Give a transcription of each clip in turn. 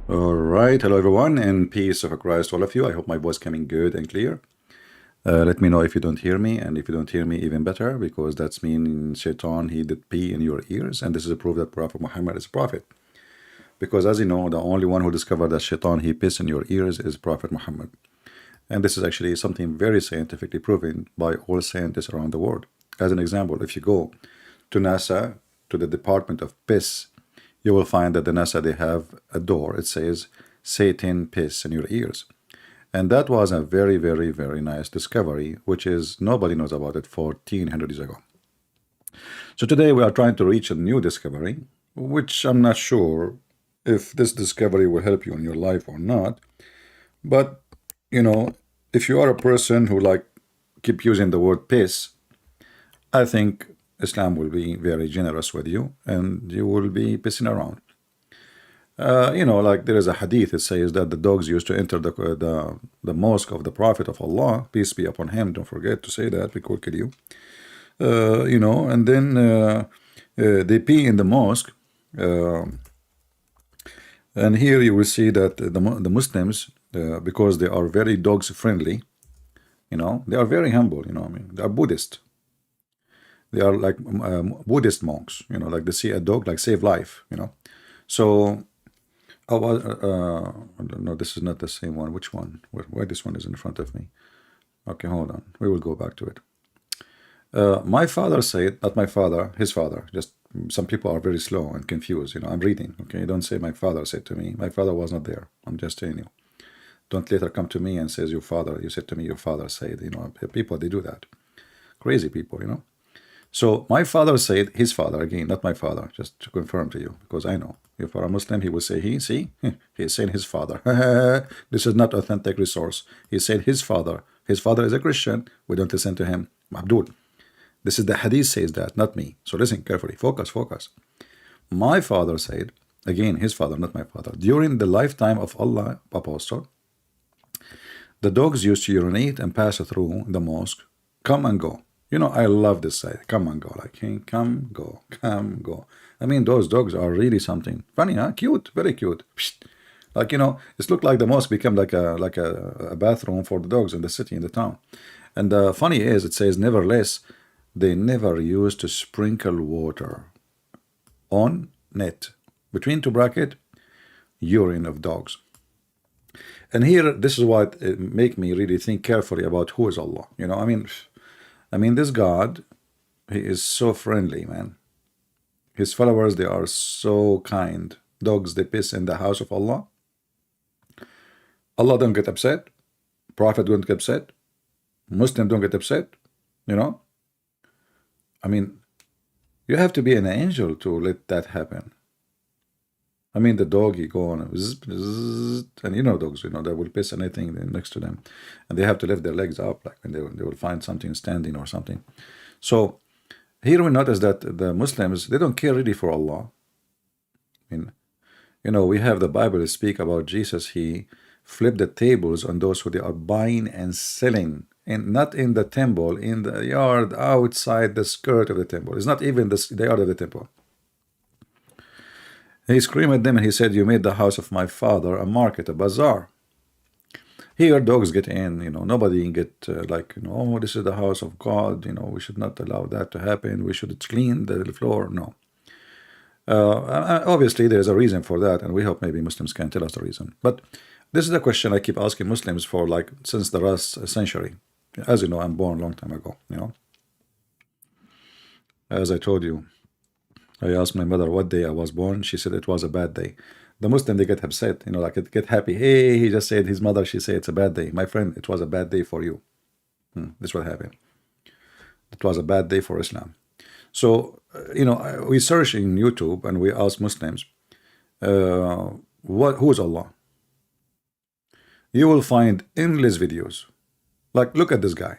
All right, hello everyone, and peace of Christ to all of you. I hope my voice coming good and clear. Let me know if you don't hear me, and if you don't hear me, even better, because that's mean Shaitan he did pee in your ears, and this is a proof that Prophet Muhammad is a prophet. Because as you know, the only one who discovered that Shaitan he piss in your ears is Prophet Muhammad, and this is actually something very scientifically proven by all scientists around the world. As an example, if you go to NASA, to the Department of Piss, you will find that the NASA they have a door. It says Satan piss in your ears. And that was a very, very, very nice discovery, which is nobody knows about it 1400 years ago. So today we are trying to reach a new discovery, which I'm not sure if this discovery will help you in your life or not. But if you are a person who like keep using the word piss, I think Islam will be very generous with you, and you will be pissing around. Like there is a hadith. It says that the dogs used to enter the mosque of the Prophet of Allah, peace be upon him. Don't forget to say that, we could kill you. And then they pee in the mosque. And here you will see that the Muslims, because they are very dogs friendly, they are very humble. I mean, they are Buddhist. They are like Buddhist monks. Like they see a dog like save life. So. Oh, no, this is not the same one. Which one? Why this one is in front of me? Okay, hold on. We will go back to it. My father said, not my father, his father. Just some people are very slow and confused. I'm reading. Okay, don't say my father said to me. My father was not there. I'm just telling you. Don't later come to me and says your father. You said to me your father said. People they do that. Crazy people. So my father said his father, again, not my father, just to confirm to you, because I know. If you are a Muslim, he will say he, see, he is saying his father. This is not authentic resource. He said his father. His father is a Christian. We don't listen to him. Abdul. This is the hadith says that, not me. So listen carefully. Focus, focus. My father said, again, his father, not my father, during the lifetime of Allah apostle, the dogs used to urinate and pass through the mosque, come and go. I love this side. Come and go. Like, hey, come, go, come, go. I mean, those dogs are really something. Funny, huh? Cute, very cute. Like, it looked like the mosque became like a bathroom for the dogs in the city, in the town. And the funny is, it says, nevertheless, they never used to sprinkle water on net, between two bracket, urine of dogs. And here, this is what it make me really think carefully about who is Allah. I mean, this God, he is so friendly, man. His followers, they are so kind. Dogs, they piss in the house of Allah. Allah don't get upset. Prophet don't get upset. Muslim don't get upset. I mean, you have to be an angel to let that happen. I mean, the dog, he go on, zzz, zzz, and dogs, they will piss anything next to them. And they have to lift their legs up, like when they will find something standing or something. So here we notice that the Muslims, they don't care really for Allah. I mean, we have the Bible speak about Jesus. He flipped the tables on those who they are buying and selling, and not in the temple, in the yard, outside the skirt of the temple. It's not even the yard of the temple. He screamed at them and he said, you made the house of my father a market, a bazaar. Here dogs get in, nobody get oh, this is the house of God, we should not allow that to happen. We should clean the floor. No. Obviously, there's a reason for that, and we hope maybe Muslims can tell us the reason. But this is a question I keep asking Muslims for since the last century. As you know, I'm born a long time ago, As I told you, I asked my mother what day I was born. She said it was a bad day. The Muslim, they get upset, like it get happy. Hey, he just said his mother, she said it's a bad day. My friend, it was a bad day for you. This is what happened. It was a bad day for Islam. So, we search in YouTube and we ask Muslims, who is Allah? You will find endless videos. Like, look at this guy.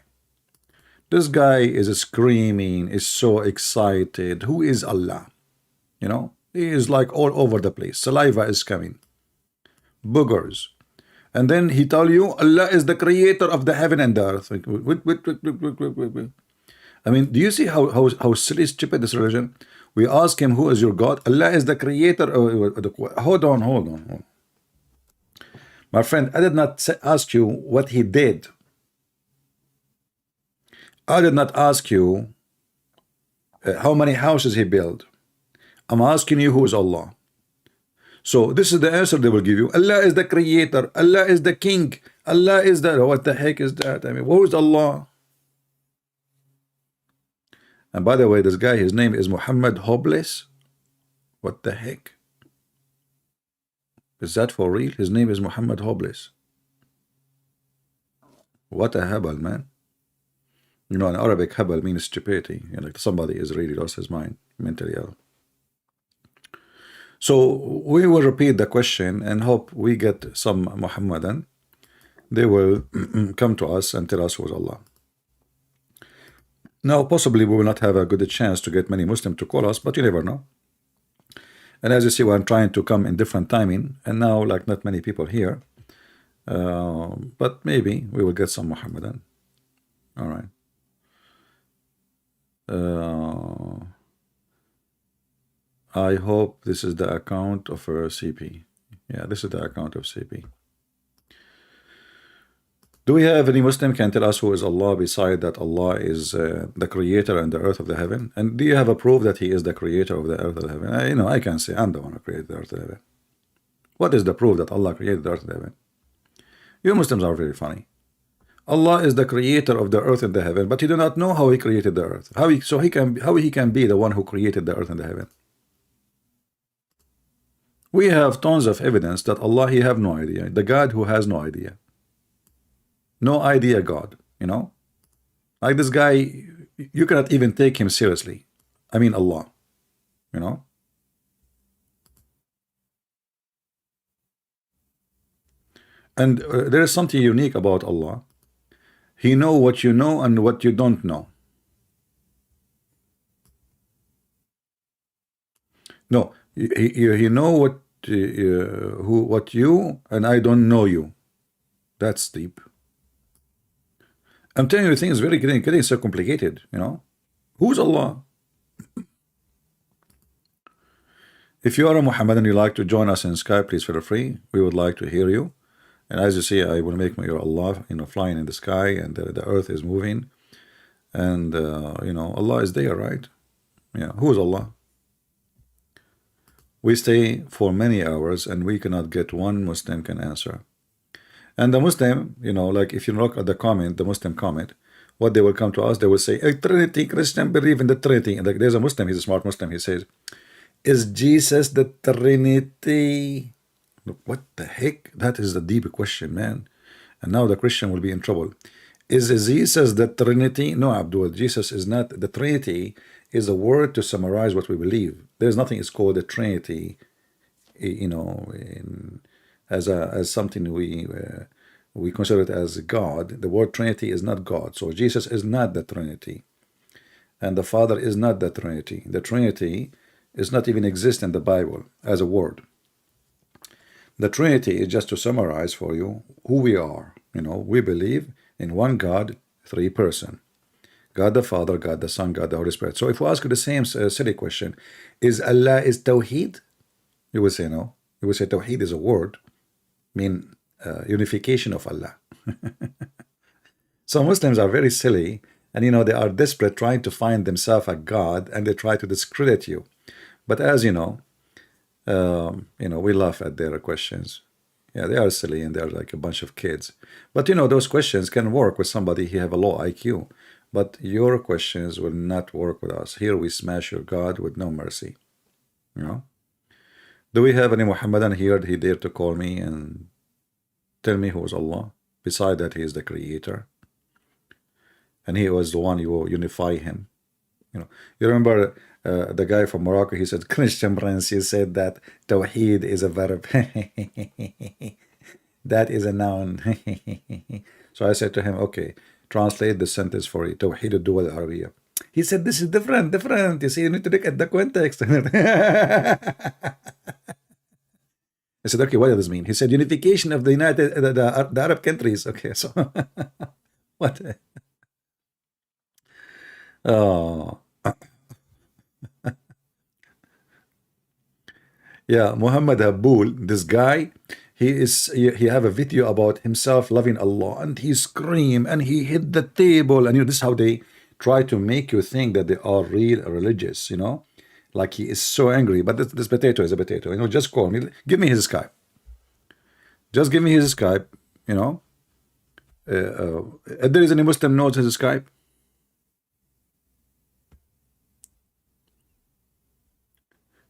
This guy is screaming, is so excited. Who is Allah? He is like all over the place. Saliva is coming. Boogers. And then he tell you, Allah is the creator of the heaven and the earth. Wait. I mean, do you see how silly, stupid this religion? We ask him, who is your God? Allah is the creator. Hold on. My friend, I did not ask you what he did. I did not ask you how many houses he built. I'm asking you who is Allah. So this is the answer they will give you. Allah is the creator. Allah is the king. Allah is the... What the heck is that? I mean, who is Allah? And by the way, this guy, his name is Muhammad Hopeless. What the heck? Is that for real? His name is Muhammad Hopeless. What a habal, man. You know, in Arabic, habal means stupidity. You know, like somebody is really lost his mind, mentally ill. So we will repeat the question and hope we get some Muhammadan. They will come to us and tell us who is Allah. Now, possibly we will not have a good chance to get many Muslims to call us, but you never know. And as you see, I'm trying to come in different timing, and now, like, not many people here. But maybe we will get some Muhammadan. All right. I hope this is the account of CP. Yeah, this is the account of CP. Do we have any Muslim can tell us who is Allah beside that Allah is the creator and the earth of the heaven? And do you have a proof that he is the creator of the earth of the heaven? You know, I can say I'm the one who created the earth of the heaven. What is the proof that Allah created the earth of the heaven? You Muslims are very funny. Allah is the creator of the earth and the heaven, but you do not know how he created the earth. How he can be the one who created the earth and the heaven? We have tons of evidence that Allah, he have no idea. The God who has no idea. No idea God, you know? Like this guy, you cannot even take him seriously. I mean Allah, you know? And there is something unique about Allah. He know what you know and what you don't know. No, he know what you and I don't know you. That's deep. I'm telling you, things very getting so complicated, you know. Who's Allah? If you are a Muhammadan and you like to join us in Skype, please feel free. We would like to hear you. And as you see, I will make your Allah, you know, flying in the sky, and the earth is moving, and you know, Allah is there, right? Yeah. Who is Allah? We stay for many hours, and we cannot get one Muslim can answer. And the Muslim, you know, like if you look at the comment, the Muslim comment, what they will come to us, they will say, a Trinity, Christian believe in the Trinity. And like, there's a Muslim, he's a smart Muslim, he says, is Jesus the Trinity? Look, what the heck? That is the deep question, man. And now the Christian will be in trouble. Is Jesus the Trinity? No, Abdul, Jesus is not. The Trinity is a word to summarize what we believe. There's nothing is called a Trinity, you know, as something we consider it as God. The word Trinity is not God. So Jesus is not the Trinity. And the Father is not the Trinity. The Trinity is not even exist in the Bible as a word. The Trinity is just to summarize for you who we are. You know, we believe in one God, three person. God the Father, God the Son, God the Holy Spirit. So if we ask you the same silly question, is Allah is Tawheed? You will say no. You will say Tawheed is a word, mean unification of Allah. So Muslims are very silly, and you know, they are desperate trying to find themselves a God, and they try to discredit you. But as you know, we laugh at their questions. Yeah, they are silly and they're like a bunch of kids. But you know, those questions can work with somebody who have a low IQ. But your questions will not work with us. Here we smash your God with no mercy. You know? Do we have any Muhammadan here that he dare to call me and tell me who is Allah? Beside that, he is the creator. And he was the one you unify him. You know, you remember the guy from Morocco, he said, Christian Prince, you said that Tawheed is a verb. That is a noun. So I said to him, okay, translate the sentence for you, Tawheed al-Duwal al-Arabiya. He said, this is different. You see, you need to look at the context. I said, okay, what does this mean? He said, unification of the the Arab countries. Okay, so what? Oh. Yeah, Muhammad Habul, this guy, he have a video about himself loving Allah, and he scream and he hit the table, and this is how they try to make you think that they are real religious, like he is so angry. But this potato is a potato, just call me, give me his Skype, just give me his Skype, you know. If there is any Muslim knows his Skype.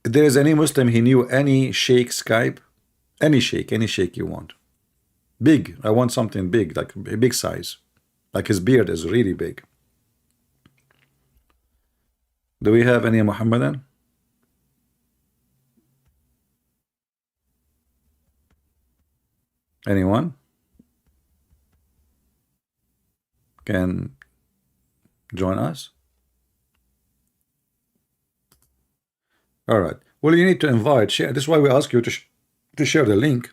If there is any Muslim, he knew any sheikh Skype, any sheikh you want. Big, I want something big, like a big size. Like his beard is really big. Do we have any Muhammadan? Anyone can join us? All right. Well, you need to invite, share. This is why we ask you to share the link.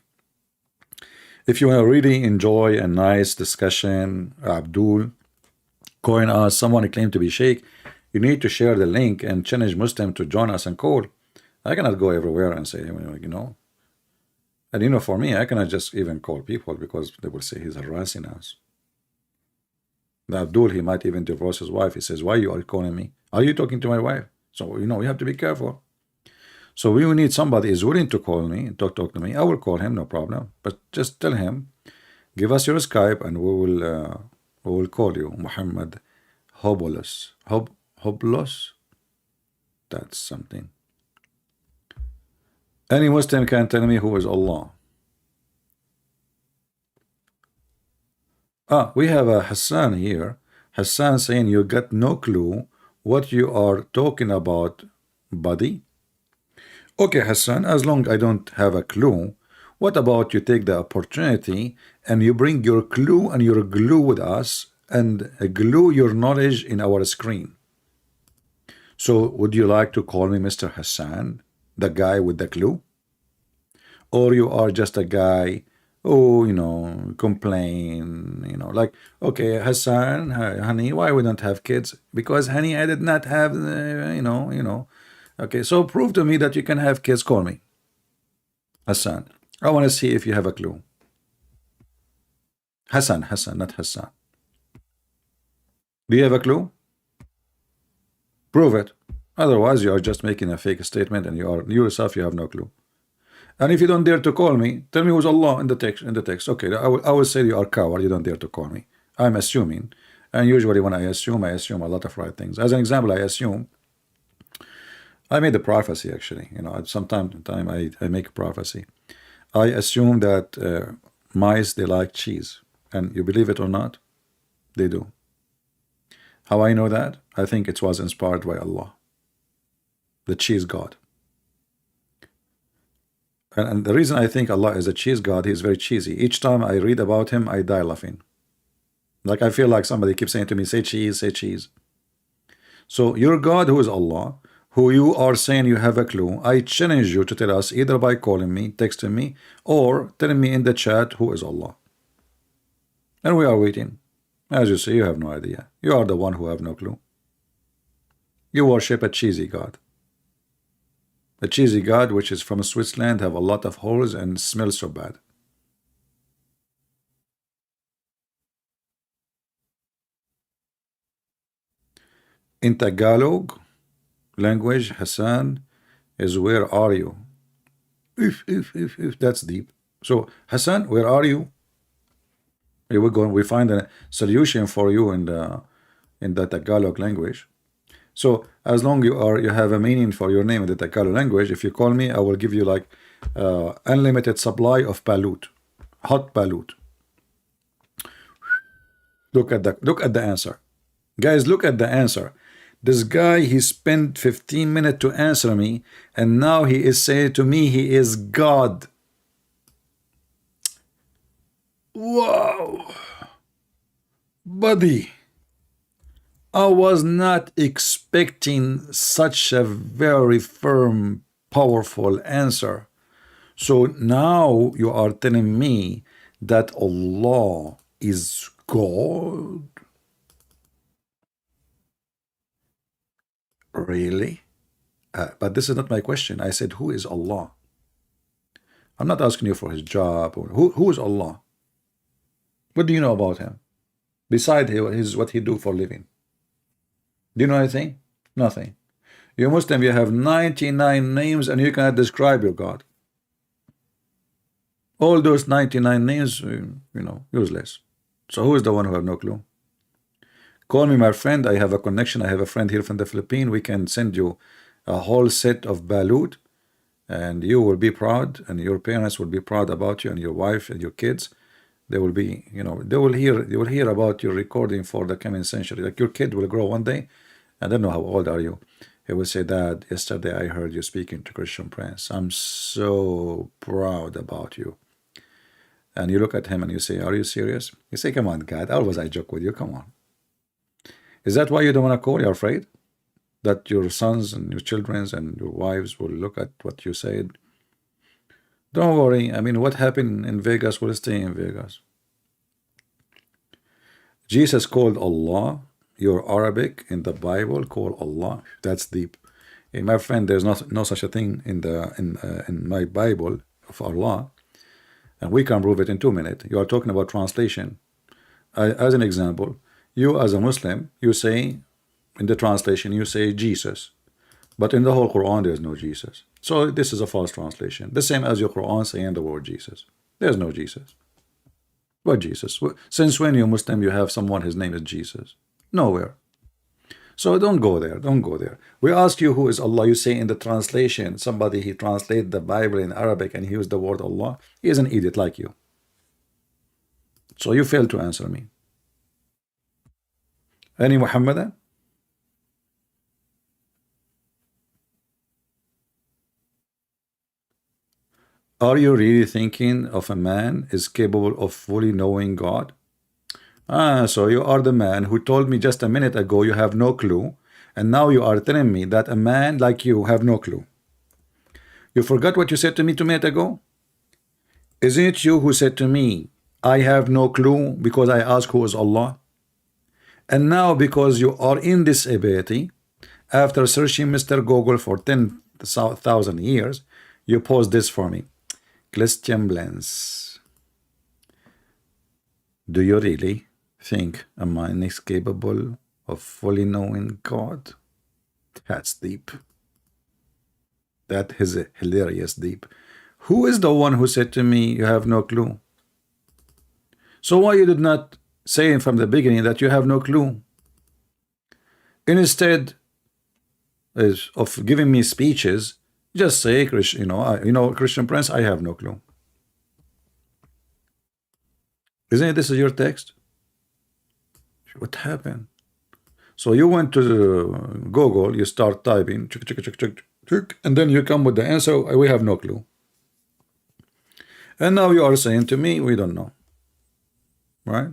If you want to really enjoy a nice discussion, Abdul, coin us, someone claim to be sheikh, you need to share the link and challenge Muslim to join us and call. I cannot go everywhere and say, and for me, I cannot just even call people because they will say he's harassing us. The Abdul, he might even divorce his wife. He says, why you are calling me? Are you talking to my wife? So, we have to be careful. So we will need somebody is willing to call me, talk to me. I will call him, no problem. But just tell him, give us your Skype, and we will call you, Muhammad Hobulus. Hobulus? That's something. Any Muslim can tell me who is Allah. We have a Hassan here. Hassan saying you got no clue what you are talking about, buddy. Okay, Hassan, as long I don't have a clue, what about you take the opportunity and you bring your clue and your glue with us and glue your knowledge in our screen? So would you like to call me Mr. Hassan, the guy with the clue? Or you are just a guy complain, like, okay, Hassan, honey, why we don't have kids? Because, honey, I did not have, okay, so prove to me that you can have kids, call me Hassan. I want to see if you have a clue. Hassan, not Hassan. Do you have a clue? Prove it. Otherwise, you are just making a fake statement, and you yourself, you have no clue. And if you don't dare to call me, tell me who's Allah in the text. Okay, I will say you are coward. You don't dare to call me. I'm assuming, and usually when I assume a lot of right things. As an example, I assume. I made a prophecy actually. Sometime I make a prophecy. I assume that mice, they like cheese, and you believe it or not, they do. How I know that? I think it was inspired by Allah, the cheese God. And the reason I think Allah is a cheese God, he's very cheesy. Each time I read about him, I die laughing. Like I feel like somebody keeps saying to me, say cheese, say cheese. So your God, who is Allah, who you are saying you have a clue, I challenge you to tell us either by calling me, texting me, or telling me in the chat who is Allah. And we are waiting. As you see, you have no idea. You are the one who have no clue. You worship a cheesy God. A cheesy God which is from Switzerland, have a lot of holes and smells so bad. In Tagalog language, Hassan, is where are you? If that's deep. So Hassan, where are you? Here we go. We find a solution for you in the Tagalog language. So as long you have a meaning for your name in the Tagalog language, if you call me, I will give you like unlimited supply of balut, hot balut. Look at the answer, guys. Look at the answer. This guy, he spent 15 minutes to answer me, and now he is saying to me he is God. Wow, buddy. I was not expecting such a very firm, powerful answer. So now you are telling me that Allah is God? Really? But this is not my question. I said, who is Allah? I'm not asking you for his job. Or who is Allah? What do you know about him? Beside his what he do for living? Do you know anything? Nothing. You Muslim, you have 99 names and you cannot describe your God. All those 99 names, useless. So who is the one who have no clue? Call me my friend. I have a connection. I have a friend here from the Philippines. We can send you a whole set of balut, and you will be proud, and your parents will be proud about you, and your wife and your kids. They will be, they will hear about your recording for the coming century. Like your kid will grow one day. I don't know how old are you. He will say, Dad, yesterday I heard you speaking to Christian Prince. I'm so proud about you. And you look at him and you say, are you serious? You say, come on, God, always I joke with you. Come on. Is that why you don't want to call? You're afraid that your sons and your children and your wives will look at what you said? Don't worry. I mean, what happened in Vegas will stay in Vegas. Jesus called Allah. Your Arabic in the Bible call Allah. That's deep. Hey, my friend, there's no such a thing in my Bible of Allah, and we can prove it in 2 minutes. You are talking about translation. As an example, you as a Muslim, you say in the translation you say Jesus, but in the whole Quran there's no Jesus. So this is a false translation. The same as your Quran saying the word Jesus. There's no Jesus. What Jesus? Since when you Muslim you have someone his name is Jesus? Nowhere. So don't go there. Don't go there. We ask you who is Allah. You say in the translation, somebody he translated the Bible in Arabic and he used the word Allah. He is an idiot like you. So you failed to answer me. Any Muhammadan? Are you really thinking of a man is capable of fully knowing God? So you are the man who told me just a minute ago you have no clue, and now you are telling me that a man like you have no clue. You forgot what you said to me 2 minutes ago? Isn't it you who said to me, I have no clue because I asked who is Allah? And now because you are in this ability, after searching Mr. Google for 10,000 years, you post this for me. Christian Blends. Do you really think a man is capable of fully knowing God? That's deep. That is hilarious deep. Who is the one who said to me you have no clue? So why you did not say from the beginning that you have no clue? Instead of giving me speeches, just say, Christian Prince, I have no clue. Isn't it this is your text? What happened? So you went to Google, you start typing, and then you come with the answer, we have no clue. And now you are saying to me, we don't know. Right?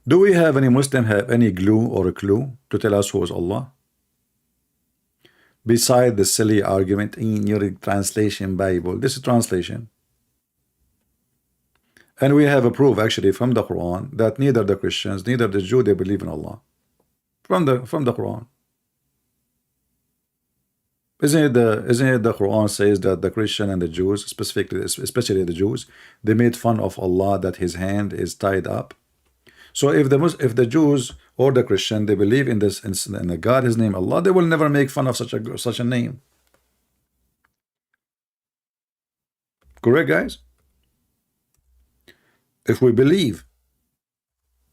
Do we have any Muslim have any glue or a clue to tell us who is Allah? Beside the silly argument in your translation Bible. This is translation. And we have a proof actually from the Quran that neither the Christians, neither the Jew, they believe in Allah. From the Quran. Isn't it the Quran says that the Christian and the Jews, especially the Jews, they made fun of Allah that his hand is tied up. So if the Jews or the Christian they believe in this in the God, his name Allah, they will never make fun of such a name. Correct, guys? If we believe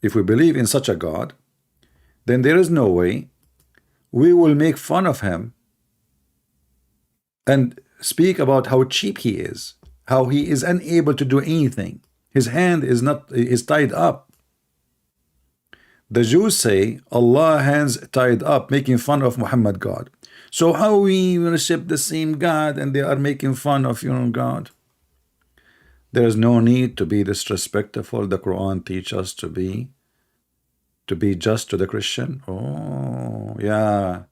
in such a God, then there is no way we will make fun of him and speak about how cheap he is, how he is unable to do anything. His hand is tied up. The Jews say Allah hands tied up, making fun of Muhammad God. So how we worship the same God and they are making fun of your own God? There is no need to be disrespectful. The Quran teaches us to be just to the Christian. Oh yeah,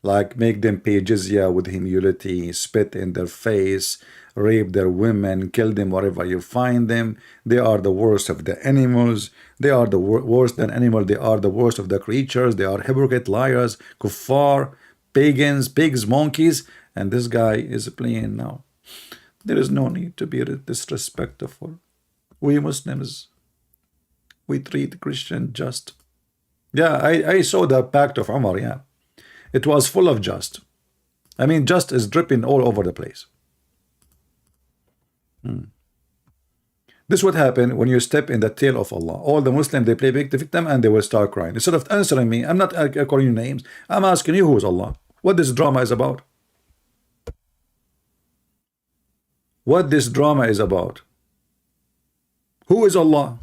like make them pay jizya with humility, spit in their face, rape their women, kill them wherever you find them. They are the worst of the animals. They are the worst than animal. They are the worst of the creatures. They are hypocrite, liars, kuffar, pagans, pigs, monkeys. And this guy is playing now. There is no need to be disrespectful. We Muslims, we treat Christian just. Yeah, I saw the Pact of Umar. Yeah, it was full of just. I mean, just is dripping all over the place. This would happen when you step in the tail of Allah. All the Muslims, they play victim and they will start crying. Instead of answering me, I'm not calling you names. I'm asking you who is Allah. What this drama is about. What this drama is about. Who is Allah?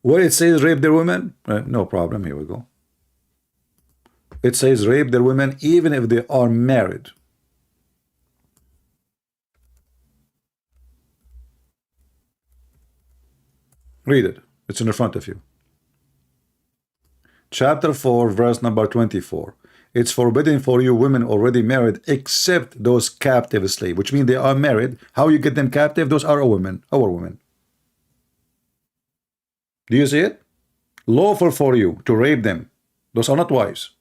Where it says rape their women, no problem, here we go. It says rape their women even if they are married. Read it. It's in the front of you. Chapter 4, verse number 24. It's forbidden for you women already married except those captive slaves, which means they are married. How you get them captive? Those are our women. Do you see it? Lawful for you to rape them. Those are not wives.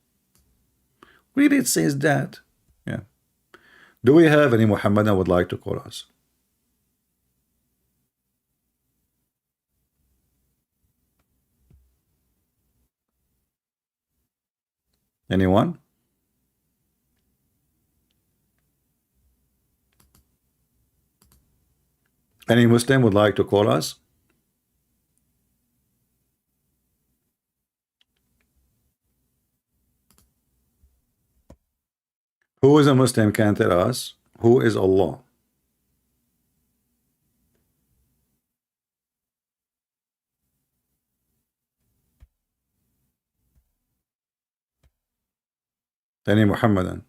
Read it says that. Yeah. Do we have any Muhammadan would like to call us? Anyone? Any Muslim would like to call us? Who is a Muslim can tell us who is Allah? Any Muhammadan?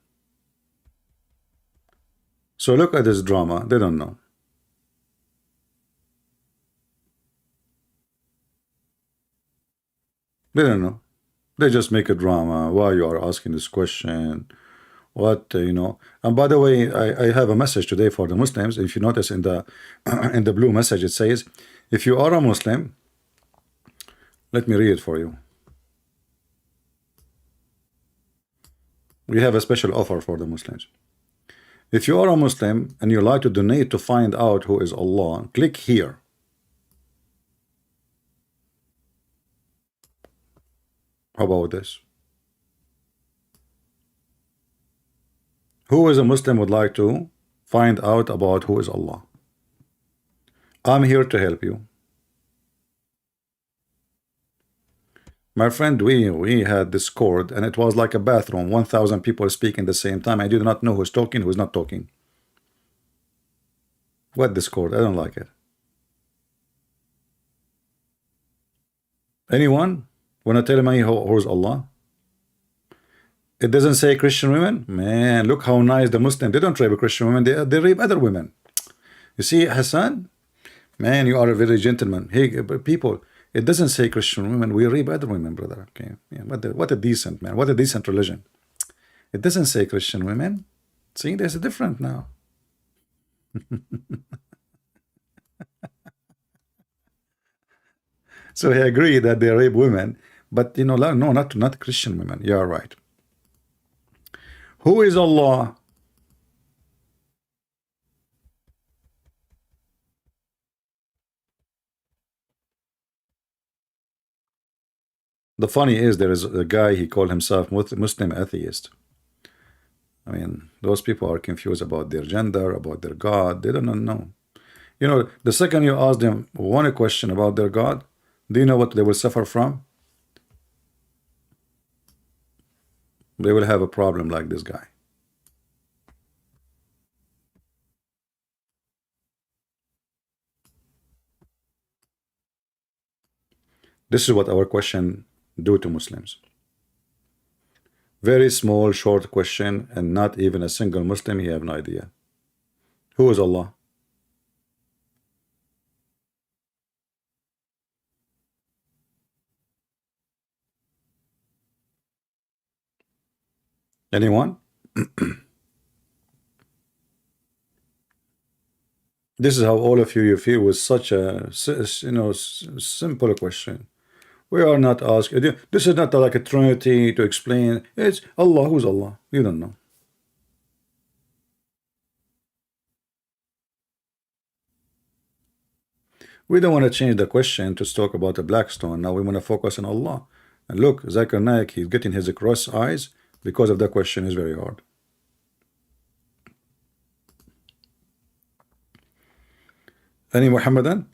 So look at this drama. They don't know. They don't know. They just make a drama. Why you are asking this question? What you know? And by the way, I have a message today for the Muslims. If you notice in the in the blue message, it says, if you are a Muslim, let me read it for you. We have a special offer for the Muslims. If you are a Muslim and you like to donate to find out who is Allah, click here. How about this? Who is a Muslim would like to find out about who is Allah? I'm here to help you. My friend, we had Discord and it was like a bathroom, 1,000 people speaking at the same time. I did not know who's talking, who's not talking. What Discord? I don't like it. Anyone want to tell me who's Allah? It doesn't say Christian women. Man, look how nice the Muslim. They don't rape Christian women. They rape other women. You see, Hassan? Man, you are a very gentleman. Hey, people, it doesn't say Christian women. We rape other women, brother. Okay, yeah, what a decent man. What a decent religion. It doesn't say Christian women. See, there's a difference now. So I agree that they rape women, but you know, no, not Christian women. You are right. Who is Allah? The funny is there is a guy, he called himself Muslim atheist. I mean, those people are confused about their gender, about their God. They don't know. You know, the second you ask them one question about their God, do you know what they will suffer from? They will have a problem like this guy. This is what our question do to Muslims. Very small, short question, and not even a single Muslim, he have no idea. Who is Allah? Anyone? This is how all of you feel with such a simple question. We are not asking. This is not like a trinity to explain. It's Allah. Who's Allah? You don't know. We don't want to change the question to talk about the black stone. Now we want to focus on Allah. And look, Zakir Naik, he's getting his cross eyes because of the question is very hard. Any Muhammadan?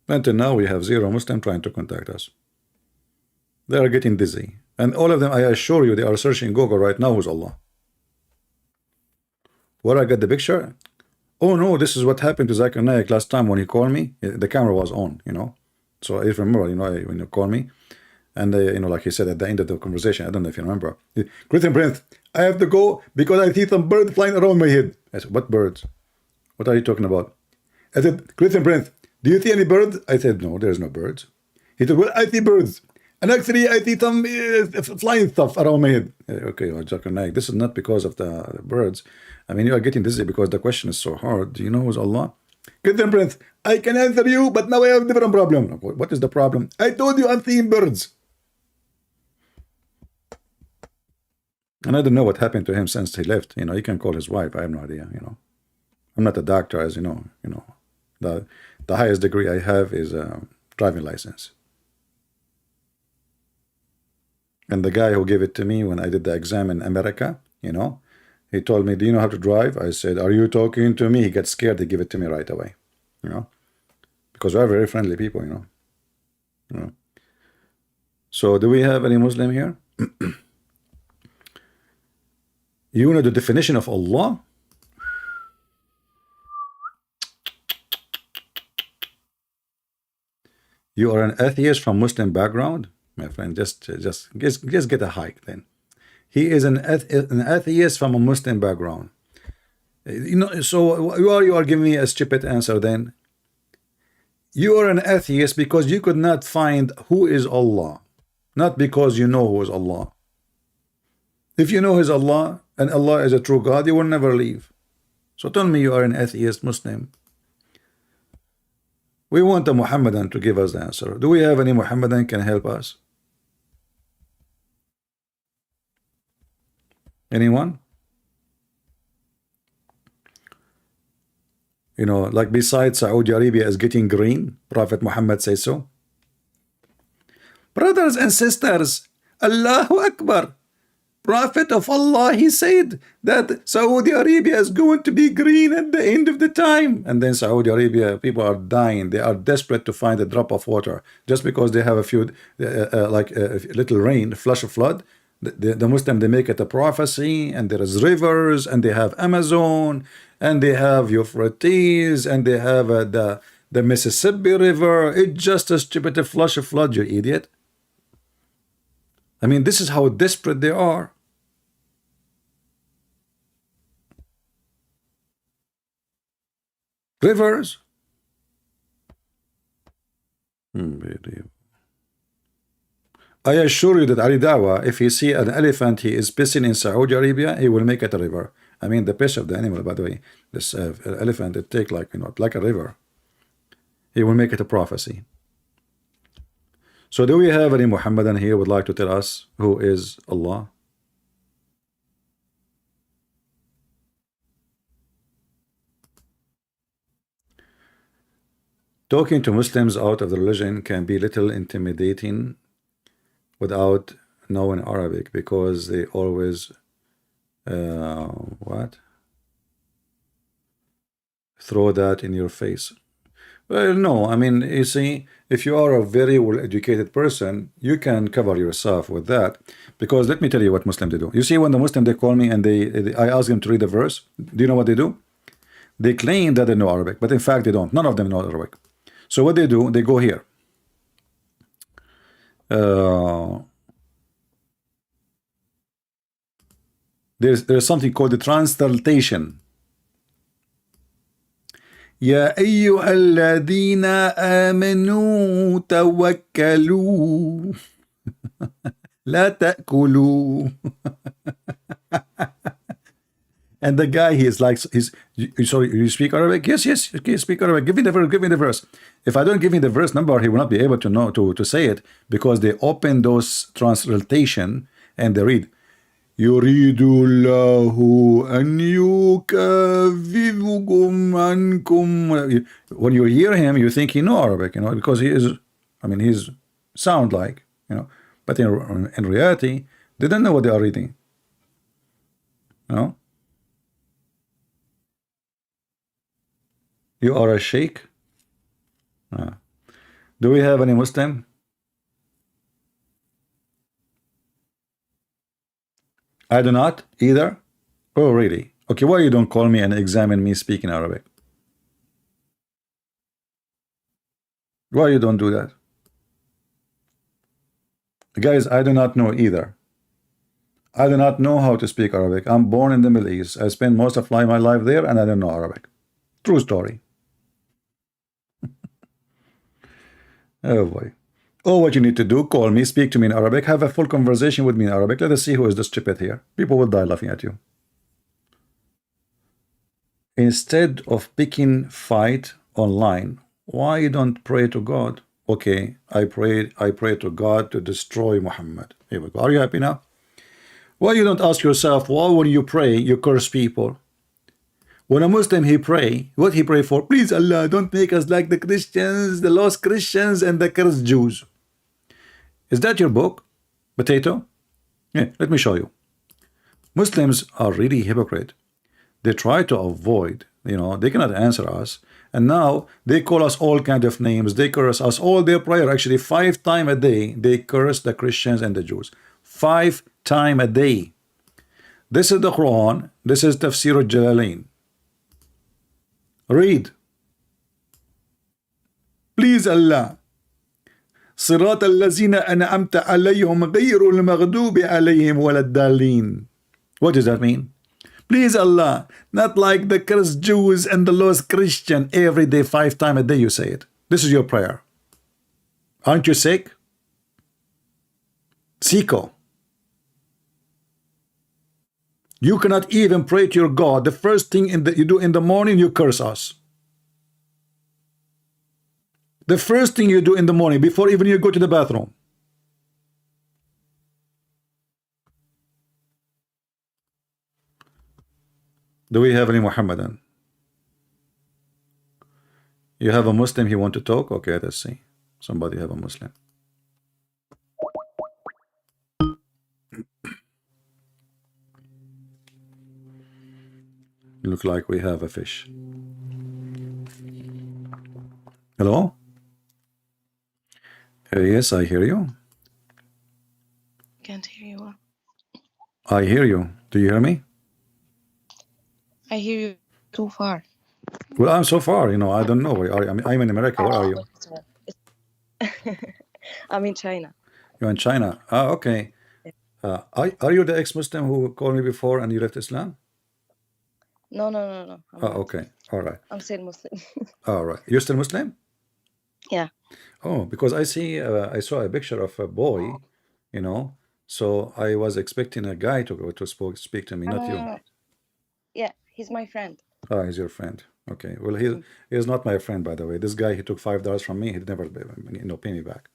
Until now we have 0 Muslim trying to contact us. They are getting dizzy. And all of them, I assure you, they are searching Google right now who's Allah. Where I get the picture? Oh no, this is what happened to Zakir Naik last time when he called me. The camera was on, you know. So I remember, you know, when you call me, and you know, like he said at the end of the conversation, I don't know if you remember. Christian Prince, I have to go because I see some birds flying around my head. I said, what birds? What are you talking about? I said, Christian Prince, do you see any birds? I said, no, there's no birds. He said, well, I see birds. And actually, I see some flying stuff around my head. Okay, well, Zakir Naik, this is not because of the birds. I mean, you are getting dizzy because the question is so hard. Do you know who's Allah? Christian Prince, I can answer you, but now I have a different problem. What is the problem? I told you I'm seeing birds. And I don't know what happened to him since he left. You know, he can call his wife. I have no idea, you know. I'm not a doctor, as you know. The highest degree I have is a driving license. And the guy who gave it to me when I did the exam in America, you know, he told me, do you know how to drive? I said, are you talking to me? He got scared. They give it to me right away, you know, because we're very friendly people, you know. So do we have any Muslim here? You know the definition of Allah? You are an atheist from Muslim background? My friend, just get a hike then. He is an atheist from a Muslim background. You know, so you are giving me a stupid answer then. You are an atheist because you could not find who is Allah, not because you know who is Allah. If you know who is Allah and Allah is a true God, you will never leave. So tell me you are an atheist Muslim. We want a Muhammadan to give us the answer. Do we have any Muhammadan can help us? Anyone? You know, like besides Saudi Arabia is getting green, Prophet Muhammad says so. Brothers and sisters, Allahu Akbar. Prophet of Allah, he said that Saudi Arabia is going to be green at the end of the time. And then Saudi Arabia, people are dying. They are desperate to find a drop of water. Just because they have a few, like a little rain, flash of flood, the Muslim, they make it a prophecy, and there is rivers, and they have Amazon, and they have Euphrates, and they have the Mississippi River. It's just a stupid flash of flood, you idiot. I mean, this is how desperate they are. Rivers. I assure you that Ali Dawa, if he see an elephant, he is pissing in Saudi Arabia, he will make it a river. I mean, the piss of the animal, by the way, this elephant, it take like, you know, like a river. He will make it a prophecy. So do we have any Muhammadan here would like to tell us who is Allah? Talking to Muslims out of the religion can be little intimidating without knowing Arabic, because they always what? Throw that in your face. Well, no, I mean, you see, if you are a very well-educated person, you can cover yourself with that, because let me tell you what Muslims they do. You see, when the Muslim they call me and I ask them to read a verse, do you know what they do? They claim that they know Arabic, but in fact they don't. None of them know Arabic. So what they do, they go here. There's something called the translation. يا أيها الذين آمنوا توكلوا لا تأكلوا. And the guy, he is like, sorry, you speak Arabic? Yes, okay, speak Arabic. Give me the verse. If I don't give him the verse number, he will not be able to know to say it, because they open those translation and they read يريد الله أن يكفر "Ukum ankum." When you hear him, you think he know Arabic, because he is. I mean, he's sound like, but in reality, they don't know what they are reading. You know, you are a sheikh. Do we have any Muslim? I do not either. Oh, really? Okay, why you don't call me and examine me speaking Arabic? Why you don't do that? Guys, I do not know either. I do not know how to speak Arabic. I'm born in the Middle East. I spent most of my life there, and I don't know Arabic. True story. Oh boy. Oh, what you need to do, call me, speak to me in Arabic, have a full conversation with me in Arabic. Let us see who is the stupid here. People will die laughing at you. Instead of picking fight online, why you don't pray to God? Okay, I pray to God to destroy Muhammad. Here we go. Are you happy now? Why you don't ask yourself, why when you pray, you curse people? When a Muslim, he pray, what he pray for? Please Allah, don't make us like the Christians, the lost Christians, and the cursed Jews. Is that your book, Potato? Yeah, let me show you. Muslims are really hypocrite. They try to avoid, they cannot answer us. And now they call us all kind of names. They curse us. All their prayer, actually 5 times a day, they curse the Christians and the Jews. 5 times a day. This is the Quran. This is Tafsir al-Jalalain. Read. Please Allah. صراط الذين أنعمت عليهم غير المغضوب عليهم ولا الضالين. What does that mean? Please Allah, not like the cursed Jews and the lost Christian. Every day, 5 times a day you say it. This is your prayer. Aren't you sick? Sicko. You cannot even pray to your God. The first thing you do in the morning, you curse us. The first thing you do in the morning, before even you go to the bathroom. Do we have any Muhammadan? You have a Muslim, he want to talk? Okay, let's see. Somebody have a Muslim. Look like we have a fish. Hello? Yes, I hear you. Can't hear you. I hear you. Do you hear me? I hear you too far. Well, I'm so far, I don't know. Where are you? I'm in America. Where are you? I'm in China. You're in China. Ah, okay. Are you the ex-Muslim who called me before and you left Islam? No. I'm not. Okay. All right. I'm still Muslim. All right. You're still Muslim? Yeah. Oh, because I saw a picture of a boy, so I was expecting a guy to go to speak to me, not you. Yeah, he's my friend. Ah, he's your friend. Okay. Well, he is not my friend, by the way. This guy, he took $5 from me. He'd never, pay me back.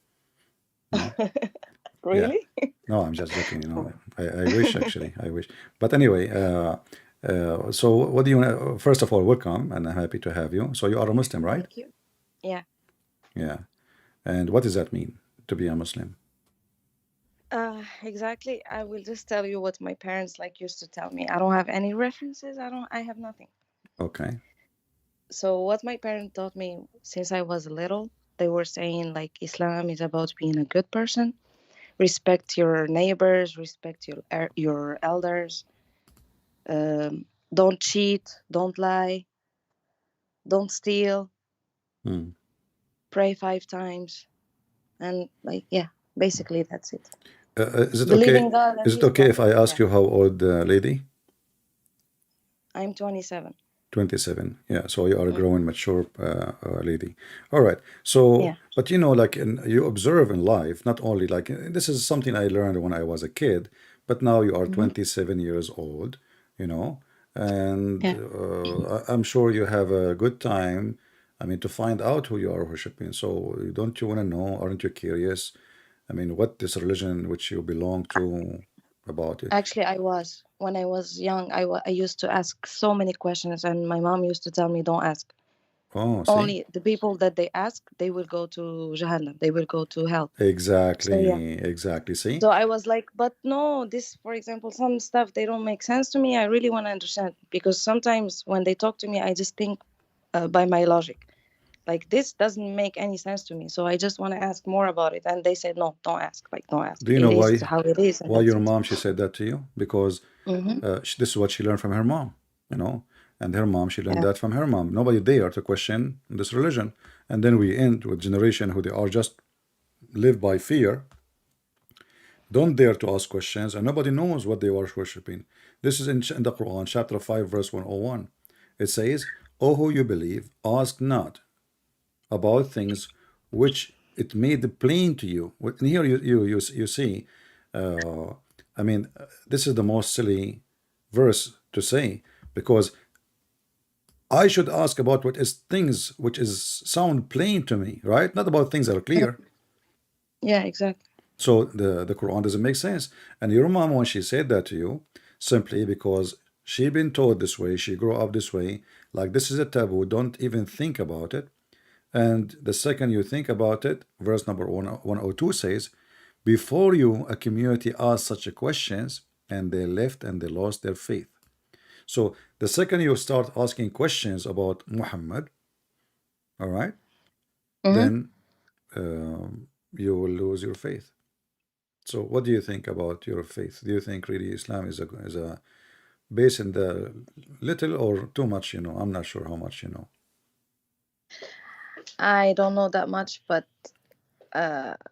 Really? Yeah. No, I'm just joking. I wish actually. I wish. But anyway, so what do you want? First of all, welcome, and I'm happy to have you. So you are a Muslim, right? Thank you. Yeah. Yeah. And what does that mean to be a Muslim? Exactly. I will just tell you what my parents used to tell me. I don't have any references. I have nothing. Okay. So what my parents taught me since I was little, they were saying Islam is about being a good person, respect your neighbors, respect your elders, don't cheat, don't lie, don't steal, pray 5 times, and basically that's it. Is it Believe okay? in God. Is it okay if I ask you how old, lady? I'm 27. 27. Yeah. So you are a grown, mature lady. All right. So, Yeah. but you observe in life, not only this is something I learned when I was a kid, but now you are 27 years old, and I'm sure you have a good time. I mean, to find out who you are worshiping. So, don't you want to know? Aren't you curious? I mean, what this religion which you belong to about it? Actually, I was. when I was young, I used to ask so many questions, and my mom used to tell me, "Don't ask. Oh, see? Only the people that they ask, they will go to Jahannam. They will go to hell." So yeah. Exactly. See? So I was like, but no, this, for example, some stuff they don't make sense to me. I really want to understand, because sometimes when they talk to me, I just think by my logic. Like, this doesn't make any sense to me. So I just want to ask more about it. And they said, no, don't ask. Like, don't ask. Do you know It is why? how it is, and Why that's your it. mom she said that to you? Because Mm-hmm. this is what she learned from her mom, you know, and her mom she learned Yeah. that from her mom. Nobody dare to question this religion, and then we end with generation who they are just live by fear, don't dare to ask questions, and nobody knows what they are worshiping. This is in the Quran, chapter 5, verse 101. It says, "O who you believe, ask not about things which it made plain to you." And here you see, uh, I mean, this is the most silly verse to say, because I should ask about what is things which is sound plain to me, right? Not about things that are clear. Yeah, exactly. So the Quran doesn't make sense. And your mom, when she said that to you, simply because she been taught this way, she grew up this way, like this is a taboo, don't even think about it. And the second you think about it, verse number 102 says, before you, a community asked such a questions, and they left and they lost their faith. So the second you start asking questions about Muhammad, all right, Mm-hmm. then you will lose your faith. So what do you think about your faith? Do you think really Islam is a base in the little or too much? You know, I'm not sure how much you know. I don't know that much, but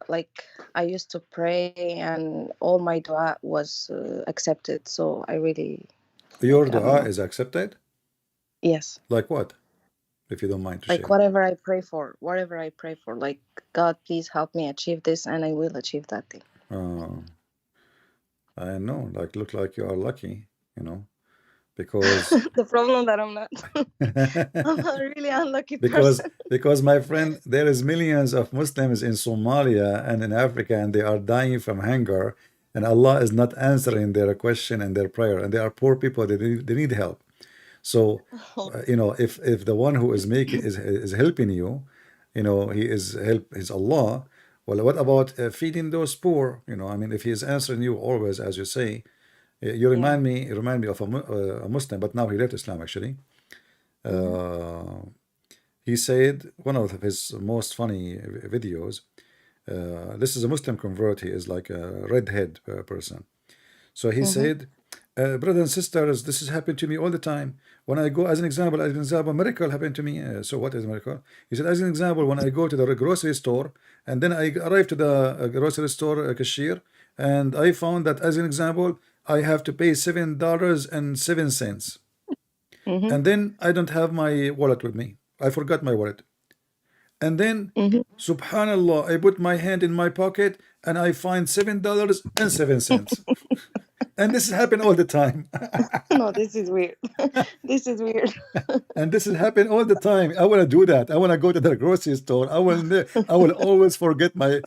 like, I used to pray, and all my dua was accepted. So I really, Your like, I don't dua know. is accepted? Yes. Like what? If you don't mind to Like, share. whatever I pray for, like, God, please help me achieve this, and I will achieve that thing. Uh, I know, like look like you are lucky, you know, because The problem that I'm not. I'm a really unlucky because person. my friend, there is millions of Muslims in Somalia and in Africa, and they are dying from hunger, and Allah is not answering their question and their prayer, and they are poor people. They need help. So, you know, if the one who is making is helping you, you know, he is help is Allah. Well, what about feeding those poor? You know, I mean, if he is answering you always, as you say, Yeah. you remind me of a Muslim, but now he left Islam actually. Mm-hmm. Uh, he said one of his most funny videos. This is a Muslim convert. He is like a redhead person. So he Mm-hmm. said, brothers and sisters, this has happened to me all the time. When I go, as an example, miracle happened to me. So what is a miracle? He said, as an example, when I go to the grocery store, and then I arrive to the grocery store cashier, and I found that, as an example, I have to pay $7.07. Mm-hmm. And then I don't have my wallet with me. I forgot my wallet. And then, Mm-hmm. subhanallah, I put my hand in my pocket and I find $7.07. And this has happened all the time. No, this is weird. This is weird. And this has happened all the time. I want to do that. I want to go to the grocery store. I will always forget my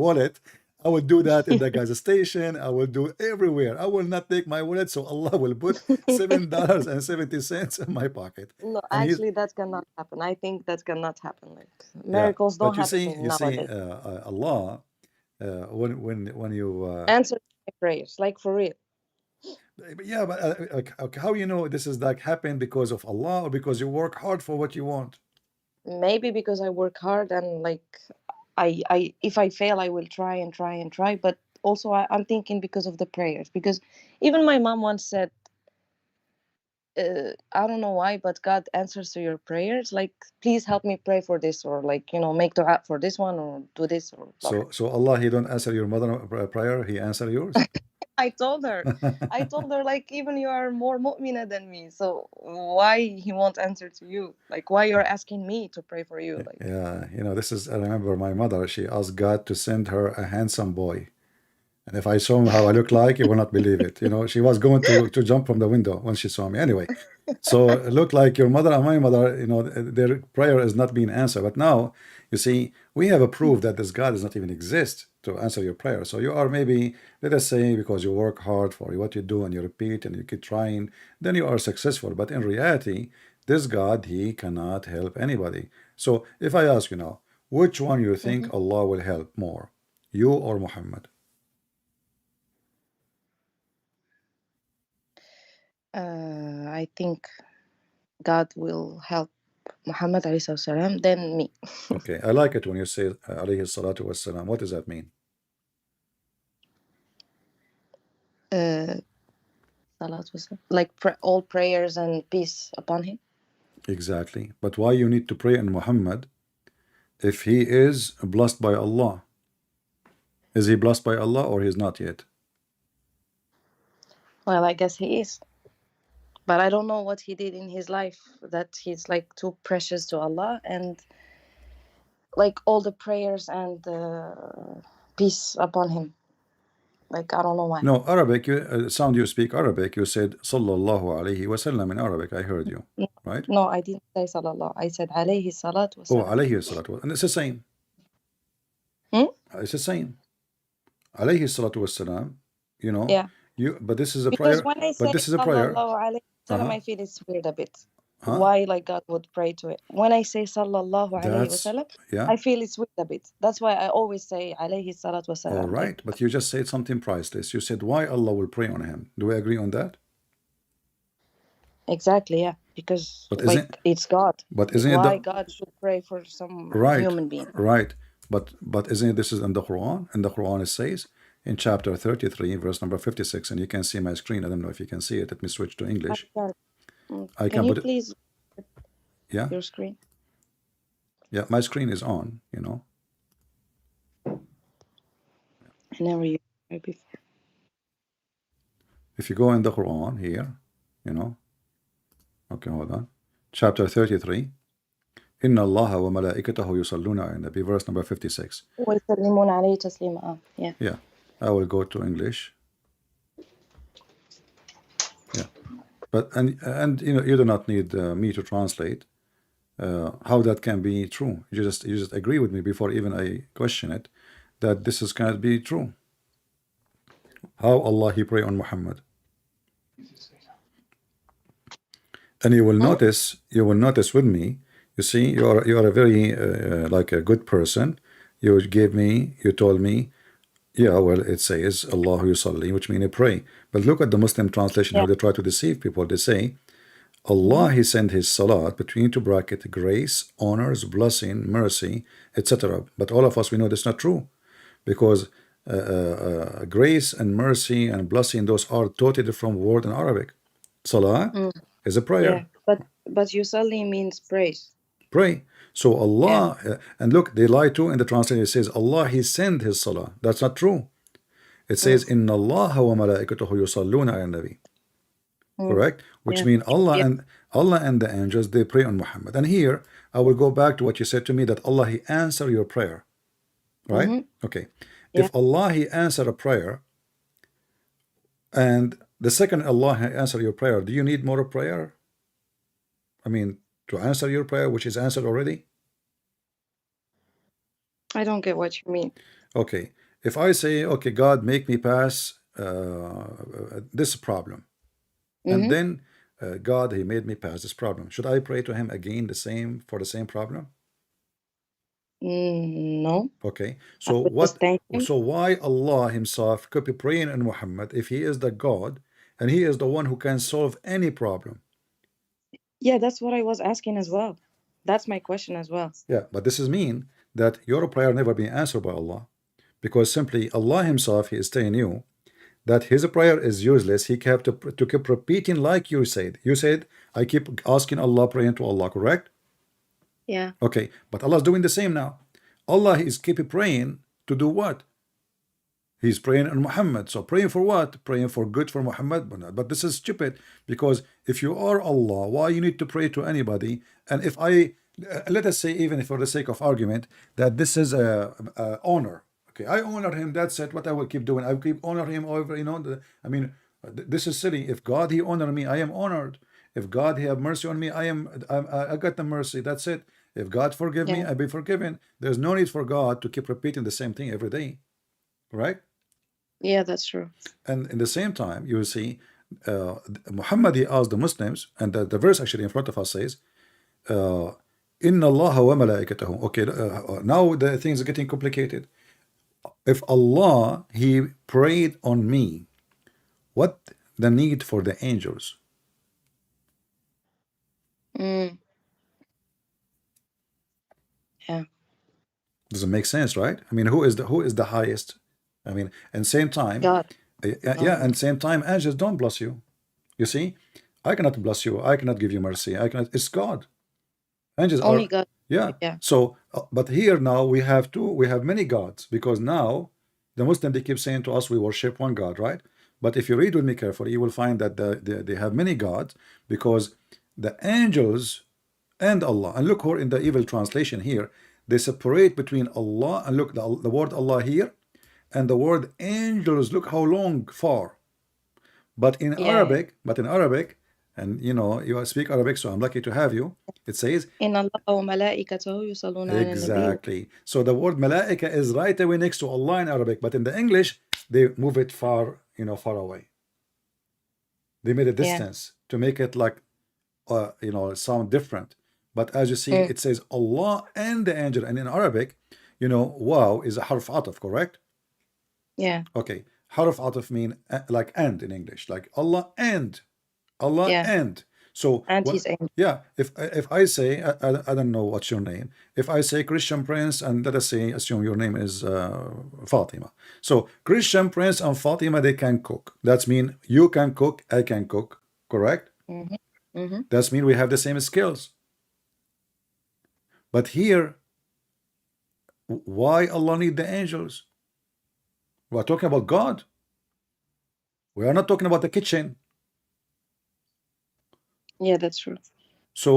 wallet. I will do that in the gas station. I will do everywhere. I will not take my wallet, so Allah will put $7.70 in my pocket. No, And he's actually, that cannot happen. I think that cannot happen. Like, yeah. miracles don't But happen nowadays. Allah, when you Answer my prayers, like, for real. yeah, but like, how you know this is like happened because of Allah or because you work hard for what you want? Maybe because I work hard, and like, if I fail, I will try and try and try. But also, I'm thinking because of the prayers. Because even my mom once said, I don't know why, but God answers to your prayers. Like, please help me pray for this, or like, make dua for this one, or do this, or blah blah. So Allah, He don't answer your mother prayer, He answer yours. I told her, like, even you are more mu'mina than me, so why he won't answer to you? Like, why you're asking me to pray for you? Like, Yeah, this is, I remember my mother, she asked God to send her a handsome boy. And if I show him how I look like, he will not believe it. You know, she was going to jump from the window when she saw me. Anyway, so it looked like your mother and my mother, you know, their prayer is not being answered. But now, you see, we have a proof that this God does not even exist to answer your prayer. So you are maybe, let us say, because you work hard for what you do and you repeat and you keep trying, then you are successful. But in reality, this God, he cannot help anybody. So if I ask you now, which one you think Allah will help more, you or Muhammad? I think God will help Muhammad alayhi salam, then me. Okay, I like it when you say alayhi salatu wassalam. What does that mean? Salat was like all prayers and peace upon him. Exactly. But why you need to pray on Muhammad if he is blessed by Allah? Is he blessed by Allah or he's not yet? Well, I guess he is. But I don't know what he did in his life that he's like too precious to Allah, and like all the prayers and peace upon him. Like, I don't know why. No, Arabic, sound you speak Arabic, you said Sallallahu Alaihi Wasallam in Arabic, I heard you, right? No, I didn't say sallallahu. I said alayhi salat wa Oh, salam. Alayhi Salatu, and it's the same. Hmm? It's the same. Alayhi Salatu Wassalam, you know, Yeah. but this is a Because prayer, when I say but this is a prayer. sallallahu alayhi wasallam, Uh-huh. I feel it's weird a bit. Huh? Why like God would pray to it? When I say sallallahu alayhi That's, wasallam, yeah. I feel it's weird a bit. That's why I always say alayhi salat wa salam. All right, but you just said something priceless. You said why Allah will pray on him. Do we agree on that? Exactly, yeah. Because But like it's God. But isn't Why it God should pray for some right? human being? Right. But isn't it this is in the Quran? In the Quran it says in chapter 33, verse number 56, and you can see my screen. I don't know if you can see it. Let me switch to English. I Can can you put it. please Yeah. your screen? Yeah, my screen is on, you know. I never used it before. If you go in the Quran here, you know. Okay, hold on. Chapter 33. Inna Allah wa malaikatahu yusalluna ala nabi, verse number 56. ويسلمون عليه تسليما. Yeah. Yeah. I will go to English. Yeah. But and you know, you do not need me to translate. How that can be true. You just agree with me before even I question it, that this is cannot be true. How Allah he pray on Muhammad. And you will notice with me, you see, you are a very like a good person. You told me, yeah, well, it says Allahu yusalli, which means pray. But look at the Muslim translation, how they try to deceive people. They say Allah he sent his salat between two brackets, grace, honors, blessing, mercy, etc. But all of us we know that's not true, because grace and mercy and blessing, those are totally different word in Arabic. Salah is a prayer. Yeah, but yusalli means praise. Pray. So Allah, and look, they lie too in the translation. It says Allah he sent his salah. That's not true. It says Inna Allah wa malaikatahu yusalluna ala nabi. Correct? Which means Allah and the angels they pray on Muhammad. And here I will go back to what you said to me, that Allah he answer your prayer. Right? Okay. If Allah he answer a prayer, and the second Allah he answer your prayer, do you need more prayer? I mean, to answer your prayer, which is answered already? I don't get what you mean. Okay. If I say, okay, God, make me pass this problem, and then God, he made me pass this problem, should I pray to him again for the same problem? No. Okay. So why Allah himself could be praying in Muhammad if he is the God and he is the one who can solve any problem? Yeah, that's what I was asking as well. That's my question as well. Yeah, but this is mean that your prayer never been answered by Allah, because simply Allah himself he is telling you that his prayer is useless. He kept to keep repeating, like you said. You said, I keep asking Allah, praying to Allah, correct? Yeah. Okay, but Allah's doing the same now. Allah is keep praying to do what? He's praying on Muhammad. So praying for what? Praying for good for Muhammad. But this is stupid, because if you are Allah, why you need to pray to anybody? And if I let us say, even for the sake of argument, that this is a honor, Okay, I honor him. That's it. What I will keep doing, I will keep honor him over. I mean, this is silly. If God he honor me, I am honored. If God he have mercy on me, I got the mercy. That's it. If God forgive me, Yeah. I be forgiven. There's no need for God to keep repeating the same thing every day, right? Yeah, that's true. And in the same time, you will see Muhammad he asked the Muslims, and the verse actually in front of us says, "Inna Allah wa malaikatahu." Okay, now the things are getting complicated. If Allah he prayed on me, what the need for the angels? Mm, yeah. Doesn't make sense, right? I mean, who is the highest? I mean, and same time, God. yeah, and same time, angels don't bless you. You see, I cannot bless you. I cannot give you mercy. I cannot. It's God. Angels Only are, God. yeah. Yeah. So, but here now we have two. We have many gods because now the Muslim they keep saying to us we worship one God, right? But if you read with me carefully, you will find that they have many gods because the angels and Allah. And look, in the evil translation here, they separate between Allah and look the word Allah here and the word angels. Look how long far. Yeah. But in Arabic, and you speak Arabic, so I'm lucky to have you. It says إن الله وملائكته يصلون على النبي. exactly. So the word malaika is right away next to Allah in Arabic, but in the English they move it far, far away. They made a Yeah. distance to make it like, sound different. But as you see, Mm, it says Allah and the angel, and in Arabic, wow is a harf ataf, correct? yeah. Okay, harf ataf mean like and in English, like Allah and. Allah Yeah. and. So And what? his angel. Yeah, if I say I don't know what's your name. If I say Christian Prince and let us say assume your name is Fatima. So Christian Prince and Fatima they can cook. That's mean you can cook, I can cook, correct? Mm-hmm. Mm-hmm. That's mean we have the same skills. But here, why Allah need the angels? We're talking about God. We are not talking about the kitchen. Yeah, that's true. So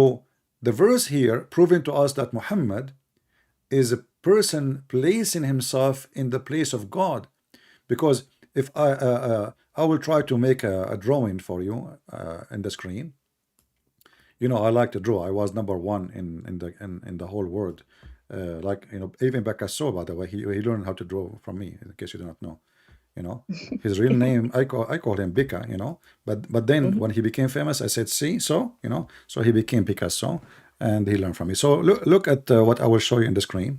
the verse here proving to us that Muhammad is a person placing himself in the place of God. Because if I will try to make a drawing for you in the screen. I like to draw. I was number one in the whole world. Like even Picasso, by the way, he learned how to draw from me. In case you do not know, his real name I call him Bika. But then Mm-hmm. when he became famous, I said, see, so he became Picasso, and he learned from me. So look at what I will show you in the screen.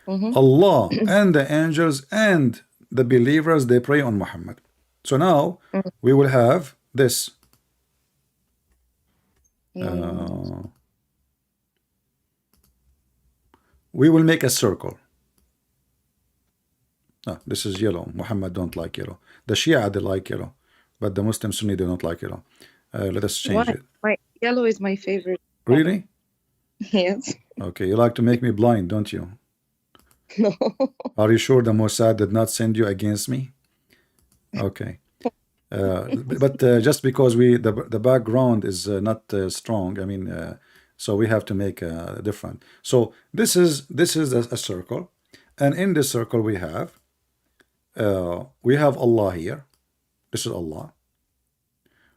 Mm-hmm. Allah and the angels and the believers they pray on Muhammad. So now we will have this. Mm. We will make a circle. This is yellow. Muhammad don't like yellow. The Shia they like yellow, but the Muslim Sunni they don't like yellow. Let us change Why? it. Yellow is my favorite color. Really? Yes. Okay, you like to make me blind, don't you? No. Are you sure the Mossad did not send you against me? Okay. But just because the background is not strong, I mean, so we have to make different. So this is a circle, and in this circle we have Allah here. This is Allah.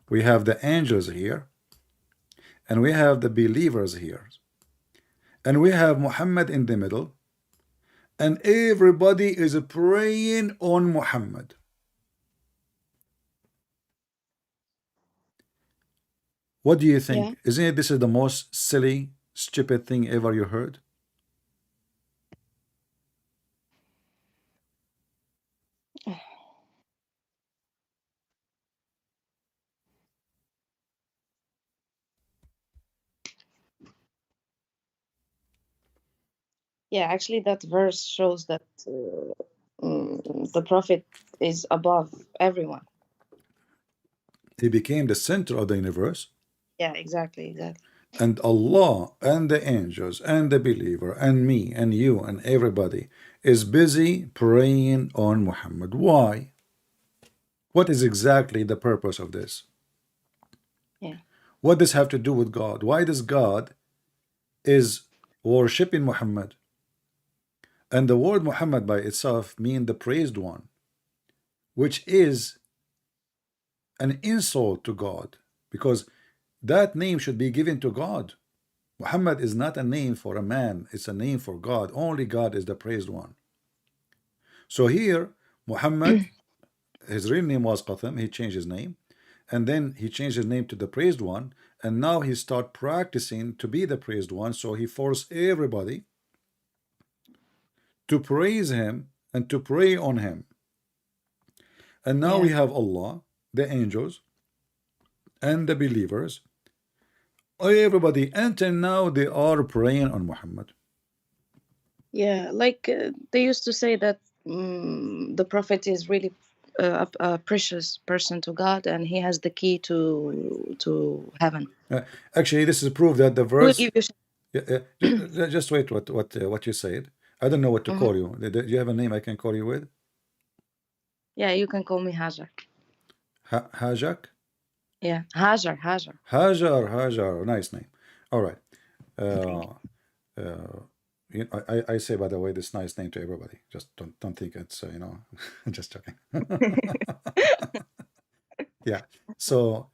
We have the angels here, and we have the believers here, and we have Muhammad in the middle, and everybody is praying on Muhammad. What do you think? Yeah. Isn't it this is the most silly, stupid thing ever you heard? Yeah, actually, that verse shows that the prophet is above everyone. He became the center of the universe, Yeah, exactly. and Allah and the angels and the believer and me and you and everybody is busy praying on Muhammad. Why? What is exactly the purpose of this? Yeah. What does have to do with God? Why does God is worshipping Muhammad? And the word Muhammad by itself means the praised one, which is an insult to God, because that name should be given to God. Muhammad is not a name for a man, it's a name for God. Only God is the praised one. So here, Muhammad, his real name was Qasim, he changed his name, and then he changed his name to the praised one, and now he start practicing to be the praised one. So he forced everybody to praise him and to pray on him. And now we Yeah. have Allah, the angels, and the believers. Everybody until now they are praying on Muhammad. Yeah, like they used to say that the prophet is really a precious person to God, and he has the key to heaven. Actually, this is proof that the He will verse. give you. Just wait. What you said? I don't know what to Mhm. call you. Do you have a name I can call you with? Yeah, you can call me Hajar. Hajak? Yeah, Hajar, Hajar. Hajar. Nice name. All right. Thank Uh, uh, I say, by the way, this nice name to everybody. Just don't think it's just joking. Yeah. So,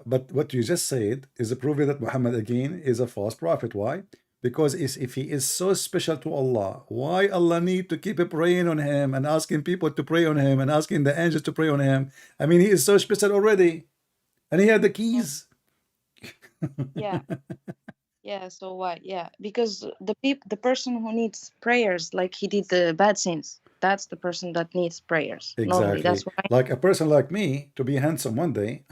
but what you just said is a proof that Muhammad again is a false prophet. Why? Because if he is so special to Allah, why Allah need to keep praying on him and asking people to pray on him and asking the angels to pray on him? I mean, he is so special already, and he had the you. keys. Yeah, yeah. So why? Yeah, because the person who needs prayers, like he did the bad sins, that's the person that needs prayers. Normally, Exactly. that's why. Like a person like me to be handsome one day,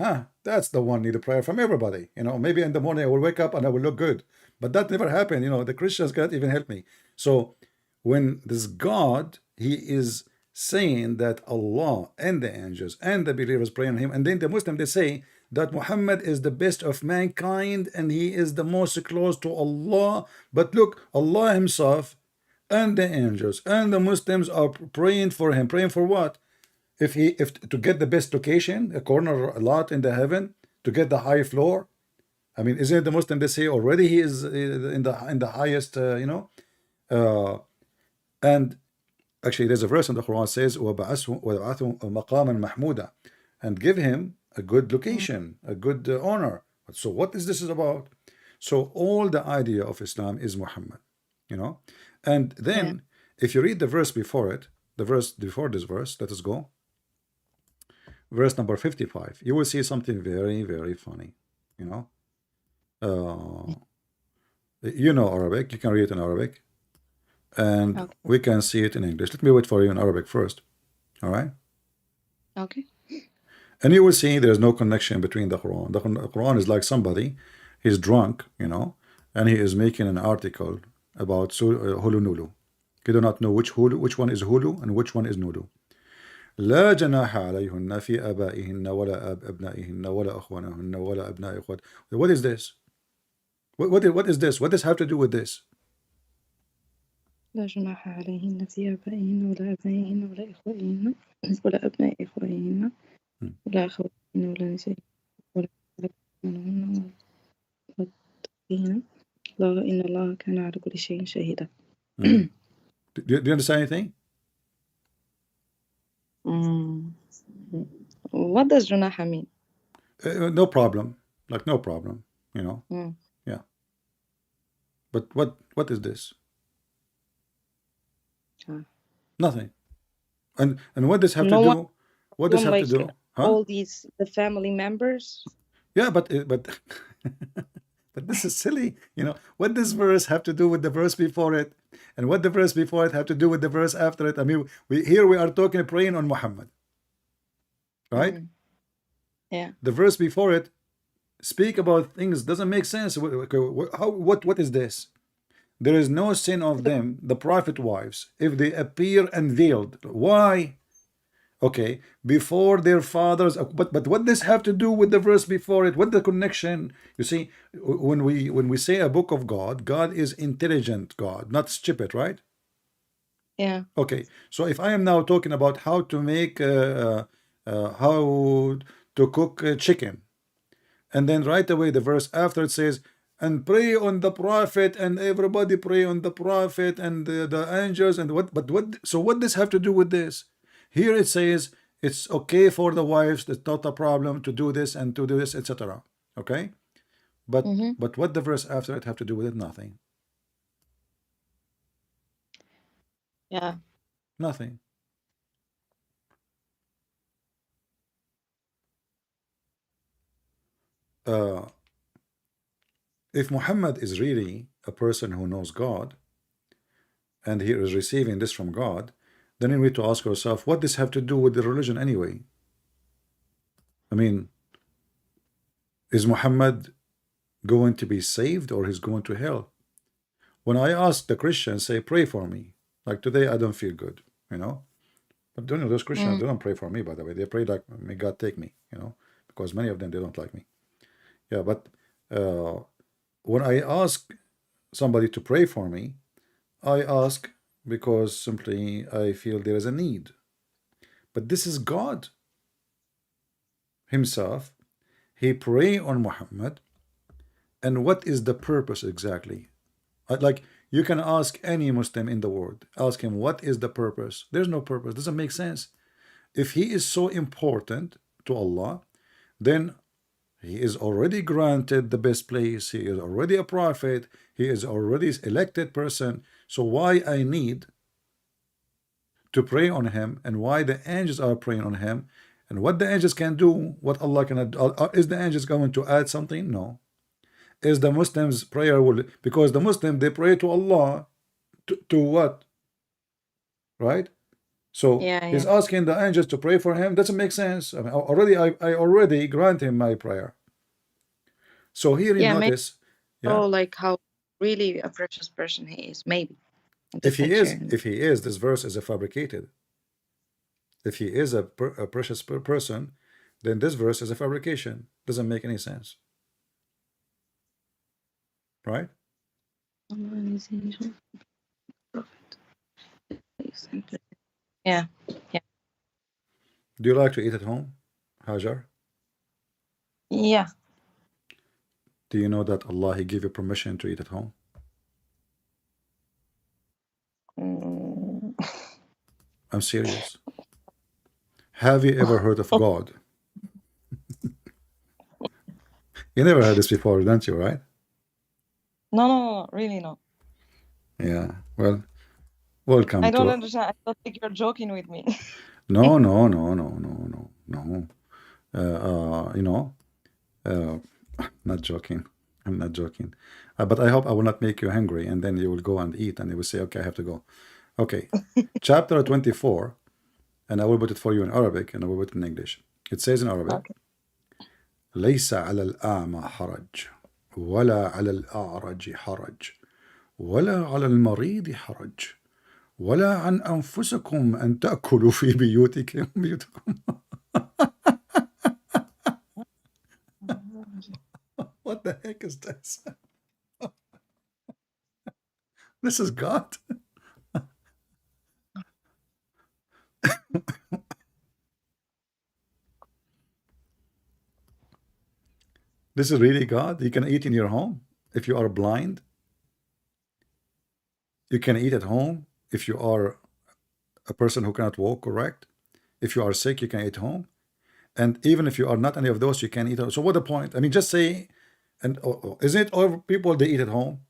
that's the one need a prayer from everybody. Maybe in the morning I will wake up and I will look good. But that never happened. The Christians can't even help me. So when this God, he is saying that Allah and the angels and the believers pray on him, and then the Muslim they say that Muhammad is the best of mankind and he is the most close to Allah. But look, Allah himself and the angels and the Muslims are praying for him. Praying for what? If to get the best location, a corner lot in the heaven, to get the high floor. I mean, isn't it the Muslim they say already he is in the highest, uh, and actually there's a verse in the Quran says وَبَعَثْهُ مَقَامًا مَحْمُودًا, and give him a good location, a good honor. So what is this is about? So all the idea of Islam is Muhammad, and Yeah. then if you read the verse before it, the verse before this verse, let us go. Verse number 55, you will see something very, very funny. Uh, Arabic, you can read it in Arabic, and Okay. we can see it in English. Let me wait for you in Arabic first. All right. Okay. And you will see there's no connection between the Quran. The Quran is like somebody, he's drunk, and he is making an article about Hulu Nulu. He do not know which one is Hulu and which one is Nulu. لا جناح عليهن في آبائهن ولا أبنائهن ولا أخوانهن ولا أبناء إخوات. What is this? What is this? What does have to do with this? لا جناح عليهن في آبائهن ولا أبنائهن ولا إخوانهن ولا أبناء إخوانهن ولا أخواتهن ولا نسائهن ولا أخواتهن ولا الله إن الله كان على كل شيء شهيدا. Do you understand anything? What does جناح mean? No problem. Like no problem. Yeah. But what is this? Nothing. And what does have No to one- do? What does have to like do? Huh? all these the family members. Yeah, but but this is silly. What does verse have to do with the verse before it, and what the verse before it have to do with the verse after it? I mean, we are talking praying on Muhammad, right? Yeah. The verse before it speak about things doesn't make sense. What is this? There is no sin of them, the prophet wives, if they appear unveiled. Why? Okay, before their fathers, but what does have to do with the verse before it? What the connection? You see, when we say a book of God, God is intelligent God, not stupid, right? Yeah. Okay, so if I am now talking about how to make how to cook chicken, and then right away the verse after it says and pray on the prophet, and everybody pray on the prophet and the angels and what. But what? So what does have to do with this? Here it says it's okay for the wives. It's not a problem to do this and to do this, etc. Okay, but Mm-hmm. what the verse after it have to do with it? Nothing. Yeah. Nothing. If Muhammad is really a person who knows God and he is receiving this from God, then we need to ask ourselves, what does have to do with the religion anyway? I mean, is Muhammad going to be saved or he's going to hell? When I ask the Christians, say, pray for me. Like today, I don't feel good, you know. But don't know those Christians, Mm. they don't pray for me, by the way. They pray like, may God take me, you know, because many of them, they don't like me. Yeah, but when I ask somebody to pray for me, I ask because simply I feel there is a need. But this is God himself. He pray on Muhammad. And what is the purpose exactly? Like you can ask any Muslim in the world, ask him what is the purpose. There's no purpose. Doesn't make sense. If he is so important to Allah, then he is already granted the best place. He is already a prophet. He is already elected person. So why I need to pray on him, and why the angels are praying on him, and what the angels can do, what Allah can do? Is the angels going to add something? No. Is the Muslims prayer will, because the Muslim they pray to Allah to what? Right? So Yeah, he's yeah. asking the angels to pray for him. Doesn't make sense. I mean, I already grant him my prayer. So here you Yeah, maybe notice, yeah, like how really a precious person he is, maybe. In the if he is, picture. this verse is a fabricated. If he is a precious person, then this verse is a fabrication. Doesn't make any sense, right? Yeah, yeah. Do you like to eat at home, Hajar? Yeah. Do you know that Allah He gave you permission to eat at home? Mm. I'm serious. Have you ever heard of God? You never heard this before, don't you, right? No, really no. Yeah. Well, welcome I don't to. understand. I don't think you're joking with me. No, no, no, no, no, no, no. You know, uh, not joking. I'm not joking. But I hope I will not make you hungry, and then you will go and eat, and you will say, "Okay, I have to go." Okay. Chapter 24, and I will put it for you in Arabic, and I will put it in English. It says in Arabic, Okay. ليس على الأعمى حرج ولا على الأعرج حرج ولا على المريض حرج ولا عن أنفسكم أن تأكلوا في بيوتكم. What the heck is this? This is God. This is really God. You can eat in your home if you are blind. You can eat at home if you are a person who cannot walk, correct? If you are sick, you can eat home. And even if you are not any of those, you can eat. So what the point? I mean, just say, and isn't it all people they eat at home?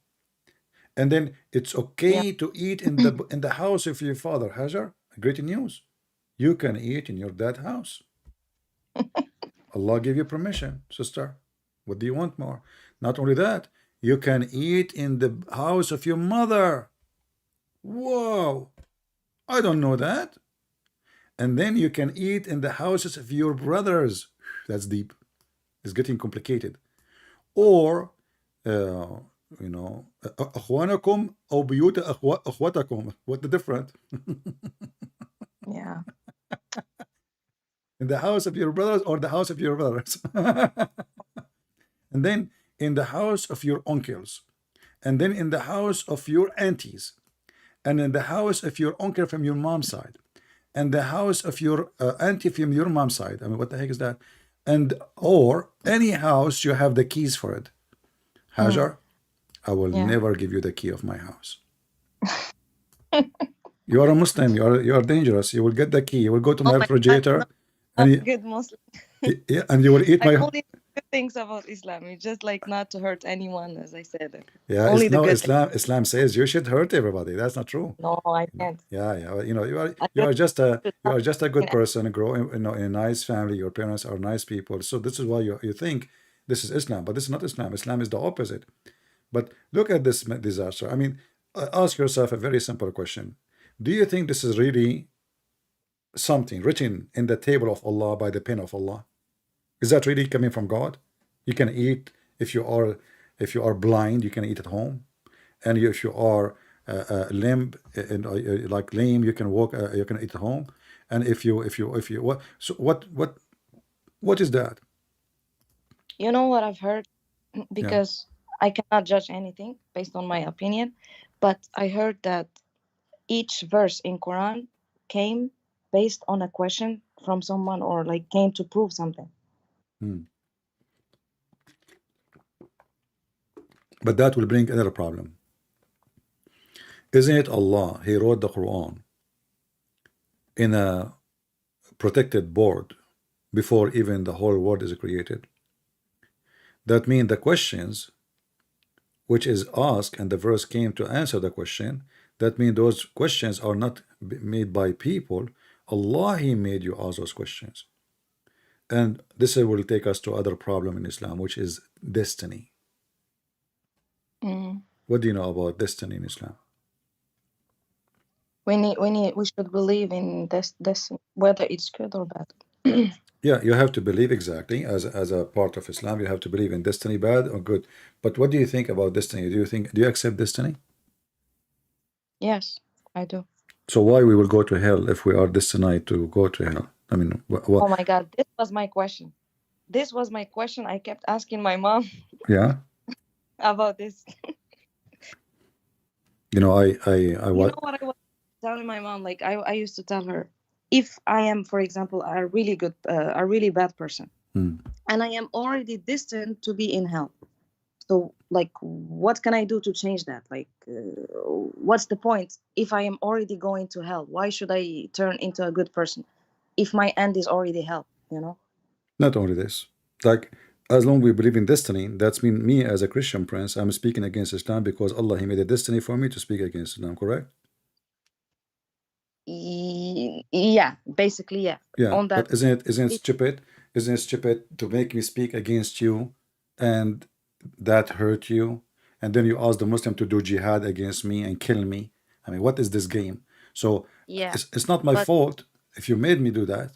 And then it's Yeah. okay to eat in the house of your father. Hajar, great news. You can eat in your dad's house. Allah give you permission, sister. What do you want more? Not only that, you can eat in the house of your mother. Whoa, I don't know that. And then you can eat in the houses of your brothers. That's deep. It's getting complicated. Or, you know, أخوانكم أو بيوت أخواتكم. What the difference? Yeah. In the house of your brothers or the house of your brothers. And then in the house of your uncles. And then in the house of your aunties. And in the house of your uncle from your mom's side. And the house of your auntie from your mom's side. I mean, what the heck is that? And or any house you have the keys for it. Hajar, I will Yeah. never give you the key of my house. You are a Muslim. You are dangerous. You will get the key. You will go to Oh my my God, I'm refrigerator, not and a good Muslim. and you will eat I my. only know good things about Islam. It's just like not to hurt anyone, as I said. Yeah, Only the no, good things. Islam says you should hurt everybody. That's not true. No, I can't. Yeah, yeah. You are I you just are just a should you not are just a good mean person, grow in a nice family. Your parents are nice people. So this is why you think this is Islam, but this is not Islam. Islam is the opposite. But look at this disaster. I mean, ask yourself a very simple question. Do you think this is really something written in the table of Allah by the pen of Allah? Is that really coming from God? You can eat if you are blind, you can eat at home, and if you are limb and like lame, you can walk. You can eat at home, and if you what so what is that? You know what I've heard? Yeah. Because I cannot judge anything based on my opinion, but I heard that each verse in Quran came based on a question from someone or like came to prove something. Hmm. But that will bring another problem. Isn't it Allah? He wrote the Quran in a protected board before even the whole world is created. That means the questions which is asked and the verse came to answer the question, that means those questions are not made by people. Allah, He made you ask those questions. And this will take us to other problem in Islam, which is destiny. Mm. What do you know about destiny in Islam? We should believe in this whether it's good or bad. Yeah, you have to believe exactly as a part of Islam. You have to believe in destiny, bad or good. But what do you think about destiny? Do you accept destiny? Yes, I do. So why we will go to hell if we are destined to go to hell? I mean, what? Oh my God, this was my question. This was my question. I kept asking my mom Yeah, about this. you know, I You what? know what I was telling my mom? Like I used to tell her, if I am, for example, a really bad person, Hmm. and I am already destined to be in hell. So, like, what can I do to change that? Like, what's the point? If I am already going to hell, why should I turn into a good person if my end is already hell? You know? Not only this, like as long we believe in destiny, that's mean me as a Christian prince, I'm speaking against Islam because Allah He made a destiny for me to speak against Islam. Correct? Yeah, basically, yeah. Yeah, On but that, isn't it it, stupid? Isn't it stupid to make me speak against you, and that hurt you, and then you ask the Muslim to do jihad against me and kill me? I mean, what is this game? So yeah, it's not my but fault if you made me do that.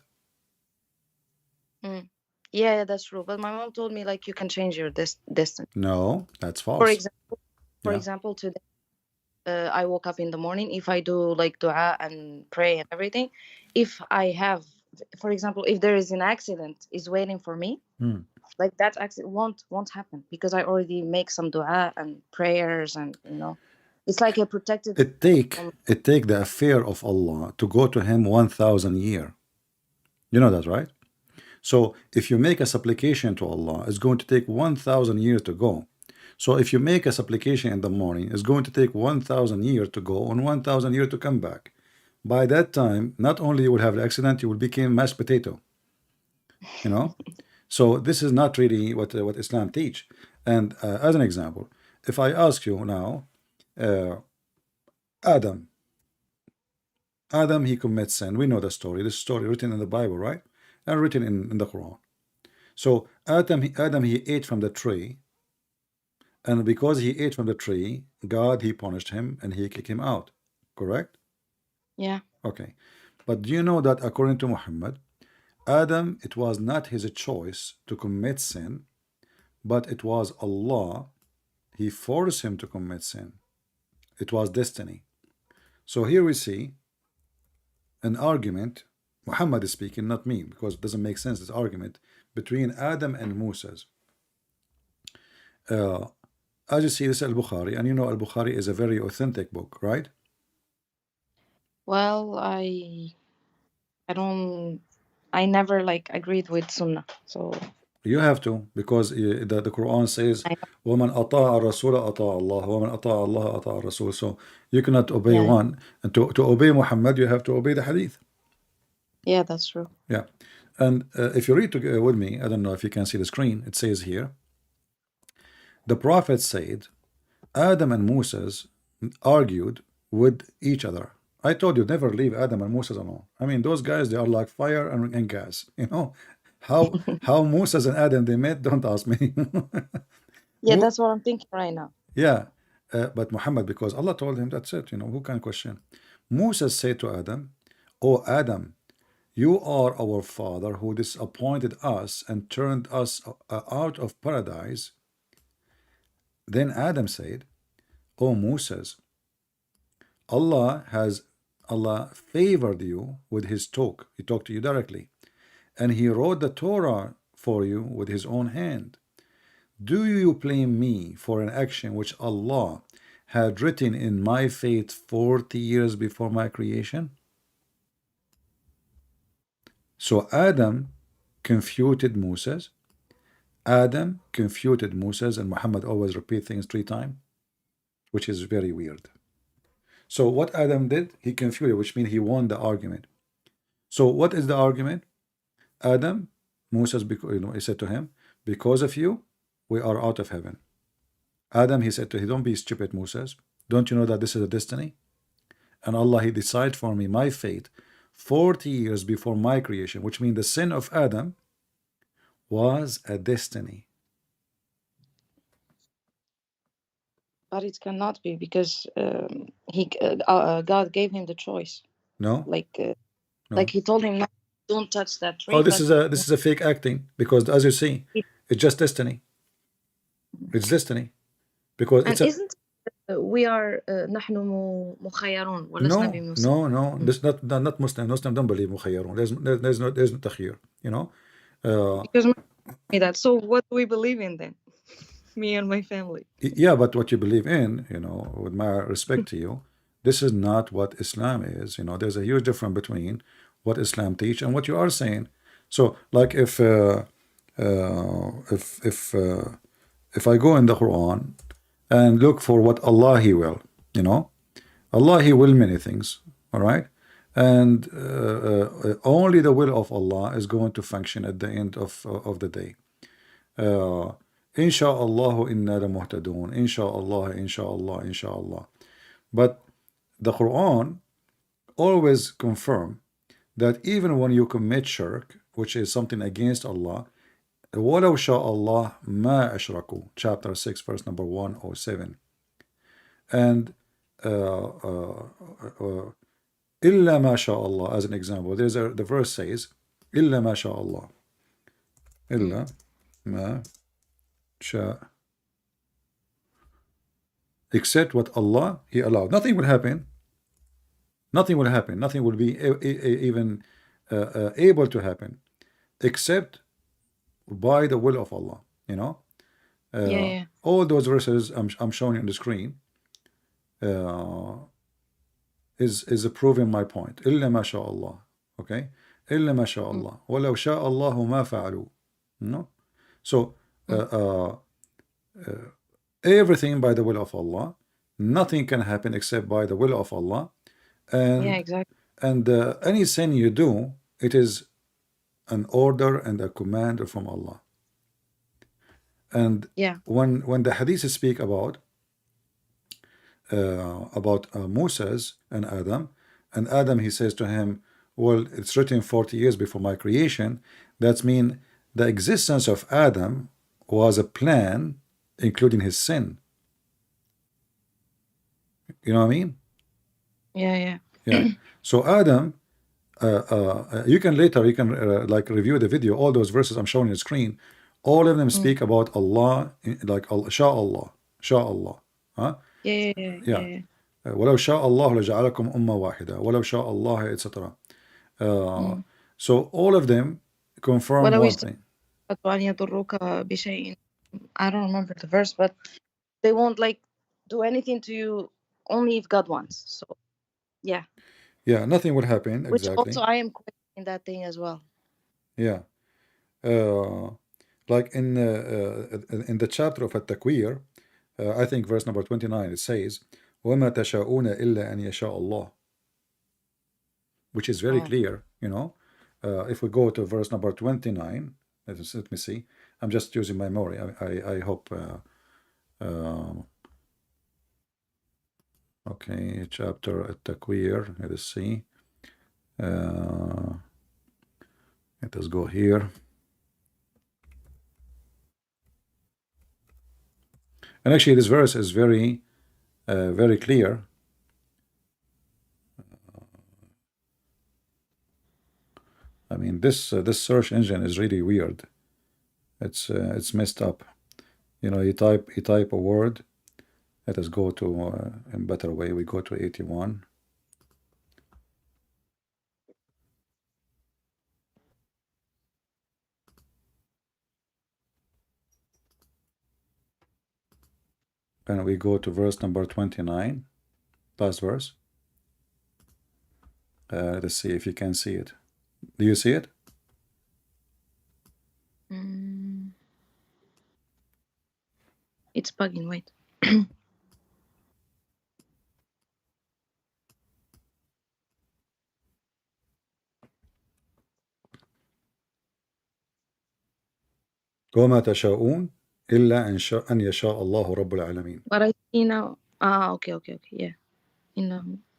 mm, yeah, that's true. But my mom told me like you can change your destiny. No, that's For false. example, Yeah. today I woke up in the morning. If I do like dua and pray and everything, if I have, for example, if there is an accident is waiting for me, Hmm. like that accident won't happen because I already make some dua and prayers, and it's like a protected. It take the affair of Allah to go to Him 1,000 year. You know that, right? So if you make a supplication to Allah, it's going to take 1,000 years to go. So if you make a supplication in the morning, it's going to take 1,000 years to go and 1,000 years to come back. By that time, not only you will have the accident, you will become mashed potato. You know. So this is not really what Islam teach. And as an example, if I ask you now, uh, Adam, Adam he commits sin. We know the story. This story written in the Bible, right? And written in the Quran. So Adam he ate from the tree, and because he ate from the tree, God he punished him and he kicked him out. Correct? Yeah. Okay. But do you know that according to Muhammad, Adam, it was not his choice to commit sin, but it was Allah. He forced him to commit sin. It was destiny. So here we see an argument. Muhammad is speaking, not me, because it doesn't make sense. This argument between Adam and Moses. Uh, as you see, this is Al-Bukhari, and you know Al-Bukhari is a very authentic book, right? Well, I don't. I never like agreed with Sunnah. So You have to, because the Quran says, I know. وَمَنْ أَطَاعَ الرَّسُولَ أَطَاعَ اللَّهَ وَمَنْ أَطَاعَ اللَّهَ أَطَاعَ الرَّسُولَ. So you cannot obey Yeah, one, and to obey Muhammad, you have to obey the hadith. yeah, that's true. Yeah. And if you read with me, I don't know if you can see the screen, it says here, the Prophet said, Adam and Moses argued with each other. I told you, never leave Adam and Moses alone. I mean, those guys, they are like fire and gas. You know, how Moses and Adam they met, don't ask me. Yeah, that's what I'm thinking right now. Yeah, but Muhammad, because Allah told him, that's it. You know, who can question? Moses said to Adam, "O Adam, you are our father who disappointed us and turned us out of paradise." Then Adam said, "O Moses, Allah favored you with his talk. He talked to you directly, and he wrote the Torah for you with his own hand. Do you blame me for an action which Allah had written in my fate 40 years before my creation?" So Adam confuted Moses. Adam confuted Moses, and Muhammad always repeat things 3 times, which is very weird. So what Adam did, he confuted, which means he won the argument. So what is the argument? Adam, Moses, he said to him, because of you, we are out of heaven. Adam, he said to him, don't be stupid, Moses. Don't you know that this is a destiny? And Allah, he decided for me my fate 40 years before my creation, which means the sin of Adam was a destiny. But it cannot be because God gave him the choice. No, Like no. he told him, don't touch that tree. Oh, But this is a fake acting, because as you see, it's just destiny. It's destiny, because and it's a isn't we are نحن مخيرون ولسنا no, بمسلمين. no, no. This not Muslim. Muslim don't believe مخيرون. There's no تخيير. You know. Because me that. So what do we believe in then? Me and my family. Yeah, but what you believe in, you know, with my respect to you, this is not what Islam is. You know, there's a huge difference between what Islam teach and what you are saying. So, like if I go in the Quran and look for what Allah He will, you know, Allah He will many things, all right, and only the will of Allah is going to function at the end of the day. Insha'Allah inna la muhtadun. Insha'Allah, Insha'Allah, Insha'Allah. But the Quran always confirm that even when you commit shirk, which is something against Allah, وَلَوْ شَاءَ اللَّهُ مَا أَشْرَكُوا, chapter 6, verse number 107. And إِلَّا مَا شَاءَ اللَّهُ, as an example, the verse says, إِلَّا مَا شَاءَ اللَّهُ, إِلَّا مَا شاء, except what Allah He allowed. Nothing will happen. Nothing will happen. Nothing will be even able to happen, except by the will of Allah. You know, Yeah. all those verses I'm showing you on the screen is proving my point. إلا ما شاء الله. Okay, إلا ما شاء الله. ولو شاء الله ما فعلوا. No, so everything by the will of Allah. Nothing can happen except by the will of Allah. And Yeah, exactly. And any sin you do, it is an order and a command from Allah. And Yeah. when the hadith speak about Moses and Adam he says to him, well, it's written 40 years before my creation. That means the existence of Adam was a plan, including his sin. You know what I mean? Yeah. Yeah. So Adam, you can like review the video. All those verses I'm showing on the screen, all of them speak about Allah, like Sha Allah, huh? Yeah. ولو شاء الله لجعلكم أمة واحدة ولو شاء الله, etc. So all of them confirm ولو one thing. أن يضروك بشيء. I don't remember the verse, but they won't like do anything to you only if God wants. So yeah. Yeah, nothing will happen. Which Exactly. also I am questioning that thing as well. Yeah. Like in the chapter of At-Takwir, I think verse number 29, it says, وَمَا تَشَاءُونَ إِلَّا أَن يَشَاءَ اللَّهُ, which is very Oh, clear, you know. If we go to verse number 29, let me see. I'm just using my memory. I hope. Okay, chapter At-Takwir. Let us see. Let us go here. And actually, this verse is very, very clear. I mean, this search engine is really weird. It's messed up. You know, you type a word. Let us go to a better way. We go to 81. And we go to verse number 29, last verse. Let's see if you can see it. Do you see it? it's bugging. Wait. وما تشاءون إلا أن يشاء الله رب العالمين. But I see now. Okay. Yeah.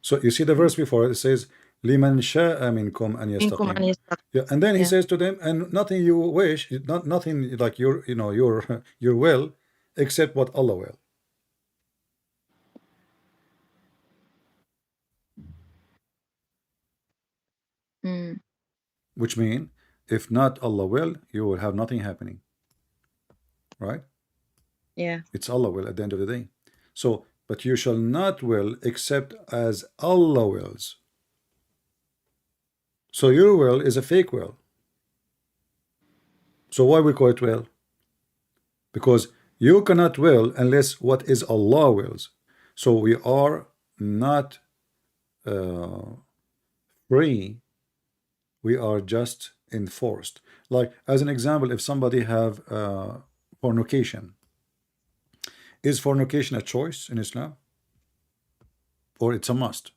So you see the verse before, it says لمن شاء منكم أن منكم يستقيم. أن يستقيم. Yeah, and then he Yeah. says to them, and nothing you wish, nothing like your, you know, your will, except what Allah will. Which means, if not Allah will, you will have nothing happening. Right? Yeah. It's Allah will at the end of the day. So, but you shall not will except as Allah wills. So your will is a fake will. So why we call it will? Because you cannot will unless what is Allah wills. So we are not free. We are just enforced. Like as an example, if somebody have fornication, is fornication a choice in Islam, or it's a must?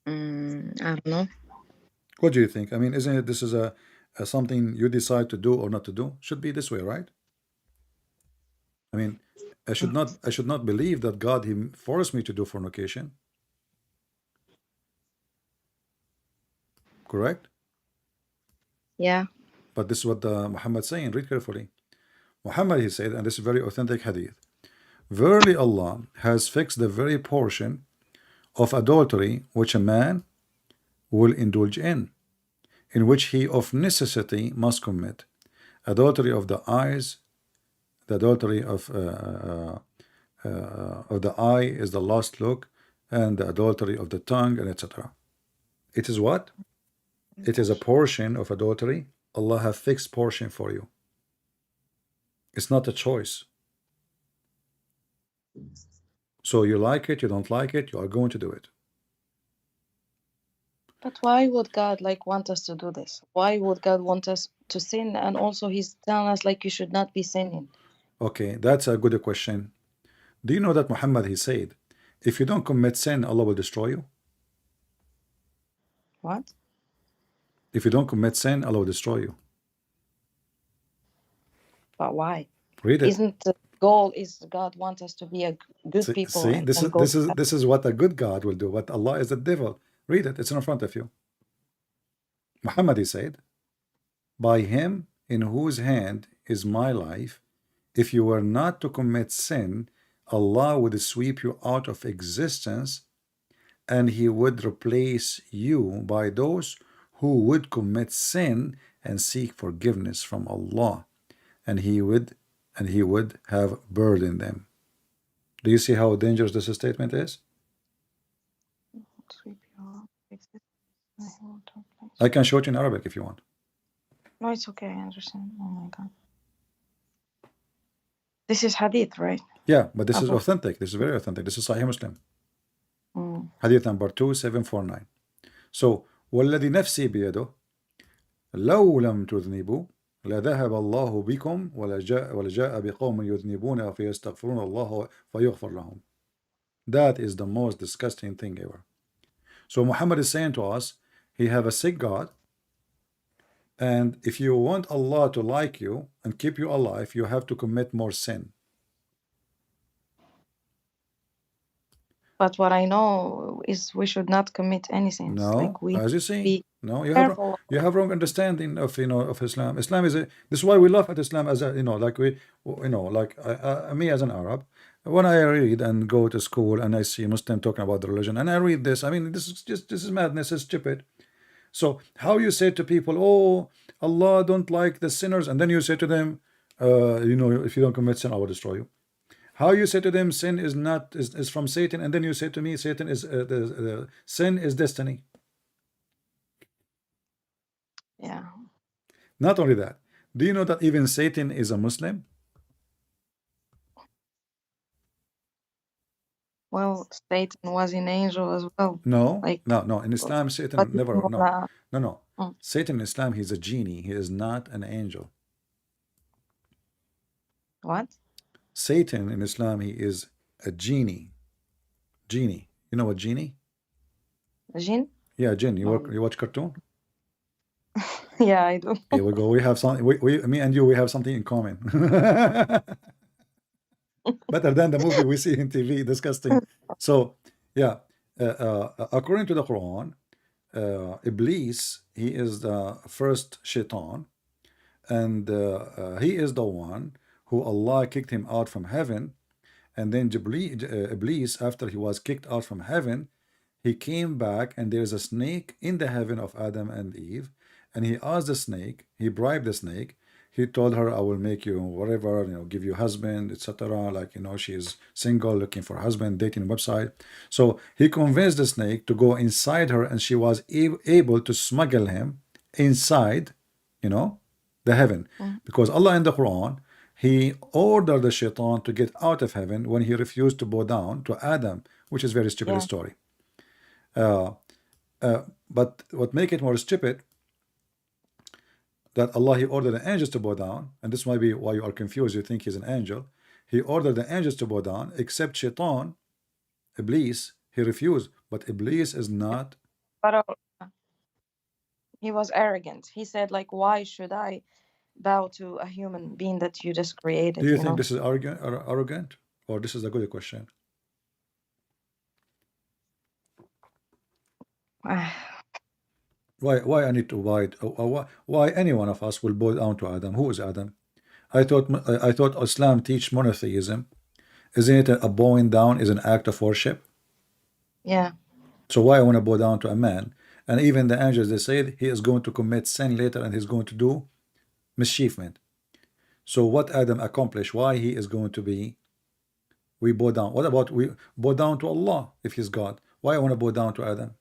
I don't know. What do you think? I mean, isn't it this is a something you decide to do or not to do? Should be this way, right? I mean, I should not believe that God he forced me to do fornication. Correct? Yeah. But this is what Muhammad saying. Read carefully. Muhammad, he said, and this is very authentic hadith. Verily Allah has fixed the very portion of adultery which a man will indulge in which he of necessity must commit. Adultery of the eyes, the adultery of the eye is the lust look, and the adultery of the tongue, and etc. It is what? It is a portion of adultery. Allah have fixed portion for you. It's not a choice. So you like it, you don't like it, you are going to do it. But why would God like want us to do this? Why would God want us to sin? And also he's telling us like you should not be sinning. Okay, that's a good question. Do you know that Muhammad, he said, if you don't commit sin, Allah will destroy you? What? If you don't commit sin, Allah will destroy you. But why? Read it. Isn't the goal is God wants us to be a good people? See, and this go is what a good God will do. What Allah is the devil. Read it. It's in front of you. Muhammad, he said, by him in whose hand is my life, if you were not to commit sin, Allah would sweep you out of existence, and he would replace you by those who would commit sin and seek forgiveness from Allah, and he would have burdened them. Do you see how dangerous this statement is? I can show it in Arabic if you want. No, it's okay. I understand. Oh my God. This is hadith, right? Yeah, but this is authentic. This is very authentic. This is Sahih Muslim. Hadith number 2749. So, وَالَّذِي نَفْسِي بِيَدُهُ, لو لم تذنبوا لذهب الله بكم ولجاء بقوم يذنبون فيستغفرون الله فيغفر لهم. That is the most disgusting thing ever. So Muhammad is saying to us, he have a sick God, and if you want Allah to like you and keep you alive, you have to commit more sin. But what I know is we should not commit any sins. No, Like we as you see, be no, careful. you have wrong understanding of of Islam. Islam is this is why we laugh at Islam as a like like me as an Arab, when I read and go to school and I see Muslim talking about the religion and I read this, I mean this is madness, it's stupid. So how you say to people, oh, Allah don't like the sinners, and then you say to them, if you don't commit sin, I will destroy you. How you say to them sin is not is from Satan, and then you say to me Satan is sin is destiny. Yeah. Not only that, do you know that even Satan is a Muslim? Well, Satan was an angel as well. No, Like no. In Islam, Satan but never. no. No. Satan in Islam, he's a genie. He is not an angel. What? Satan in Islam, he is a genie. Genie. You know what genie? Jinn? Yeah, jinn. You watch cartoon? Yeah, I do. Here we go. We have something. Me and you, we have something in common. Better than the movie we see in TV. Disgusting. So, yeah. According to the Quran, Iblis, he is the first shaitan, and he is the one who Allah kicked him out from heaven. And then Iblis, after he was kicked out from heaven, he came back, and there's a snake in the heaven of Adam and Eve, and he asked the snake, he bribed the snake, he told her, I will make you whatever, give you husband, etc. Like, she's single, looking for a husband, dating website. So he convinced the snake to go inside her, and she was able to smuggle him inside, the heaven. Because Allah in the Quran, he ordered the shaitan to get out of heaven when he refused to bow down to Adam, which is very stupid story. But what make it more stupid, that Allah, he ordered the angels to bow down, and this might be why you are confused, you think he's an angel. He ordered the angels to bow down, except shaitan, Iblis, he refused. But Iblis is not. But he was arrogant. He said, like, why should I bow to a human being that you just created? Do you think this is arrogant, or this is a good question? Why I need to why any one of us will bow down to Adam? Who is Adam? I thought Islam teach monotheism. Isn't it a bowing down is an act of worship? Yeah. So why I want to bow down to a man? And even the angels, they said he is going to commit sin later, and he's going to do mischievement. So what Adam accomplished? Why he is going to be? We bow down. What about we bow down to Allah if he's God? Why I want to bow down to Adam?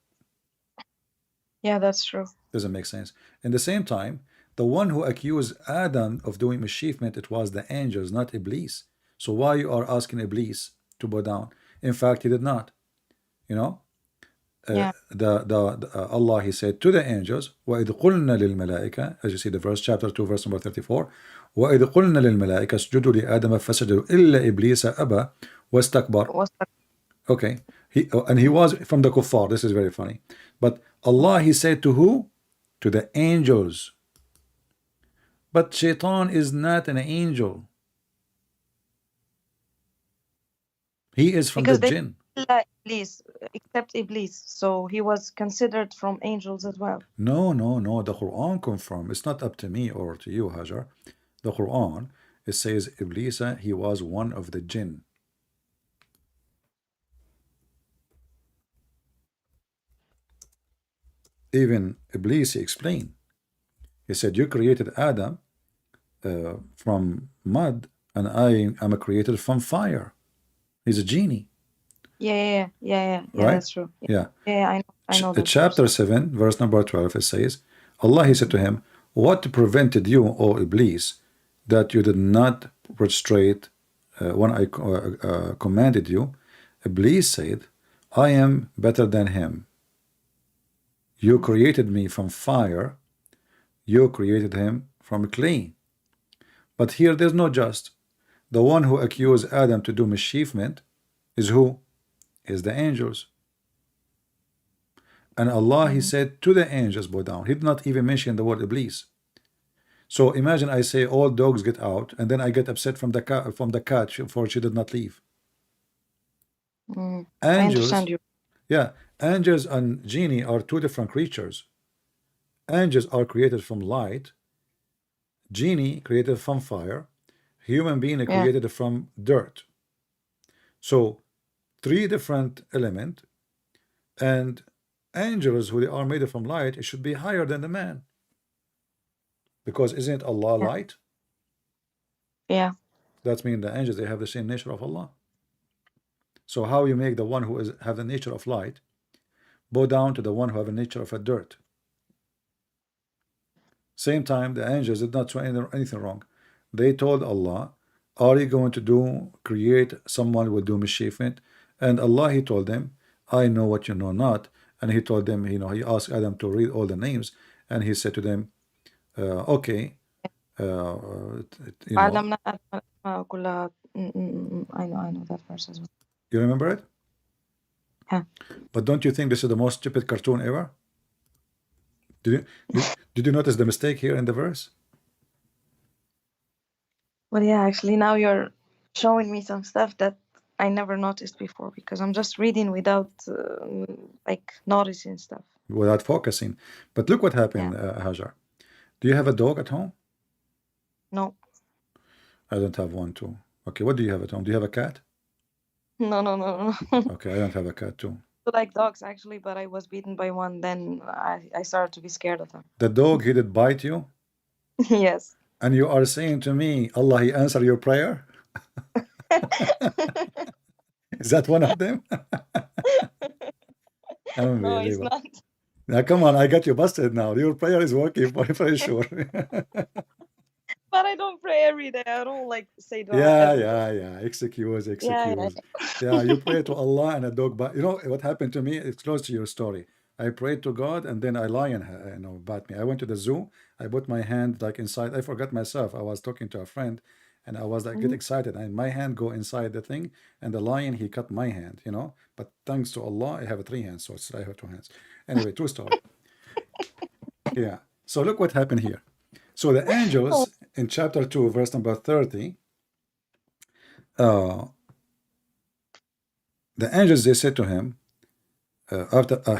Yeah, that's true. Doesn't make sense. In the same time, the one who accused Adam of doing mischievement, it was the angels, not Iblis. So why you are asking Iblis to bow down? In fact, he did not. Allah, he said to the angels, وَإِذْ قُلْنَا لِلْمَلَائِكَةِ, as you see the verse, chapter 2, verse number 34, وَإِذْ قُلْنَا لِلْمَلَائِكَةِ اسْجُدُوا لِآدَمَ فَسَجَدُوا إِلَّا إِبْلِيسَ أَبَى وَاسْتَكْبَرَ. Okay, he was from the kuffar. This is very funny. But Allah, he said to who? To the angels. But shaitan is not an angel. He is from the jinn. Iblis, except Iblis. So he was considered from angels as well. No. The Quran confirms. It's not up to me or to you, Hajar. The Quran, it says Iblis, he was one of the jinn. Even Iblis, he explained. He said, you created Adam from mud, and I am created from fire. He's a genie. Yeah, right? that's true. Yeah. I know that chapter 7, verse number 12, it says, Allah, he said to him, what prevented you, O Iblis, that you did not prostrate when I commanded you? Iblis said, I am better than him. You created me from fire, You created him from clay. But here there's no just. The one who accused Adam to do mischiefment is who? Is the angels. And Allah, He said to the angels, bow down. He did not even mention the word Iblis. So imagine I say all dogs get out, and then I get upset from the cat for she did not leave. I Angels, understand you. yeah, angels and genie are two different creatures. Angels are created from light, genie created from fire, human being Yeah. created from dirt. So three different elements, and angels who they are made from light, it should be higher than the man. Because isn't Allah Yeah. light? Yeah. That means the angels, they have the same nature of Allah. So how you make the one who have the nature of light bow down to the one who have a nature of a dirt? Same time, the angels did not do anything wrong. They told Allah, are you going to create someone who will do mischievement? And Allah, He told them, I know what you know not. And He told them, He asked Adam to read all the names, and He said to them, okay, علمنا آدم كلها. I know that verse as well. you remember it? Yeah. But don't you think this is the most stupid cartoon ever? Did you notice the mistake here in the verse? Well, yeah, actually, now you're showing me some stuff that I never noticed before because I'm just reading without like noticing stuff. Without focusing. But look what happened, Hajar. Do you have a dog at home? No. I don't have one too. Okay, what do you have at home? Do you have a cat? No. Okay, I don't have a cat too. I like dogs actually, but I was beaten by one. Then I started to be scared of them. The dog, he did bite you? Yes. And you are saying to me, Allah, He answered your prayer? Is that one of them? No, it's not. Now, come on, I got you busted now. Your prayer is working for sure. But I don't pray every day. I don't like say dua. Yeah. Excuse. Yeah. Yeah, you pray to Allah and a dog. But you know what happened to me? It's close to your story. I prayed to God, and then a lion, bit me. I went to the zoo. I put my hand like inside. I forgot myself. I was talking to a friend, and I was like get excited, and my hand go inside the thing, and the lion, he cut my hand. But thanks to Allah, I have 3 hands, so I have 2 hands. Anyway, true story. Yeah. So look what happened here. So the angels in chapter 2, verse number 30, the angels, they said to him,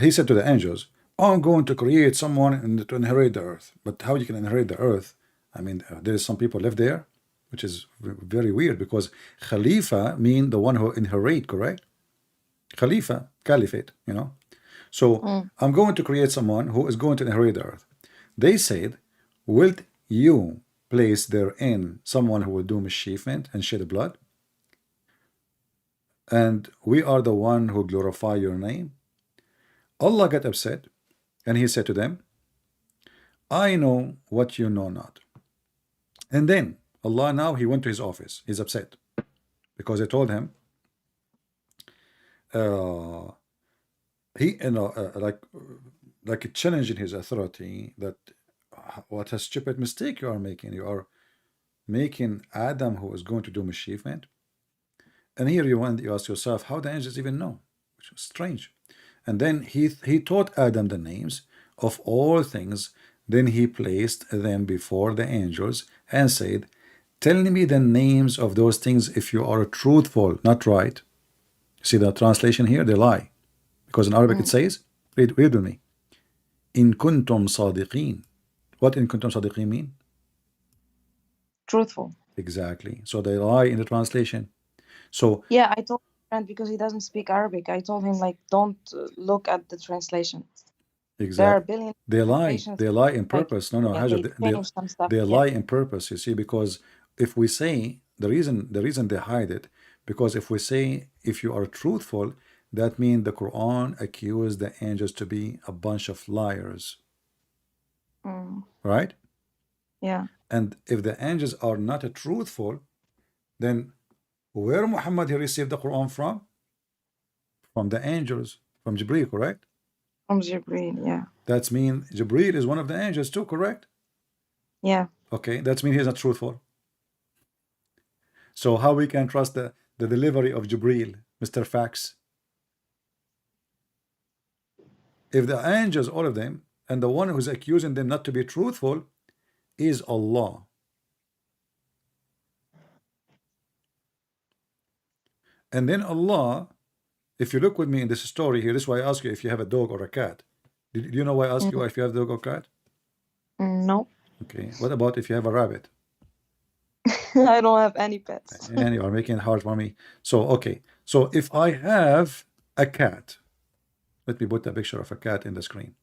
he said to the angels, I'm going to create someone to inherit the earth. But how you can inherit the earth? I mean, there is some people live there, which is very weird because Khalifa mean the one who inherit, correct? Khalifa, caliphate, So I'm going to create someone who is going to inherit the earth. They said, will you place therein someone who will do mischievement and shed blood? And we are the one who glorify your name. Allah got upset, and He said to them, I know what you know not. And then Allah, now He went to His office. He's upset because I told him, he like challenging his authority, that what a stupid mistake you are making. You are making Adam who is going to do mischievement. And here you ask yourself, how the angels even know? Which is strange. And then he taught Adam the names of all things. Then He placed them before the angels and said, tell me the names of those things if you are truthful, not right. See the translation here? They lie. Because in Arabic it says, read with me, in kuntum sadiqeen. What in kuntum sadiqeen mean? Truthful. Exactly. So they lie in the translation. So yeah, I told my friend because he doesn't speak Arabic. I told him like, don't look at the translation. exactly. There are billions. They lie in purpose. No, Hajar, they lie in purpose, you see, because if we say the reason they hide it, because if we say if you are truthful, that means the Quran accused the angels to be a bunch of liars. Right? Yeah. And if the angels are not truthful, then where Muhammad he received the Quran from? From the angels, from Jibreel, correct? From Jibreel, yeah. That means Jibreel is one of the angels too, correct? Yeah. Okay, that means he's not truthful. So how we can trust the delivery of Jibril, Mr. Fax? If the angels, all of them, and the one who's accusing them not to be truthful is Allah. And then Allah, if you look with me in this story here, this is why I ask you if you have a dog or a cat. Do you know why I ask you if you have a dog or cat? No. Okay, what about if you have a rabbit? I don't have any pets. And you are making it hard for me. So, okay, so if I have a cat, let me put a picture of a cat in the screen.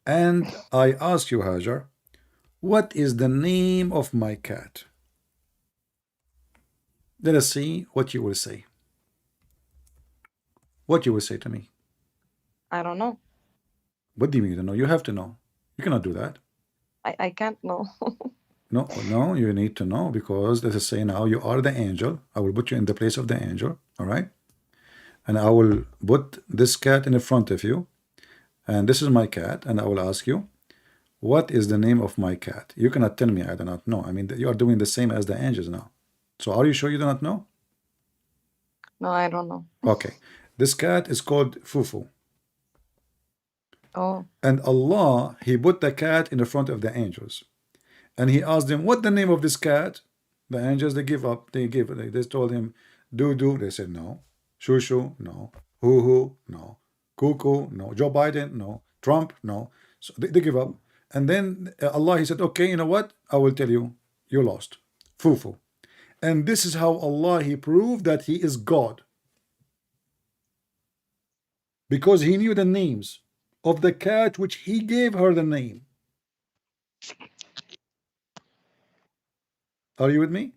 And I ask you, Hajar, what is the name of my cat? Let us see what you will say. What you will say to me. I don't know. What do you mean you don't know? You have to know. You cannot do that. I can't know. No, you need to know, because let us say now you are the angel. I will put you in the place of the angel, all right? And I will put this cat in front of you, and this is my cat, and I will ask you, what is the name of my cat? You cannot tell me I do not know. I mean, you are doing the same as the angels now. So are you sure you do not know? No, I don't know. Okay. This cat is called Fufu. Oh. And Allah, He put the cat in the front of the angels. And He asked them, what the name of this cat? The angels, they give up. They told him, Doo. They said no. Shushu, no. Hoo, no. Cuckoo, no. Joe Biden, no. Trump, no. So they give up. And then Allah, He said, okay, you know what? I will tell you, you lost. Fufu. And this is how Allah, He proved that He is God. Because He knew the names of the cat which He gave her the name. Are you with me?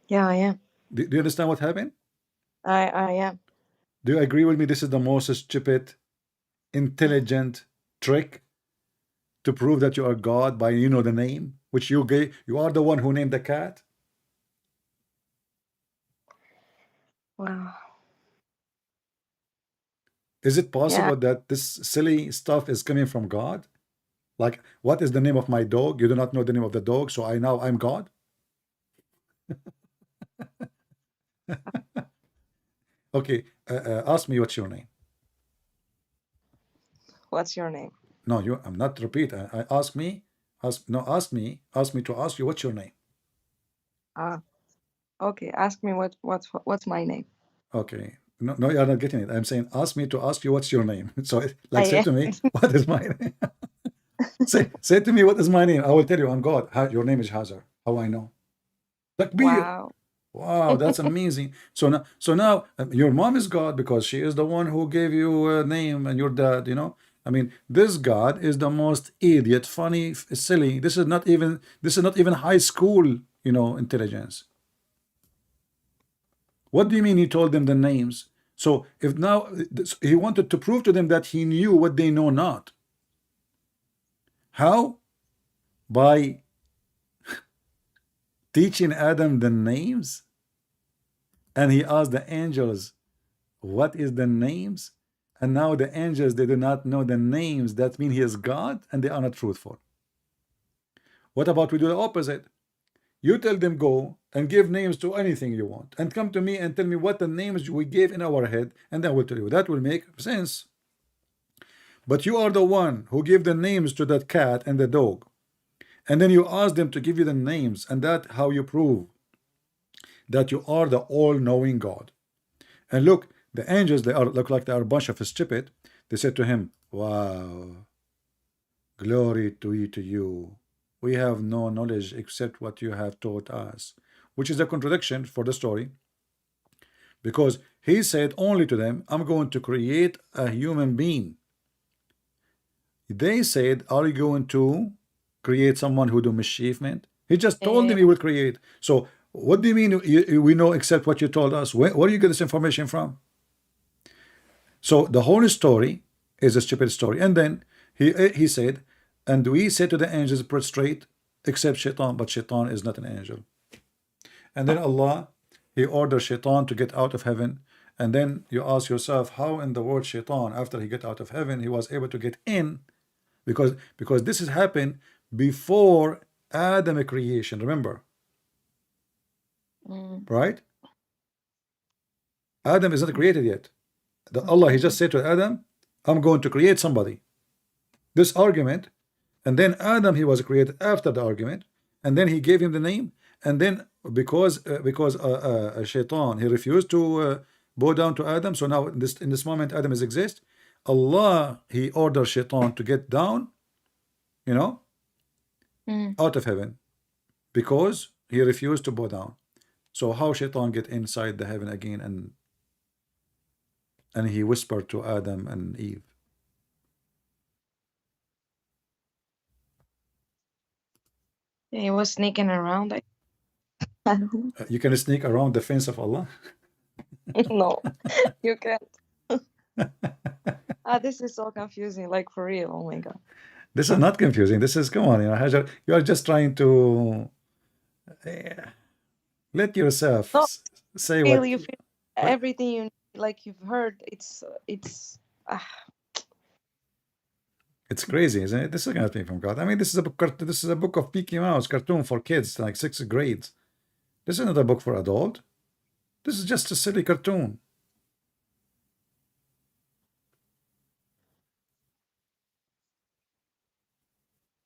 Yeah, I am. Do you understand what happened? I am. Do you agree with me? This is the most stupid, intelligent trick to prove that you are God by the name which you gave. You are the one who named the cat. Wow. Is it possible that this silly stuff is coming from God? Like, what is the name of my dog? You do not know the name of the dog, so I'm God? Okay, ask me what's your name. What's your name? No, I'm not repeat. I ask me to ask you what's your name. Okay. Ask me what's my name. Okay. No, you're not getting it. I'm saying ask me to ask you what's your name. So say to me, what is my name? say to me, what is my name? I will tell you I'm God. Your name is Hazar. How I know? Takbir. Wow, that's amazing. So now your mom is God because she is the one who gave you a name, and your dad, I mean, this God is the most idiot, funny, silly. This is not even high school, intelligence. What do you mean he told them the names? So if now he wanted to prove to them that he knew what they know not. How? By teaching Adam the names? And he asked the angels, what is the names? And now the angels, they do not know the names. That means he is God and they are not truthful. What about we do the opposite? You tell them go and give names to anything you want and come to me and tell me what the names we gave in our head, and then I will tell you. That will make sense. But you are the one who gave the names to that cat and the dog, and then you ask them to give you the names, and that how you prove that you are the all-knowing God. And look, the angels, look like they are a bunch of stupid. They said to him, wow, glory to you. We have no knowledge except what you have taught us, which is a contradiction for the story, because he said only to them, I'm going to create a human being. They said, are you going to create someone who do mischievement? He just told them he will create. So what do you mean we know except what you told us? Where do you get this information from? So the whole story is a stupid story. And then he said, and we said to the angels, prostrate, except Shaitan, but Shaitan is not an angel. And then Allah, he ordered Shaitan to get out of heaven. And then you ask yourself, how in the world Shaitan, after he get out of heaven, he was able to get in? Because this has happened before Adam creation. Remember, right? Adam is not created yet. Allah, He just said to Adam, I'm going to create somebody. This argument, and then Adam, he was created after the argument, and then He gave him the name, and then because Shaitan, he refused to bow down to Adam, so now in this moment Adam is exist. Allah, He ordered Shaitan to get down, you know, out of heaven, because he refused to bow down. So how Shaitan get inside the heaven again, and he whispered to Adam and Eve. He was sneaking around. I don't know. You can sneak around the fence of Allah. No, you can't. This is so confusing, like for real. Oh my God. This is not confusing. This is, come on, you know, Hajar, you are just trying to let yourself No, say Feel what. you feel everything you like you've heard. It's It's crazy, isn't it? This is not from God. I mean, this is a book. This is a book of Mickey Mouse cartoon for kids, like 6th grade. This is not a book for adult. This is just a silly cartoon.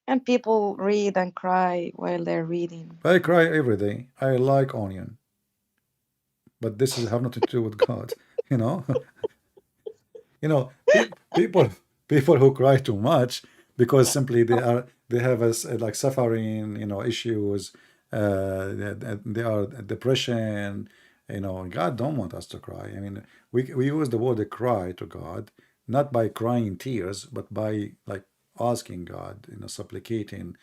and people read and cry while they're reading. I cry every day. I like onion, but this is have nothing to do with God. You know, you know, people who cry too much because simply they have like suffering, you know, issues. They are depression. You know, God don't want us to cry. I mean, we use the word cry to God, not by crying tears, but by like asking God, you know, supplicating,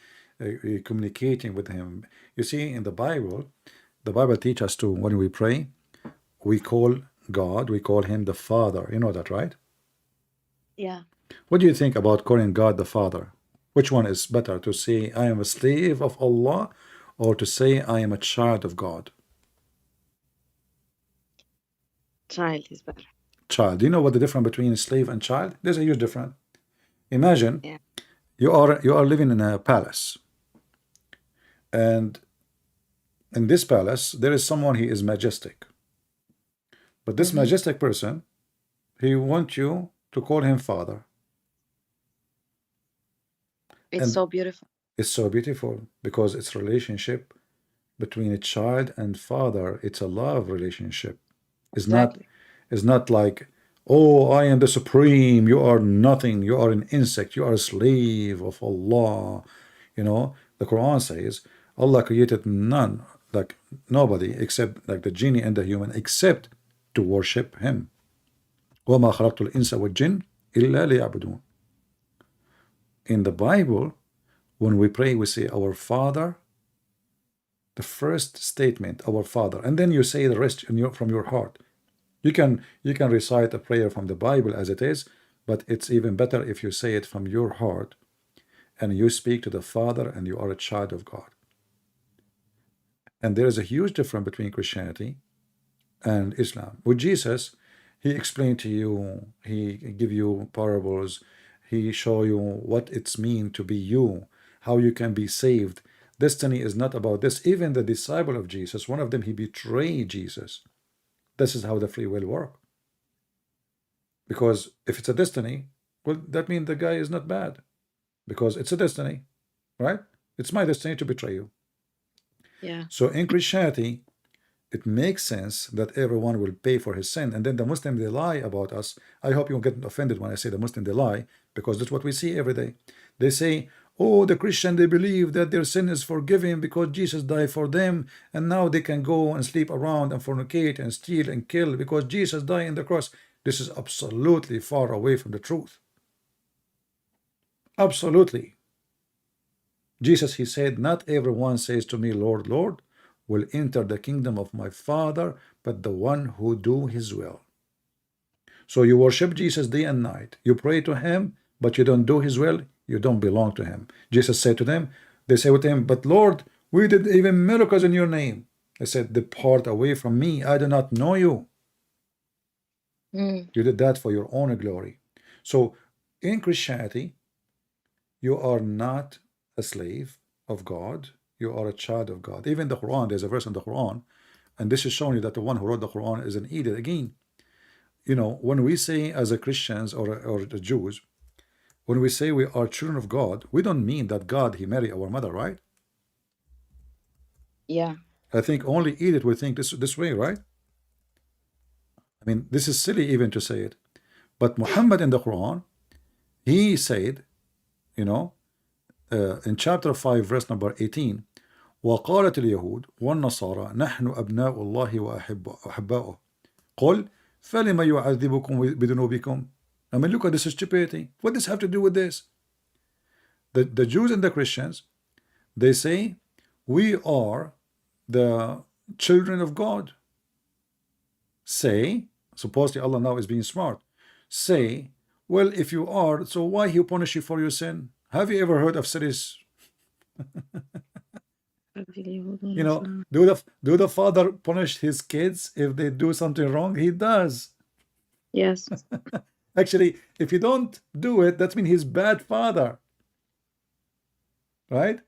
communicating with Him. You see, in the Bible teaches us to, when we pray, we call God, we call Him the Father. You know that, right? Yeah. What do you think about calling God the Father? Which one is better, to say I am a slave of Allah, or to say I am a child of God? Child is better. Child. Do you know what the difference between slave and child? There's a huge difference. Imagine you are living in a palace, and in this palace there is someone, he is majestic, but this majestic person, he wants you to call him father. It's so beautiful. It's so beautiful because it's relationship between a child and father. It's a love relationship. It's not like, oh, I am the supreme, you are nothing, you are an insect, you are a slave of Allah. You know, the Quran says Allah created none, like nobody, except like the genie and the human, except to worship Him. وَمَا خَلَقْتُ الْإِنسَ وَالْجِنَّ إِلَّا لِيَعْبُدُونَ. In the Bible, when we pray, we say our Father, the first statement, our Father, and then you say the rest from your heart. You can recite a prayer from the Bible as it is, but it's even better if you say it from your heart and you speak to the Father and you are a child of God. And there is a huge difference between Christianity and Islam. With Jesus, He explained to you, He give you parables, He show you what it's mean to be you, how you can be saved. Destiny is not about this. Even the disciple of Jesus, one of them, he betrayed Jesus. This is how the free will work. Because if it's a destiny, well, that means the guy is not bad, because it's a destiny, right? It's my destiny to betray you. Yeah. So in Christianity, it makes sense that everyone will pay for his sin. And then the Muslims, they lie about us. I hope you won't get offended when I say the Muslims, they lie, because that's what we see every day. They say, oh, the Christian, they believe that their sin is forgiven because Jesus died for them, and now they can go and sleep around and fornicate and steal and kill because Jesus died on the cross. This is absolutely far away from the truth. Absolutely. Jesus, He said, not everyone says to me, Lord, Lord, will enter the kingdom of my Father, but the one who do His will. So you worship Jesus day and night. You pray to Him, but you don't do His will. You don't belong to Him. Jesus said to them, they say with Him, but Lord, we did even miracles in your name. He said, depart away from me. I do not know you. You did that for your own glory. So in Christianity, you are not a slave of God, you are a child of God. Even the Quran, there's a verse in the Quran, and this is showing you that the one who wrote the Quran is an idiot. Again, you know, when we say as a Christians or the Jews, when we say we are children of God, we don't mean that God, he married our mother, right? Yeah. I think only idiot would think this way, right? I mean, this is silly even to say it. But Muhammad in the Quran, he said, you know, in chapter 5, verse number 18, وقالت اليهود والنصارى نحن أبناء الله وأحباؤه قل فلما يعذبكم بذنوبكم. I mean, look at this stupidity. What does this have to do with this? The Jews and the Christians, they say, we are the children of God. Say, supposedly Allah now is being smart. Say, well, if you are, so why he punish you for your sin? Have you ever heard of cities? You know, do the father punish his kids if they do something wrong? He does. Yes. Actually, if you don't do it, that means he's bad father, right?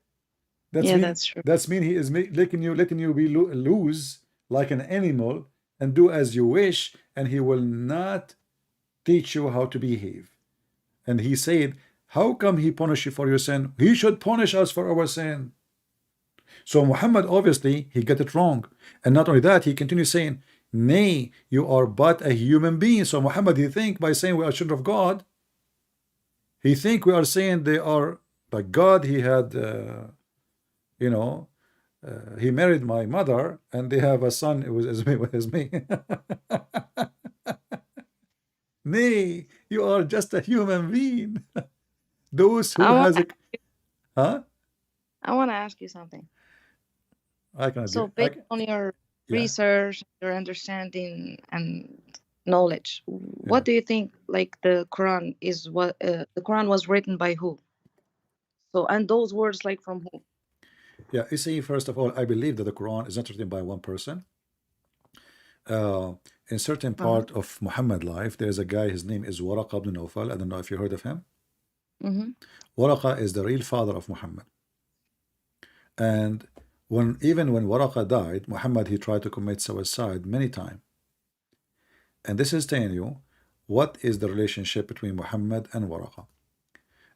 That's true. That's mean he is letting you be loose like an animal and do as you wish, and he will not teach you how to behave. And he said, how come he punish you for your sin? He should punish us for our sin. So Muhammad, obviously, he got it wrong. And not only that, he continues saying, nay, you are but a human being. So Muhammad, he think by saying we are children of God, he think we are saying they are like God. He had, you know, he married my mother and they have a son. It was as me. Nay, you are just a human being. Those who has a, huh? I want to ask you something. I can So based on your research, your understanding and knowledge, what do you think, like, the Quran is what the Quran was written by who? So, and those words, like, from who? Yeah, you see, first of all, I believe that the Quran is not written by one person. In certain part of Muhammad life, there's a guy, his name is Waraqa ibn Nawfal. I don't know if you heard of him. Waraqa is the real father of Muhammad. And even when Waraqa died, Muhammad, he tried to commit suicide many times. And this is telling you what is the relationship between Muhammad and Waraqa.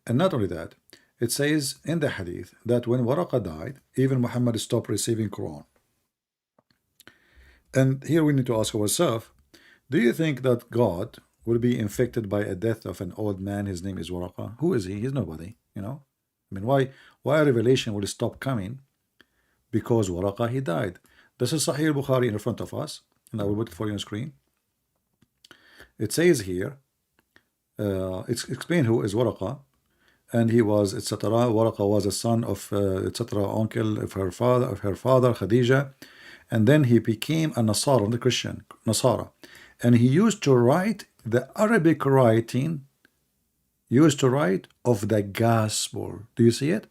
And not only that, it says in the hadith that when Waraqa died, even Muhammad stopped receiving Quran. And here we need to ask ourselves, do you think that God will be infected by a death of an old man? His name is Waraqa. Who is he? He's nobody, you know. I mean, why a revelation will stop coming? Because Waraqa, he died. This is Sahih Bukhari in front of us, and I will put it for you on screen. It says here, it's explained who is Waraqa, and he was, etc. Waraqa was a son of, etc., uncle of her father, Khadija, and then he became a Nasara, the Christian, Nasara, and he used to write the Arabic writing, of the gospel. Do you see it?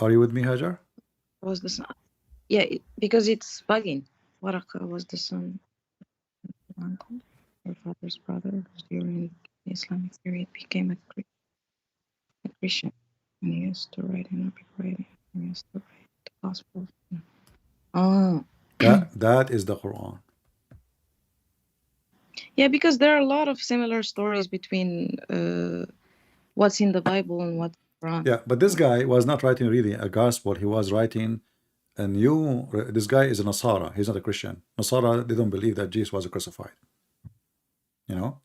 Are you with me, Hajar? Was the son? Yeah, because it's bugging. Waraqa was the son of her uncle, her father's brother, during the Islamic period became a Christian, and he used to write in Arabic writing. He used to write the gospel. Oh. That is the Quran. Yeah, because there are a lot of similar stories between what's in the Bible and what's in the Quran. Yeah, but this guy was not writing really a gospel. He was writing a new. This guy is a Nasara. He's not a Christian. Nasara, they don't believe that Jesus was crucified. You know,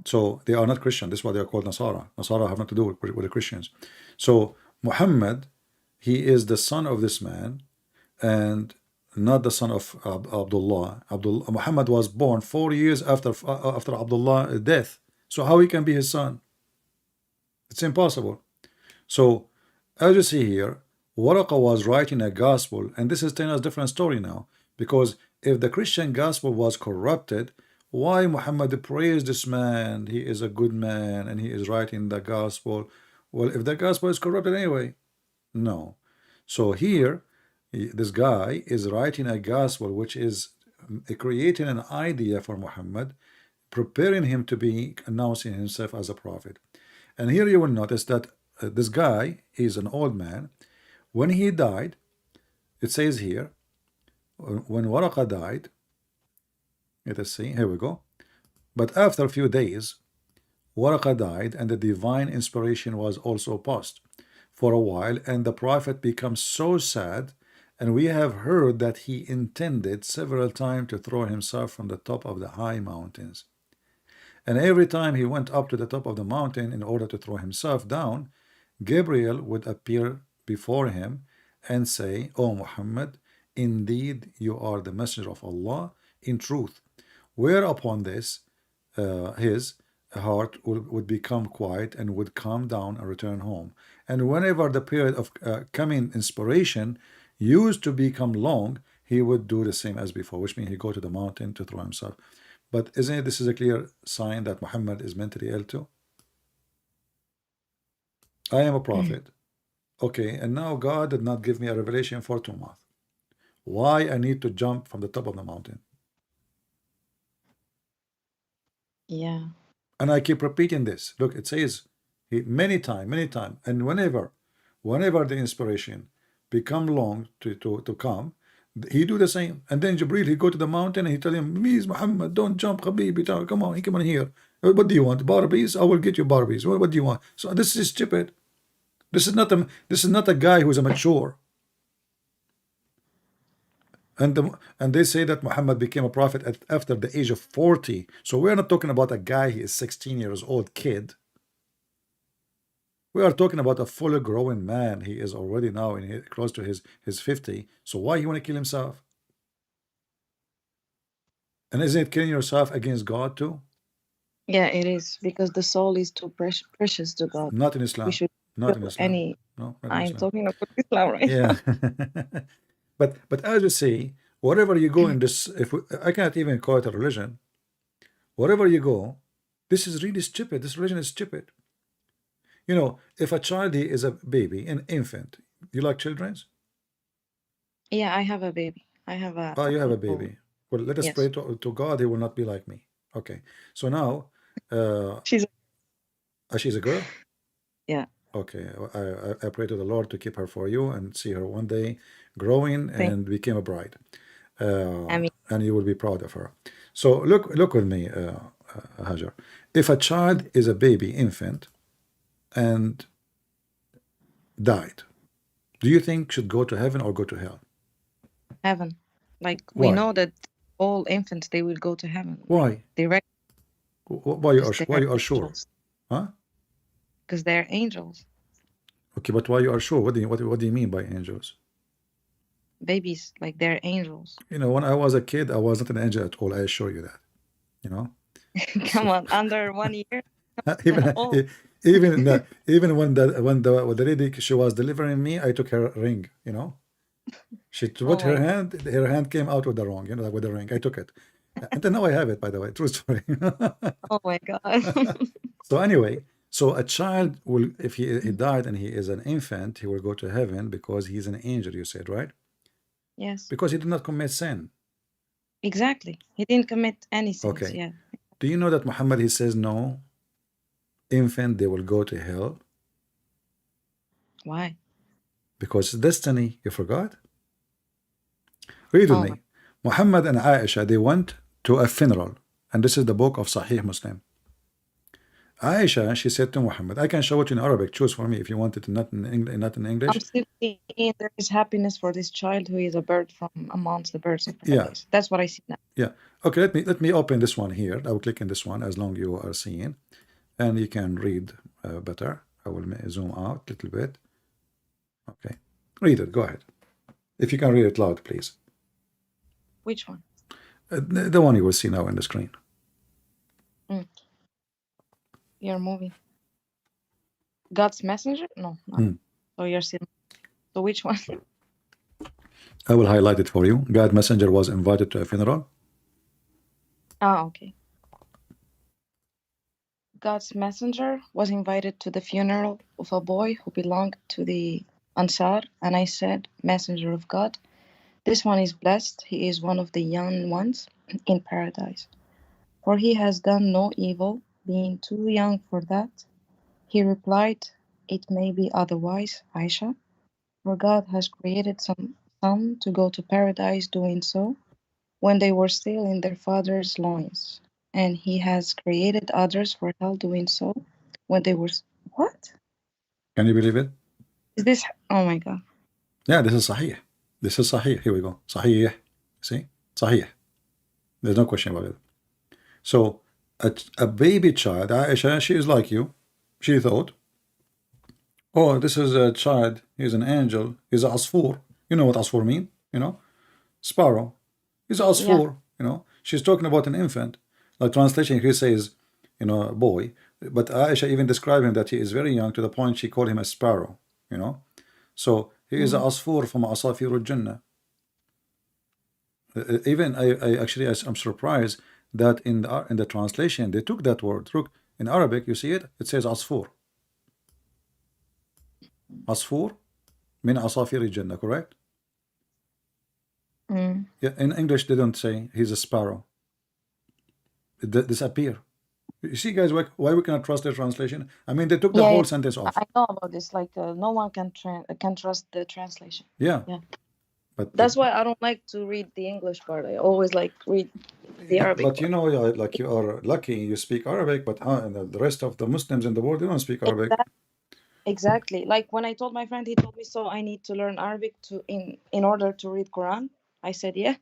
so they are not Christian. This is why they are called Nasara. Nasara have nothing to do with the Christians. So Muhammad, he is the son of this man, and not the son of Abdullah. Muhammad was born 4 years after Abdullah's death. So how he can be his son? It's impossible. So as you see here, Waraqa was writing a gospel, and this is telling us a different story now. Because if the Christian gospel was corrupted, why Muhammad praised this man? He is a good man, and he is writing the gospel. Well, if the gospel is corrupted anyway, no. So here, this guy is writing a gospel which is creating an idea for Muhammad, preparing him to be announcing himself as a prophet. And here you will notice that this guy is an old man. When he died, it says here, when Waraqa died, let us see, here we go. But after a few days, Waraqa died, and the divine inspiration was also paused for a while, and the prophet becomes so sad, and we have heard that he intended several times to throw himself from the top of the high mountains. And every time he went up to the top of the mountain in order to throw himself down, Gabriel would appear before him and say, "O Muhammad, indeed you are the messenger of Allah in truth." Whereupon this, his heart would become quiet and would calm down and return home. And whenever the period of coming inspiration used to become long, he would do the same as before, which means he go to the mountain to throw himself. But isn't it, this is a clear sign that Muhammad is mentally ill too? I am a prophet. Okay, and now God did not give me a revelation for 2 months. Why I need to jump from the top of the mountain? Yeah. And I keep repeating this. Look, it says many time, and whenever the inspiration become long to come, he do the same. And then Jibril, he go to the mountain and he tell him, "Please, Muhammad, don't jump, Habibi, come on here. What do you want? Barbies? I will get you Barbies. What do you want?" So this is stupid. This is not a guy who is a mature. And they say that Muhammad became a prophet after the age of 40. So we're not talking about a guy, he is 16 years old kid. We are talking about a fully grown man. He is already now close to his 50. So why he want to kill himself? And isn't it killing yourself against God too? Yeah, it is, because the soul is too precious to God. Not in Islam. We should Not in Islam. any. No, not in I'm Islam. talking about Islam right Yeah. But as you see, wherever you go in this, I cannot even call it a religion. Wherever you go, this is really stupid. This religion is stupid. You know, if a child is a baby, an infant, you like children's? Yeah, I have a baby. I have a. Oh, you have a baby. Well, let us Yes. pray to God. He will not be like me. Okay. So now, She's. she's a girl? Yeah. Okay. I pray to the Lord to keep her for you and see her one day growing and became a bride. I mean, and you will be proud of her. So look with me, Hajar. If a child is a baby infant and died, do you think should go to heaven or go to hell? heaven. Like Why? we know that all infants, they will go to heaven. Why? Direct. Why you are sure? Huh? Because they're angels. Okay, but why you are sure? What do you mean by angels? Babies, like they're angels. You know, when I was a kid, I was not an angel at all. I assure you that. You know. Come on, under 1 year. even when the lady, she was delivering me, I took her ring. You know. She put her hand came out with the ring. You know, with the ring. I took it, and then now I have it. By the way, true story. Oh my God. So anyway, so a child will, if he died and he is an infant, he will go to heaven because he's an angel. You said, right? Yes. Because he did not commit sin. Exactly. He didn't commit any sins. Okay. Yeah. Do you know that Muhammad, he says no, infant, they will go to hell? Why? Because it's destiny. You forgot? Read with me. Muhammad and Aisha, they went to a funeral. And this is the book of Sahih Muslim. Aisha, she said to Muhammad, I can show it in Arabic. Choose for me if you want it, not in English. I'm still seeing there is happiness for this child who is a bird from amongst the birds of paradise. Yeah. That's what I see now. Yeah. Okay, let me open this one here. I will click in this one as long as you are seeing. And you can read better. I will zoom out a little bit. Okay. Read it. Go ahead. If you can read it loud, please. Which one? The one you will see now on the screen. You're moving. God's messenger? No. So you're still. So which one? I will highlight it for you. God's messenger was invited to a funeral. Ah, okay. God's messenger was invited to the funeral of a boy who belonged to the Ansar, and I said, Messenger of God, This one is blessed. He is one of the young ones in paradise. For he has done no evil, being too young for that. He replied, It may be otherwise, Aisha, for God has created some to go to paradise doing so when they were still in their father's loins, and he has created others for hell doing so when they were. What? Can you believe it? Is this? Oh my God. Yeah, this is Sahih. This is Sahih. Here we go. Sahih. See? Sahih. There's no question about it. So, a baby child, Aisha, she is like you. She thought, oh, this is a child. He's an angel. He's a asfur. You know what asfur mean? You know? Sparrow. He's a Yeah. asfur. You know? She's talking about an infant. Like translation here says, you know, boy. But Aisha even described him that he is very young to the point she called him a sparrow. You know? So, he is a asfur from asafir al-jannah. Even I'm surprised that in the translation they took that word. Look, in Arabic, you see it. It says asfur. Asfur min asafir al-jannah, correct? Yeah, in English they don't say he's a sparrow. It disappear. You see, guys, why we cannot trust their translation? I mean, they took the Yeah, whole yeah. sentence off. I know about this. Like, no one can trust the translation. Yeah, Yeah. but That's why I don't like to read the English part. I always like read the Arabic but you part. know, like you are lucky you speak Arabic, but and the rest of the Muslims in the world they don't speak Arabic. Exactly. Like when I told my friend, he told me, so I need to learn Arabic in order to read Quran. I said, yeah,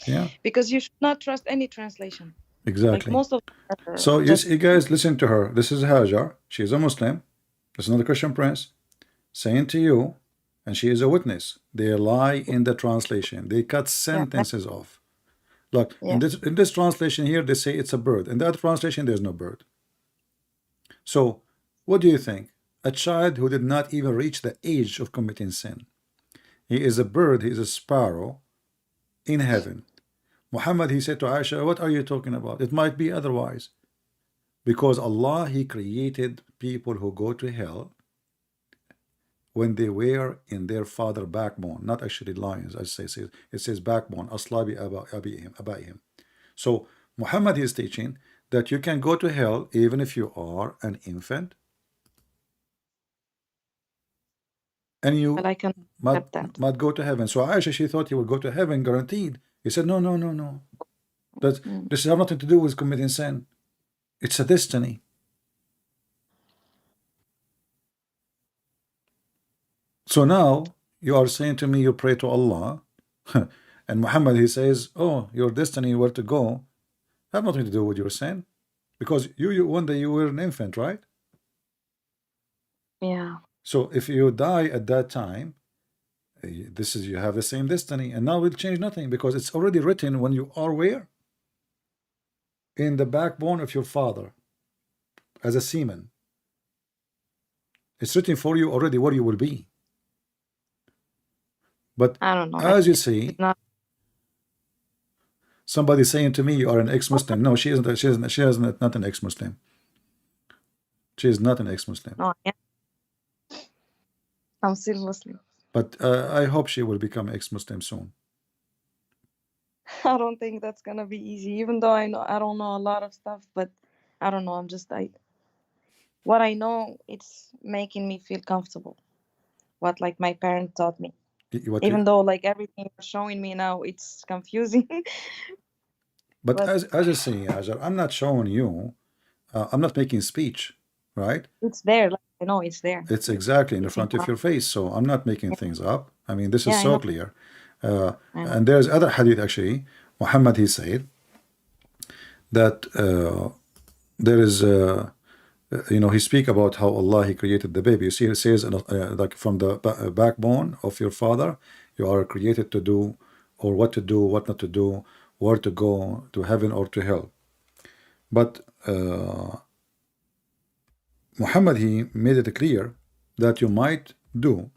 Yeah, because you should not trust any translation. Like exactly. most of them are So you just see, guys, listen to her. This is Hajar. She is a Muslim. This is not a Christian prince saying to you, and she is a witness. They lie in the translation. They cut sentences off. Look, yeah. in this translation here, they say it's a bird. In that translation, there's no bird. So, what do you think? A child who did not even reach the age of committing sin. He is a bird. He is a sparrow in heaven. Muhammad, he said to Aisha, what are you talking about? It might be otherwise. Because Allah, He created people who go to hell when they were in their father backbone, not actually lions, as it says. It says backbone, aslabi abaihim. So Muhammad is teaching that you can go to hell even if you are an infant, and you But I can accept that. might go to heaven. So Aisha, she thought he would go to heaven guaranteed. He said, no, no, no, no. That this has nothing to do with committing sin. It's a destiny. So now you are saying to me you pray to Allah, and Muhammad he says, oh, your destiny where to go have nothing to do with your sin, because you one day you were an infant, right? Yeah. So if you die at that time, this is you have the same destiny, and now we'll change nothing because it's already written when you are where? In the backbone of your father as a semen. It's written for you already where you will be. But I don't know. as you see, Not. somebody saying to me you are an ex-Muslim. No, she isn't. She is not an ex-Muslim. She is not an ex-Muslim. No, I'm still Muslim. But I hope she will become ex-Muslim soon. I don't think that's gonna be easy. Even though I don't know a lot of stuff, but I don't know. What I know, it's making me feel comfortable. What like my parents taught me. Even though like everything you're showing me now, it's confusing. But as I say, Hajar, I'm not showing you. I'm not making speech, right? It's there. Like, I know it's there. It's exactly in the front of your face. So I'm not making things up. I mean, this is so clear. And there's other hadith actually. Muhammad, he said that there is, he speak about how Allah, He created the baby. You see, it says like from the backbone of your father, you are created to do, or what to do, what not to do, where to go, to heaven or to hell. But Muhammad, he made it clear that you might do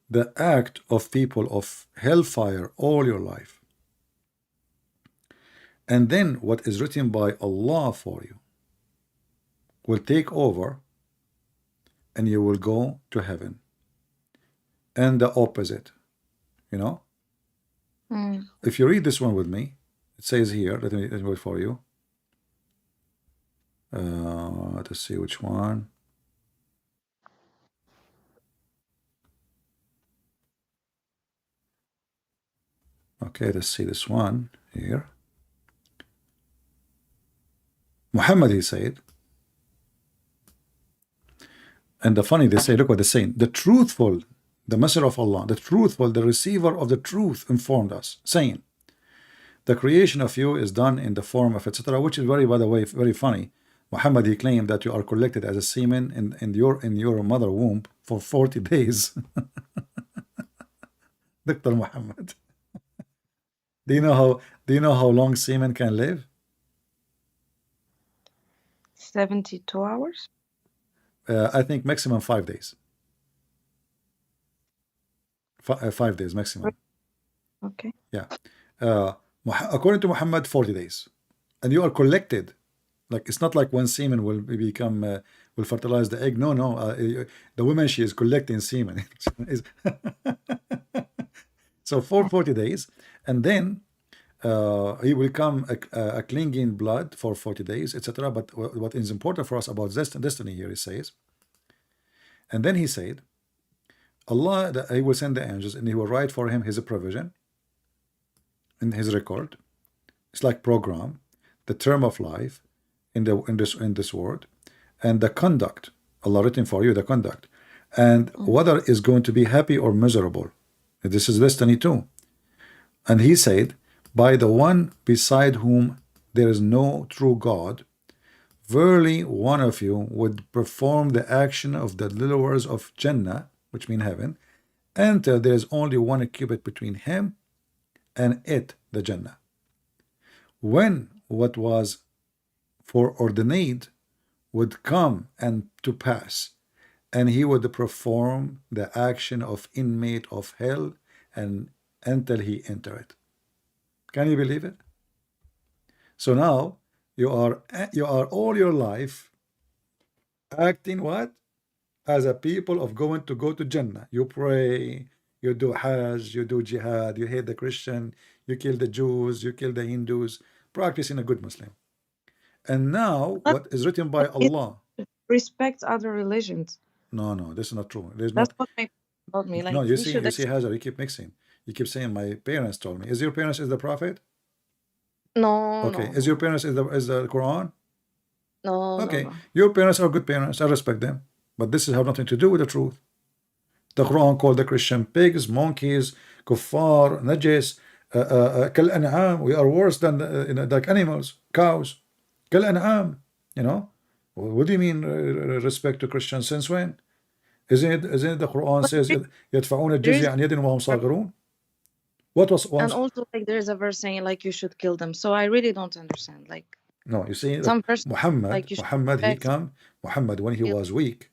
the act of people of hellfire all your life. And then what is written by Allah for you will take over and you will go to heaven. And the opposite. You know, Mm. if you read this one with me, it says here, let me wait for you. Let's see which one. Okay, let's see this one here. Muhammad, he said, and the funny, they say, look what they're saying. The truthful, the messenger of Allah, the truthful, the receiver of the truth informed us, saying, the creation of you is done in the form of etc., which is very, by the way, very funny. Muhammad, he claimed that you are collected as a semen in your mother womb for 40 days. Dr. Muhammad. Do you know how long semen can live? 72 hours? I think maximum 5 days. 5 days maximum. Okay. Yeah. According to Muhammad, 40 days. And you are collected. Like, it's not like one semen will become, will fertilize the egg. No, no. The woman, she is collecting semen. So for 40 days. And then he will come a clinging blood for 40 days, etc. But what is important for us about destiny here, he says, and then he said, Allah, he will send the angels and he will write for him his provision in his record. It's like program, the term of life in this world, and the conduct. Allah written for you the conduct, and whether is going to be happy or miserable. This is destiny too. And he said, by the one beside whom there is no true God, verily one of you would perform the action of the little words of Jannah, which mean heaven, until there is only one cubit between him and it, the Jannah. When what was foreordained would come and to pass, and he would perform the action of inmate of hell and until he enter it. Can you believe it? So now you are all your life acting what? As a people of going to go to Jannah. You pray, you do Hajj, you do Jihad, you hate the Christian, you kill the Jews, you kill the Hindus, practicing a good Muslim. And now But what is written by Allah? respect other religions. No, no, this is not true. There's That's not. what my told me. Like, No, you we see, should Hajar, you keep mixing. You keep saying my parents told me. Is your parents is the Prophet? No, Okay. no, Is your parents is the Quran? no, Okay. no. Your parents are good parents. I respect them. But this have nothing to do with the truth. The Quran called the Christian pigs, monkeys, kuffar, najis, kal an'am. We are worse than like animals, cows. Kal an'am. You know? What do you mean respect to Christians? Since when? Isn't it the Quran says يدفعون الجزية عن يد وهم صاغرون? What was once? And also, like, there's a verse saying like you should kill them. So I really don't understand. Like, no, you see, some person Muhammad, like you Muhammad when he was weak,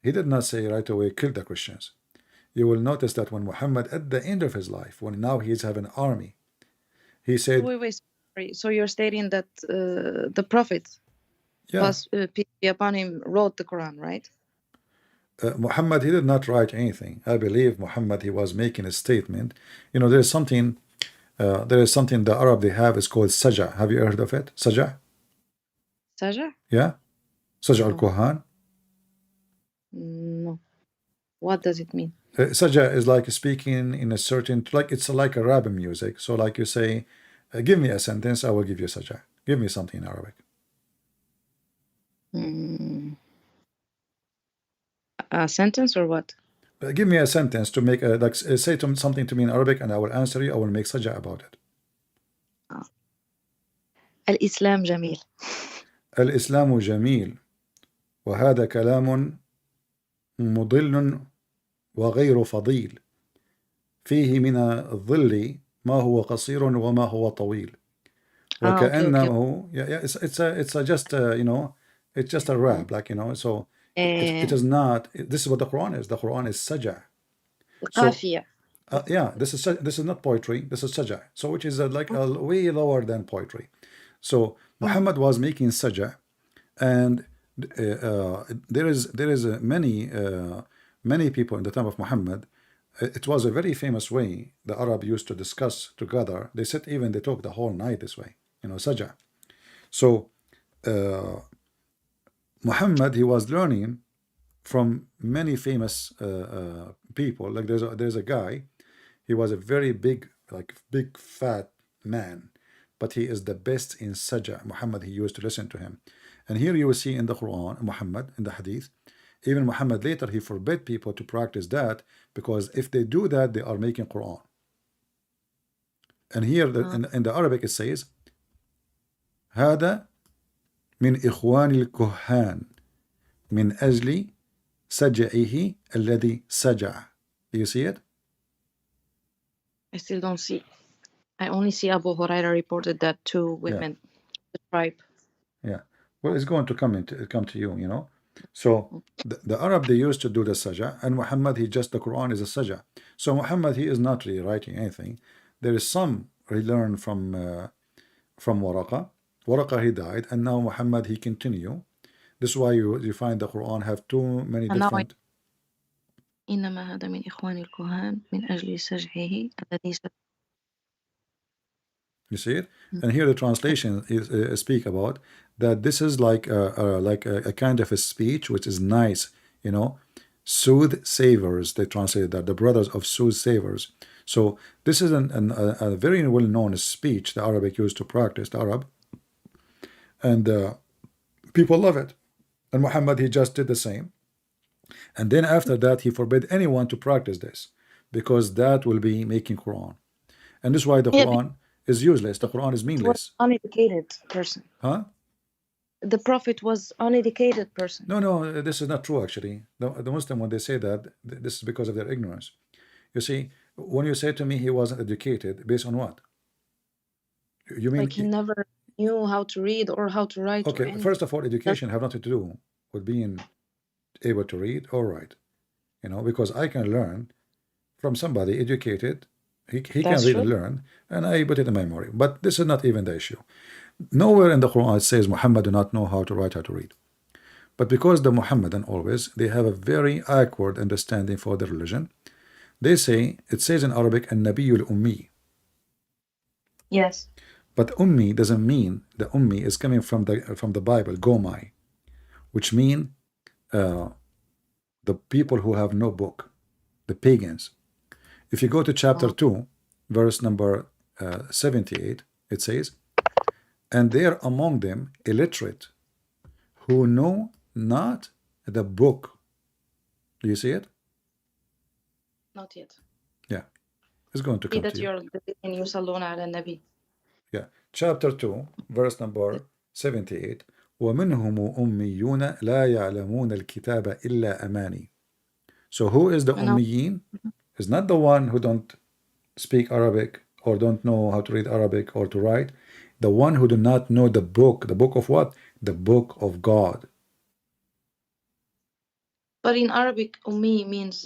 he did not say right away kill the Christians. You will notice that when Muhammad at the end of his life, when now he's having an army, he said, wait, sorry. So you're stating that the Prophet, yeah, peace be upon him, wrote the Quran, right? Muhammad, he did not write anything. I believe Muhammad, he was making a statement. You know, there is something the Arab they have is called Saja. Have you heard of it? Saja? Saja? Yeah? Saja No. al-Quhan? No. What does it mean? Saja is like speaking in a certain, like it's like a rap music. So like you say, give me a sentence, I will give you Saja. Give me something in Arabic. A sentence or what? Give me a sentence to make a, like say something to me in Arabic and I will answer you. I will make Saja about it. الإسلام جميل. الإسلام جميل وهذا كلام مضل وغير فضيل فيه من الظل ما هو قصير وما هو طويل وكأنه it's a just you know, it's just a rap, like, you know, so it is not. This is what the Quran is. The Quran is Saja. So yeah, this is not poetry. This is Saja. So which is like way lower than poetry. So Muhammad was making Saja, and there is many many people in the time of Muhammad, it was a very famous way the Arab used to discuss together. They said even they talk the whole night this way, you know, saja. So Muhammad, he was learning from many famous people. Like there's a guy, he was a very big, like big fat man, but he is the best in saja. Muhammad, he used to listen to him. And here you will see in the Quran, Muhammad, in the Hadith, even Muhammad later, he forbid people to practice that, because if they do that, they are making Quran. And here in the Arabic it says, هذا من إخوان الكهان من أجل سجعه الذي سجع. Do you see it? I still don't see. I only see Abu Huraira reported that two women, the tribe. Yeah. Well, it's going to come to you, you know. So the Arab, they used to do the saja, and Muhammad, he just, the Quran is a saja. So Muhammad, he is not really writing anything. There is some he learned from Waraqa. Waraqa, he died, and now Muhammad, he continue. This is why you find the Quran have too many different. إنما هذا من إخوان الكهان من أجل سجعه الذي سجع. You see it? And here the translation is speak about that this is like a kind of a speech which is nice, you know, soothsayers. They translate that, the brothers of soothsayers. So this is a very well-known speech the Arabic used to practice, the Arab, and people love it. And Muhammad, he just did the same. And then after that, he forbid anyone to practice this, because that will be making Quran. And this is why the Quran is useless. The Quran is meaningless. Uneducated person. Huh? The Prophet was uneducated person. No, this is not true actually. The Muslim, when they say that, this is because of their ignorance. You see, when you say to me he wasn't educated, based on what? You mean like he never knew how to read or how to write? Okay, first of all, education have nothing to do with being able to read or write. You know, because I can learn from somebody educated. He can read and learn, and I put it in memory. But this is not even the issue. Nowhere in the Quran it says Muhammad do not know how to write, how to read. But because the Muhammadan always, they have a very awkward understanding for the religion. They say, it says in Arabic, An-Nabiyul Ummi. Yes. But Ummi doesn't mean, the Ummi is coming from the Bible, Gomai, which mean the people who have no book, the pagans. If you go to chapter 2, verse number 78, it says, and there among them illiterate who know not the book. Do you see it? Not yet. Yeah, it's going to come to you. Yeah, chapter 2, verse number 78. وَمِنْهُمُ أُمِّيُّونَ لَا يَعْلَمُونَ الْكِتَابَ إِلَّا أَمَانِي. So who is the Ummiyin? Is not the one who don't speak Arabic or don't know how to read Arabic or to write. The one who do not know the book. The book of what? The book of God. But in Arabic, Ummi means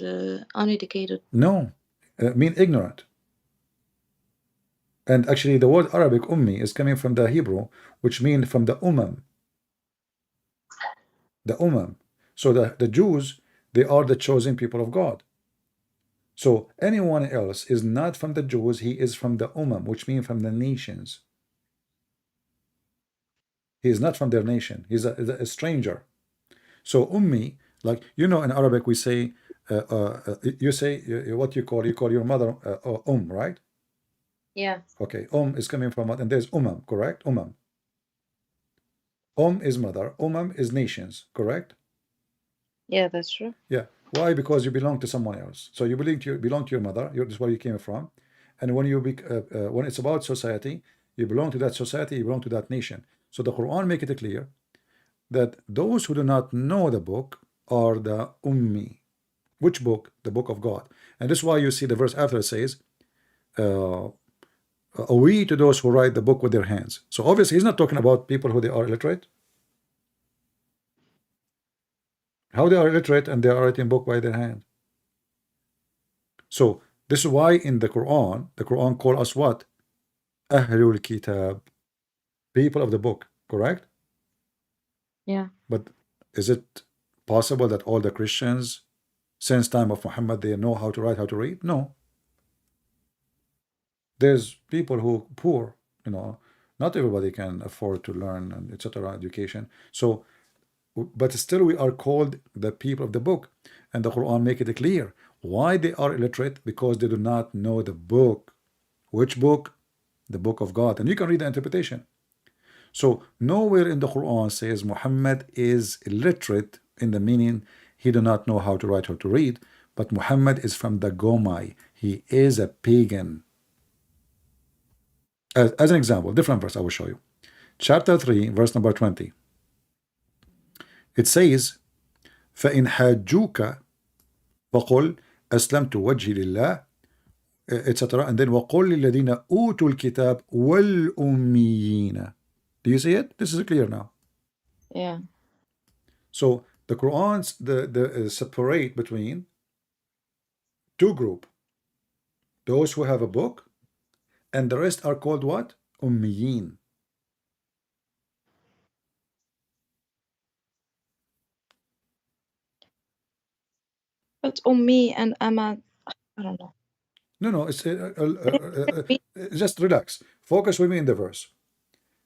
uneducated. No, mean ignorant. And actually the word Arabic Ummi is coming from the Hebrew, which means from the Umam. The Umam. So the Jews, they are the chosen people of God. So anyone else is not from the Jews, he is from the Umam, which means from the nations. He is not from their nation. He's a stranger. So Ummi, like, you know, in Arabic we say, you say what you call your mother right? Yeah. Okay, is coming from what? And there's Umam, correct? Umam. Is mother, Umam is nations, correct? Yeah, that's true. Yeah. Why? Because you belong to someone else. So you belong to your mother. That's where you came from. And when when it's about society, you belong to that society. You belong to that nation. So the Quran make it clear that those who do not know the book are the Ummi. Which book? The book of God. And this is why you see the verse after it says, we to those who write the book with their hands. So obviously he's not talking about people who they are illiterate. How they are illiterate and they are writing book by their hand. So this is why in the Quran call us what? Ahlul Kitab, people of the book, correct? Yeah. But is it possible that all the Christians since time of Muhammad they know how to write, how to read? No. There's people who poor, you know, not everybody can afford to learn and etc. education. So, but still we are called the people of the book, and the Quran make it clear why they are illiterate, because they do not know the book. Which book? The book of God. And you can read the interpretation. So nowhere in the Quran says Muhammad is illiterate in the meaning he do not know how to write, how to read, but Muhammad is from the Gomai. He is a pagan. As an example, different verse I will show you. Chapter 3, verse number 20. It says, فَإِنْ حَاجُّوكَ فَقُلْ أَسْلَمْتُ وَجْهِي لِلَّهِ etc. And then وَقُلْ لِلَّذِينَ أُوتُوا الْكِتَابِ وَالْأُمِّيِّينَ. Do you see it? This is clear now. Yeah. So the Quran's separate between two groups. Those who have a book, and the rest are called what? Ummiyin. But Ummi and Ahmad, I don't know. No, it's just relax. Focus with me in the verse.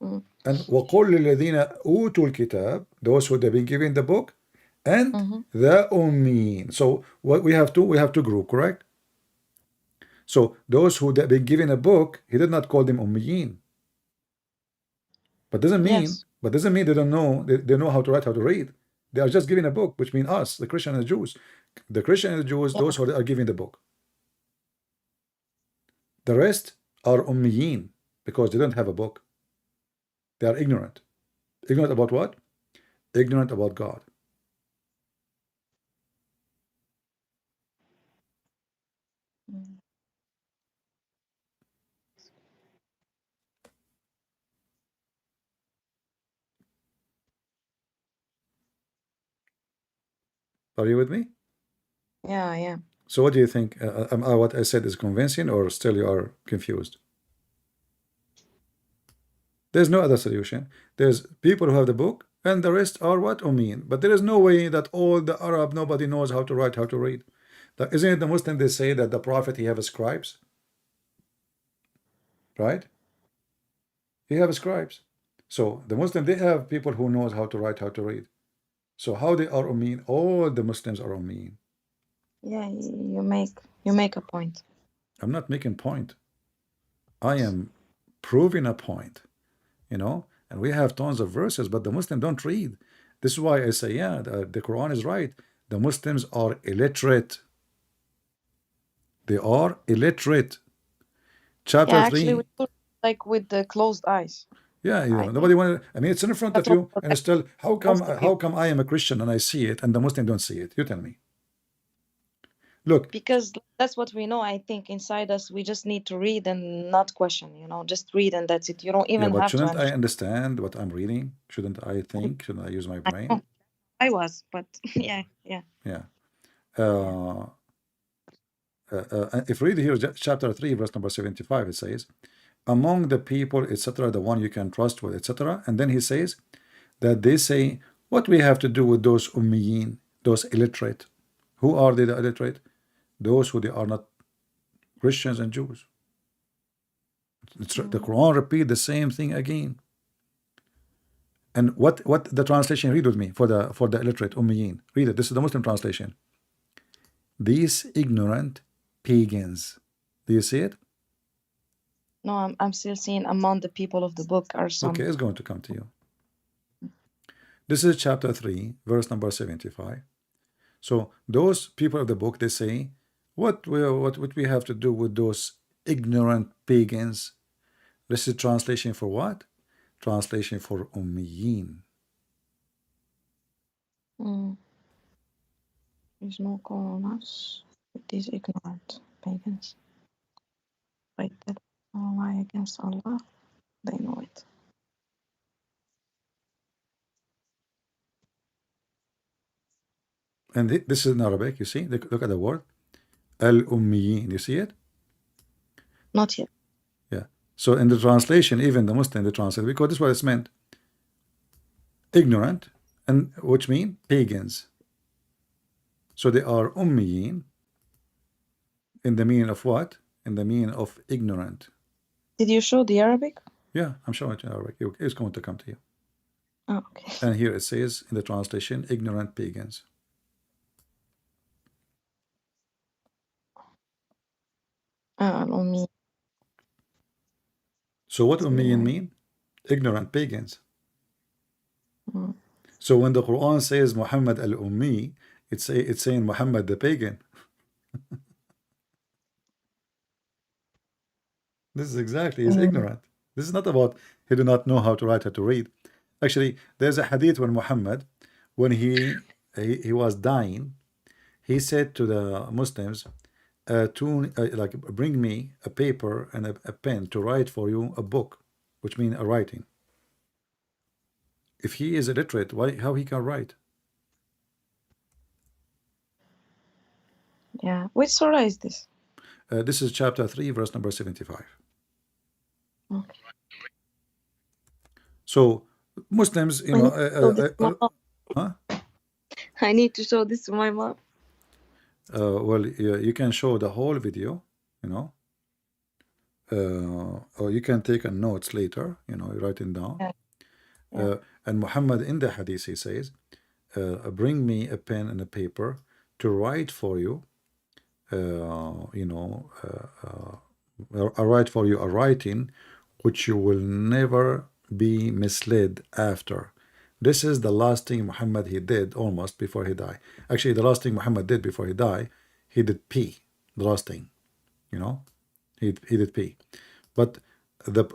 Mm. And وَقُلْ لِلَّذِينَ أُوتُوا الْكِتَابِ, those who have been given the book, and the ummiyin. So what we have two groups, correct? So those who have been given a book, he did not call them ummiyin. But doesn't mean they don't know, they know how to write, how to read. They are just given a book, which means us, the Christian and the Jews. The Christian and the Jews, those who are given the book. The rest are ummiyin because they don't have a book. They are ignorant. Ignorant about what? Ignorant about God. Are you with me? Yeah, yeah. So what do you think? What I said is convincing, or still you are confused? There's no other solution. There's people who have the book, and the rest are what? Ummiyin. But there is no way that all the Arab, nobody knows how to write, how to read. Isn't it the Muslim, they say that the Prophet, he have scribes? Right? He have scribes. So the Muslim, they have people who knows how to write, how to read. So how they are ummiyin? All the Muslims are ummiyin. Yeah, you make a point. I'm not making point. I am proving a point, you know, and we have tons of verses, but the Muslim don't read. This is why I say, yeah, the Quran is right. The Muslims are illiterate. They are illiterate. Chapter Yeah, actually, 3. we do like with the closed eyes. Yeah, you know, I nobody want. I mean, it's in front of That's you, what and it's still. How also come I am a Christian and I see it, and the Muslim don't see it? You tell me. Look, because that's what we know. I think inside us, we just need to read and not question. You know, just read and that's it. You don't yeah, even but have to shouldn't I understand. understand what I'm reading? Shouldn't I think? Shouldn't I use my I brain? know. I was, but yeah. Yeah. Yeah. If you read here, chapter 3, verse number 75, it says, among the people, etc., the one you can trust with, etc. And then he says that they say, what we have to do with those ummiyin, those illiterate? Who are they, the illiterate? Those who they are not Christians and Jews. The Quran repeat the same thing again. And what the translation, read with me for the illiterate ummiyin. Read it. This is the Muslim translation. These ignorant pagans. Do you see it? No, I'm still seeing among the people of the book are some. Okay, it's going to come to you. This is chapter 3, verse number 75. So those people of the book, they say, what we have to do with those ignorant pagans? This is translation for what? Translation for ummiyin. There's no call on us with these ignorant pagans. Right, that all lie against Allah. They know it. And this is in Arabic, you see? Look at the word. Al-ummiyin. You see it? Not yet. Yeah. So in the translation, even the Muslim, they translate, because this is what it's meant. Ignorant, and which mean pagans. So they are ummiyin in the meaning of what? In the meaning of ignorant. Did you show the Arabic? Yeah, I'm showing it in Arabic. It's going to come to you. Oh, okay. And here it says in the translation, ignorant pagans. الأمي. So what ummiyin mean? Ignorant pagans. Mm. So when the Quran says Muhammad al-Ummi, it's saying Muhammad the pagan. This is exactly, he's ignorant. This is not about he do not know how to write or to read. Actually, there's a hadith when Muhammad, when he was dying, he said to the Muslims, like bring me a paper and a pen to write for you a book, which means a writing. If he is illiterate, how he can write? Yeah. Which surah is this? This is chapter 3, verse number 75. Okay. So Muslims, you know, huh? I need to show this to my mom. Well, you can show the whole video, you know, or you can take a notes later, you know, you write it down. Yeah. And Muhammad in the hadith, he says, bring me a pen and a paper to write for you, you know, I write for you a writing which you will never be misled after. This is the last thing Muhammad he did almost before he died. Actually, the last thing Muhammad did before he died, he did pee. The last thing, you know, he did pee. But the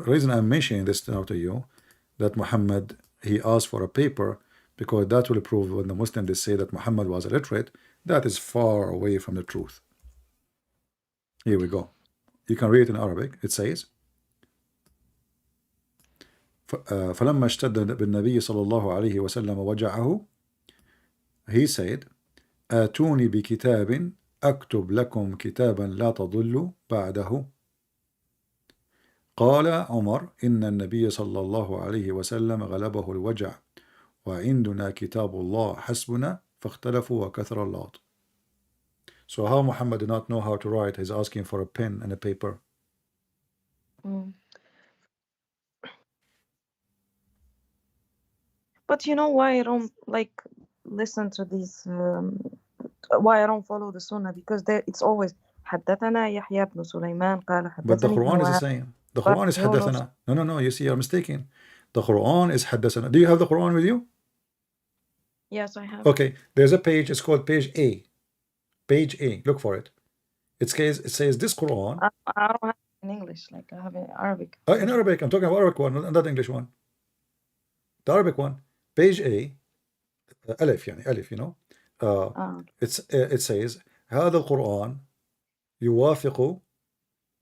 reason I'm mentioning this now to you, that Muhammad he asked for a paper, because that will prove when the Muslims they say that Muhammad was illiterate, that is far away from the truth. Here we go. You can read it in Arabic. It says, فلما اشتد بالنبي صلى الله عليه وسلم وجعه, he said, آتوني بكتاب أكتب لكم كتابا لا تضلوا بعده. قال عمر إن النبي صلى الله عليه وسلم غلبه الوجع وعندنا كتاب الله حسبنا فاختلفوا وكثر اللغط. So how Muhammad did not know how to write, he's asking for a pen and a paper. But you know why I don't like listen to these? Why I don't follow the Sunnah? Because it's always حدثنا يحيى بن سليمان قال حدثني. But the Quran is the same. The Quran is حدثنا. No. You see, you're mistaken. The Quran is حدثنا. Do you have the Quran with you? Yes, I have. Okay, there's a page. It's called page A. Page A. Look for it. It says this Quran. I don't have it in English. Like I have it in Arabic. In Arabic. I'm talking about Arabic one, not the English one. The Arabic one. Page A. ألف يعني ألف, you know. It says هذا القرآن يوافق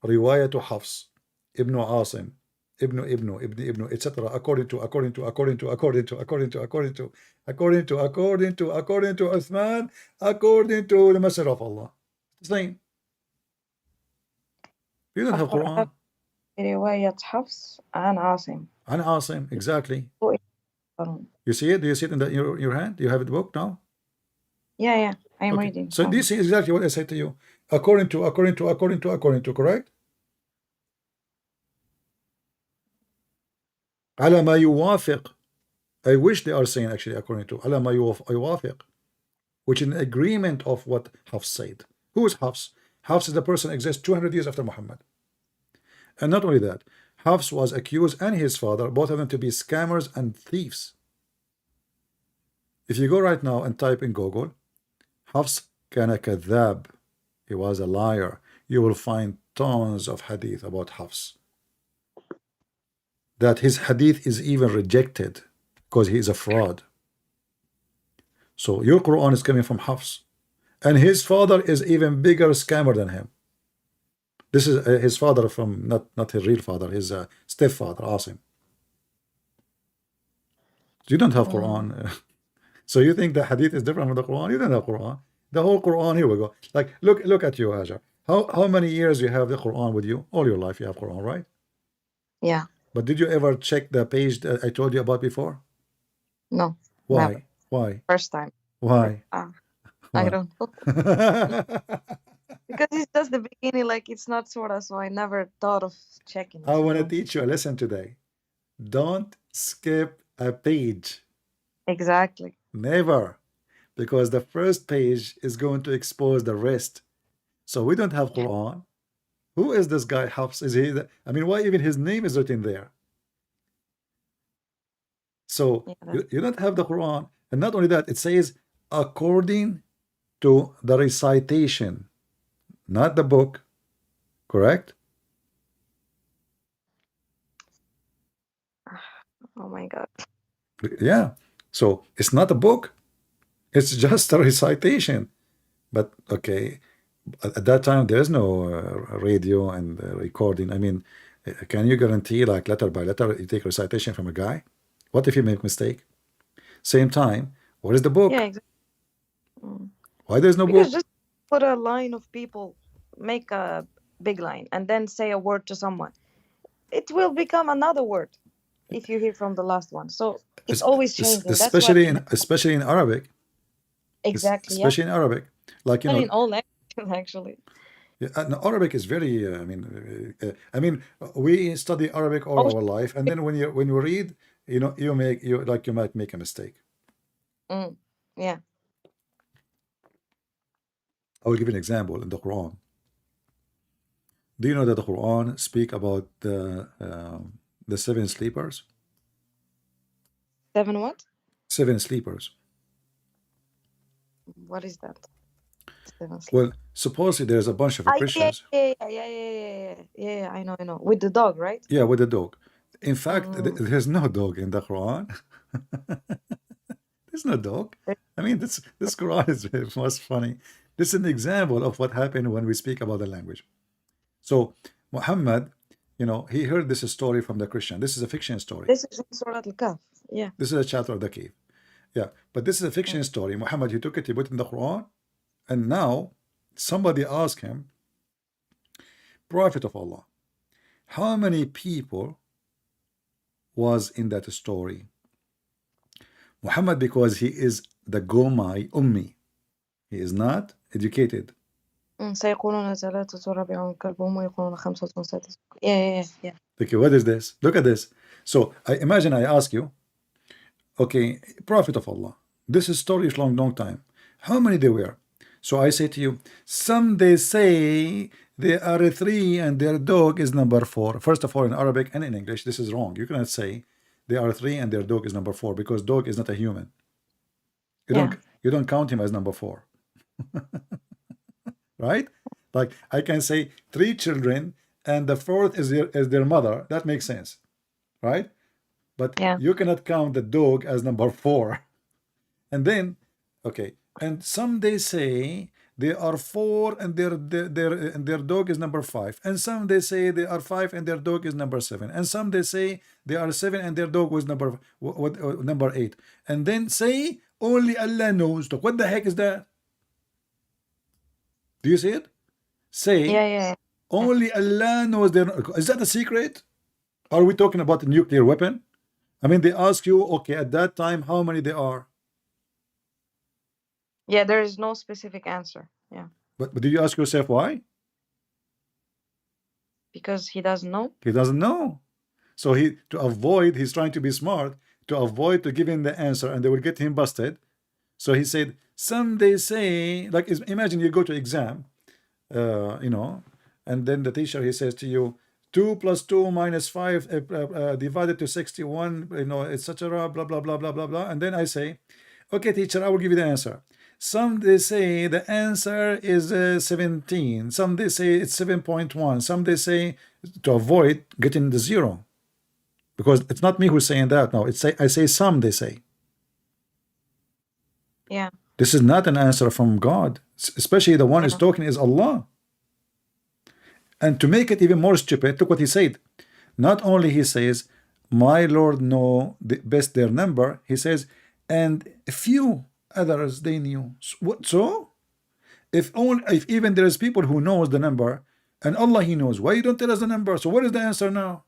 رواية حفص ابن عاصم ابن etc. according to Uthman, according to the Messenger of Allah. Same. You don't have Quran. رواية حفص عن عاصم. عن عاصم, exactly. You see it? Do you see it in your hand? Do you have the book now? Yeah. I'm reading. So this is exactly what I said to you. According to, correct? على ما يوافق. I wish they are saying actually according to على ما يوافق, which is an agreement of what Hafs said. Who is Hafs? Hafs is the person who exists 200 years after Muhammad. And not only that, Hafs was accused, and his father, both of them, to be scammers and thieves. If you go right now and type in Google, Hafs كان كذاب, he was a liar, you will find tons of hadith about Hafs. That his hadith is even rejected because he is a fraud. So your Quran is coming from Hafs, and his father is even bigger scammer than him. This is his father from not his real father, his stepfather, Asim. You don't have Quran. So you think the hadith is different from the Quran? You don't have Quran. The whole Quran, here we go. Like look at you, Hajar. How many years you have the Quran with you? All your life you have Quran, right? Yeah. But did you ever check the page that I told you about before? No. Why? Never. Why? First time. Why? I Why? don't know. Because it's just the beginning, like it's not surah, so I never thought of checking I it, want to teach you a lesson today. Don't skip a page. Exactly. Never. Because the first page is going to expose the rest. So we don't have Quran. Who is this guy Hafs? Is he I mean, why even his name is written there? So Yeah, you don't have the Quran. And not only that, it says according to the recitation, not the book, correct? oh my God. Yeah. So it's not a book, it's just a recitation. But okay, at that time there's no radio and recording. I mean, can you guarantee like letter by letter you take recitation from a guy? What if you make mistake? Same time, what is the Yeah, book? exactly. Mm. Why there's no Because book? just put a line of people, make a big line, and then say a word to someone. It will become another word if you hear from the last one. So it's always changing. That's why we have Especially in Arabic, exactly, yeah. especially in Arabic, like you And know, in all languages, actually. yeah, no, Arabic is very. I mean, we study Arabic all Oh, our life, and then when you read, you know, you might make a mistake. yeah. I will give you an example in the Quran. Do you know that the Quran speak about the seven sleepers? Seven what? Seven sleepers. What is that? Seven sleep. Well, supposedly there's a bunch of Ah, Christians. yeah. I know. With the dog, right? Yeah, with a dog. In fact, Mm. there's no dog in the Quran. There's no dog. I mean, this Quran is most funny. This is an example of what happened when we speak about the language. So Muhammad, you know, he heard this story from the Christian. This is a fiction story. This is in Surah Al-Kahf. Yeah. This is a chapter of the cave. Yeah, but this is a fiction story. Muhammad, he took it, he put it in the Quran, and now somebody asked him, Prophet of Allah, how many people was in that story? Muhammad, because he is the Gomai Ummi, he is not educated. سيقولون ثلاثة رابعهم كلبهم ويقولون خمسة سادسهم. Yeah. Okay, what is this? Look at this. So I imagine I ask you, okay, Prophet of Allah, this is story is long time. How many there were? So I say to you, some they say there are three and their dog is number four. First of all, in Arabic and in English, this is wrong. You cannot say there are three and their dog is number four because dog is not a human. You don't count him as number four. Right? Like I can say three children and the fourth is their mother. That makes sense. Right? But you cannot count the dog as number four. And then, okay, and some they say they are four and their dog is number five, and some they say they are five and their dog is number seven, and some they say they are seven and their dog was number eight, and then say only Allah knows. Look, what the heck is that? Do you see it? Say only Allah knows. Is that a secret? Are we talking about a nuclear weapon? I mean, they ask you, okay, at that time, how many there are? Yeah, there is no specific answer. Yeah. But did you ask yourself why? Because he doesn't know. He doesn't know. So he's trying to be smart, to avoid to give him the answer, and they will get him busted. So he said, some they say, like imagine you go to exam, you know, and then the teacher, he says to you, 2 plus 2 minus 5 divided to 61, you know, etc. Blah, blah, blah, blah, blah, blah. And then I say, okay, teacher, I will give you the answer. Some they say the answer is 17. Some they say it's 7.1. Some they say to avoid getting the zero. Because it's not me who's saying that. No, I say some they say. Yeah. This is not an answer from God. Especially the one who's talking is Allah. And to make it even more stupid, look what he said. Not only he says, my Lord know the best their number, he says, and a few others they knew. So if even there is people who knows the number, and Allah he knows, why you don't tell us the number? So what is the answer now?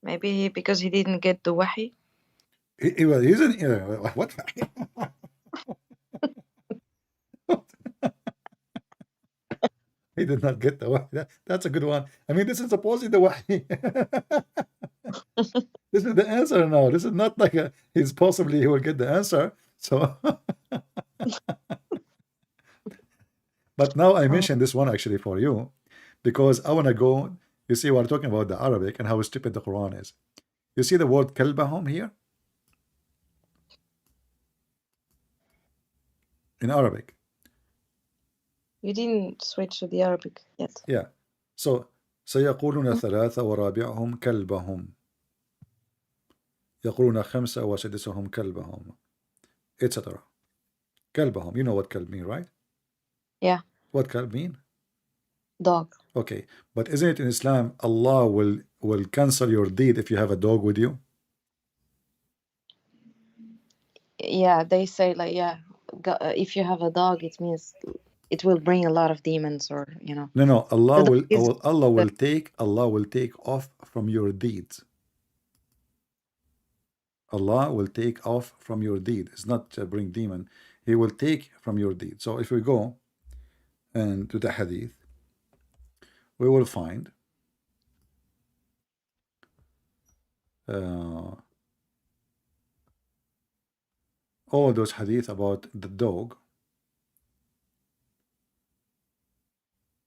Maybe because he didn't get the wahi. He isn't. What? He did not get the wahi. That's a good one. I mean, this is supposedly the wahi. This is the answer now. This is not like he's possibly he will get the answer. So, but now I Oh, mentioned this one actually for you because I want to go. You see, we're talking about the Arabic and how stupid the Quran is. You see the word kalbahum here in Arabic. you didn't switch to the Arabic yet. Yeah. So سيقولون ثلاثة ورابعهم كلبهم يقولون خمسة وسادسهم كلبهم etc. كلبهم. You know what kalb mean, right? Yeah, What kalb mean? dog. Okay, but isn't it in Islam Allah will cancel your deed if you have a dog with you? Yeah, they say like, yeah, if you have a dog, it means it will bring a lot of demons, or No, the dog is Allah the- will take off from your deeds. Allah will take off from your deed. It's not bring demon. He will take from your deed. So if we go and to the hadith, we will find all those hadith about the dog.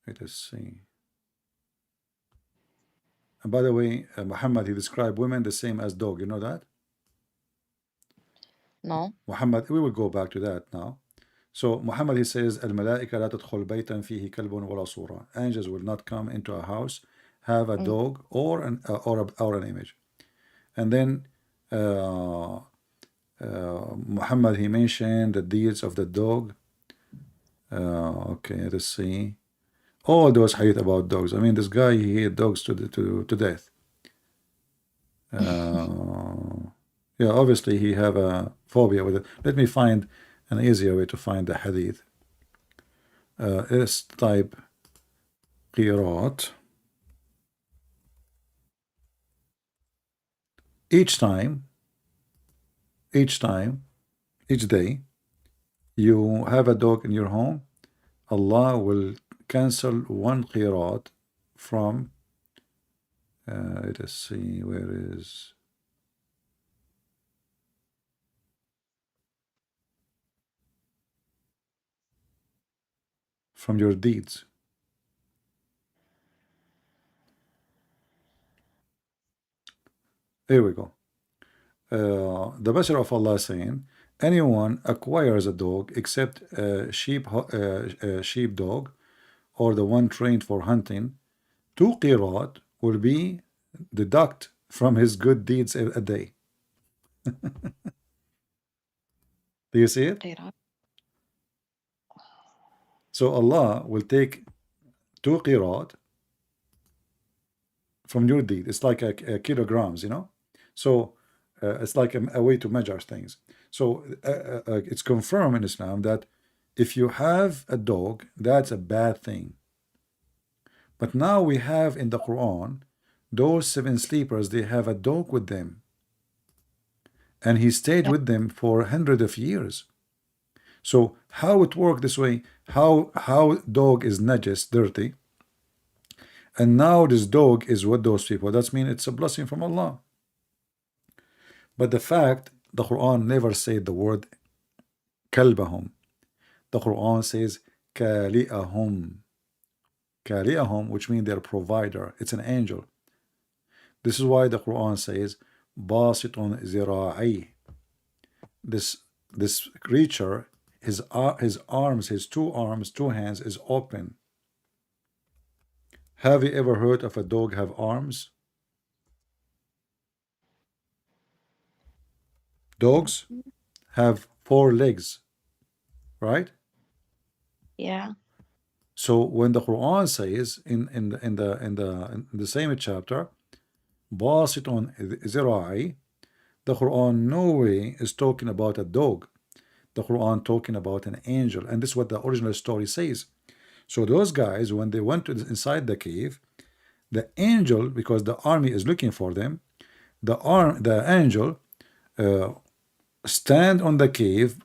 Let us see. And by the way, Muhammad, he described women the same as dog. You know that? no. Muhammad, we will go back to that now. So Muhammad, he says, الملائكة لا تدخل بيتا فيه كلب ولا صورة. Angels will not come into a house, have a dog or an image. And then Muhammad, he mentioned the deeds of the dog. Okay, let's see. All those hadith about dogs. I mean, this guy, he hated dogs to death. Yeah, obviously he have a phobia with it. Let me find an easier way to find the hadith. Let's type qirat. Each day you have a dog in your home, Allah will cancel one qirat from let us see, where is from your deeds. Here we go. The Messenger of Allah is saying, anyone acquires a dog except a sheepdog or the one trained for hunting, 2 qirat will be deduct from his good deeds a day. Do you see it? Qirat. So Allah will take 2 qirat from your deed. It's like a kilograms, you know. So it's like a way to measure things. So it's confirmed in Islam that if you have a dog, that's a bad thing. But now we have in the Quran, those 7 sleepers, they have a dog with them. And he stayed with them for hundreds of years. So how it worked this way? How dog is najis, dirty, and now this dog is with those people. That means it's a blessing from Allah. But the fact the Quran never said the word kalbahum. The Quran says kali'ahum. Kali'ahum, which means their provider. It's an angel. This is why the Quran says basitun zira'i. This creature, his arms, his 2 arms, 2 hands is open. Have you ever heard of a dog have arms? Dogs have 4 legs, right? Yeah. So when the Quran says in the same chapter, basitun zira'i, the Quran no way is talking about a dog. The Quran talking about an angel, and this is what the original story says. So those guys, when they went inside the cave, the angel, because the army is looking for them, the angel stand on the cave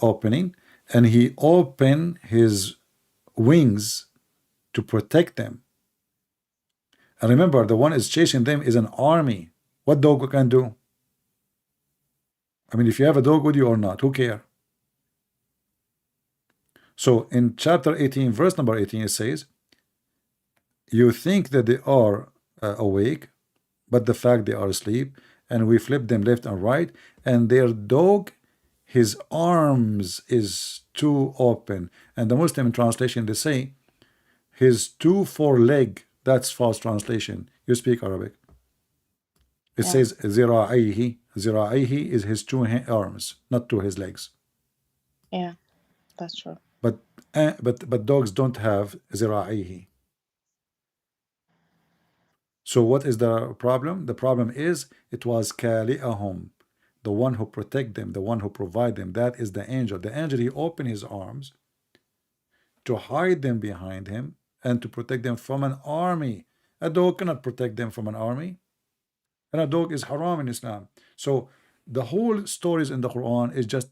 opening, and he opened his wings to protect them. And remember, the one is chasing them is an army. What dog can do? I mean, if you have a dog with you or not, who care? So in chapter 18, verse number 18, it says, you think that they are awake, but the fact they are asleep, and we flip them left and right, and their dog, his arms is too open. And the Muslim translation, they say his two foreleg. That's false translation. You speak Arabic. It Yeah. says zira'ihi. Zira'ihi is his two arms, not to his legs. Yeah, that's true. But dogs don't have zira'ihi. So what is the problem? The problem is it was kali'ahum, the one who protect them, the one who provide them. That is the angel. The angel, he opened his arms to hide them behind him and to protect them from an army. A dog cannot protect them from an army, and a dog is haram in Islam. So the whole stories in the Quran is just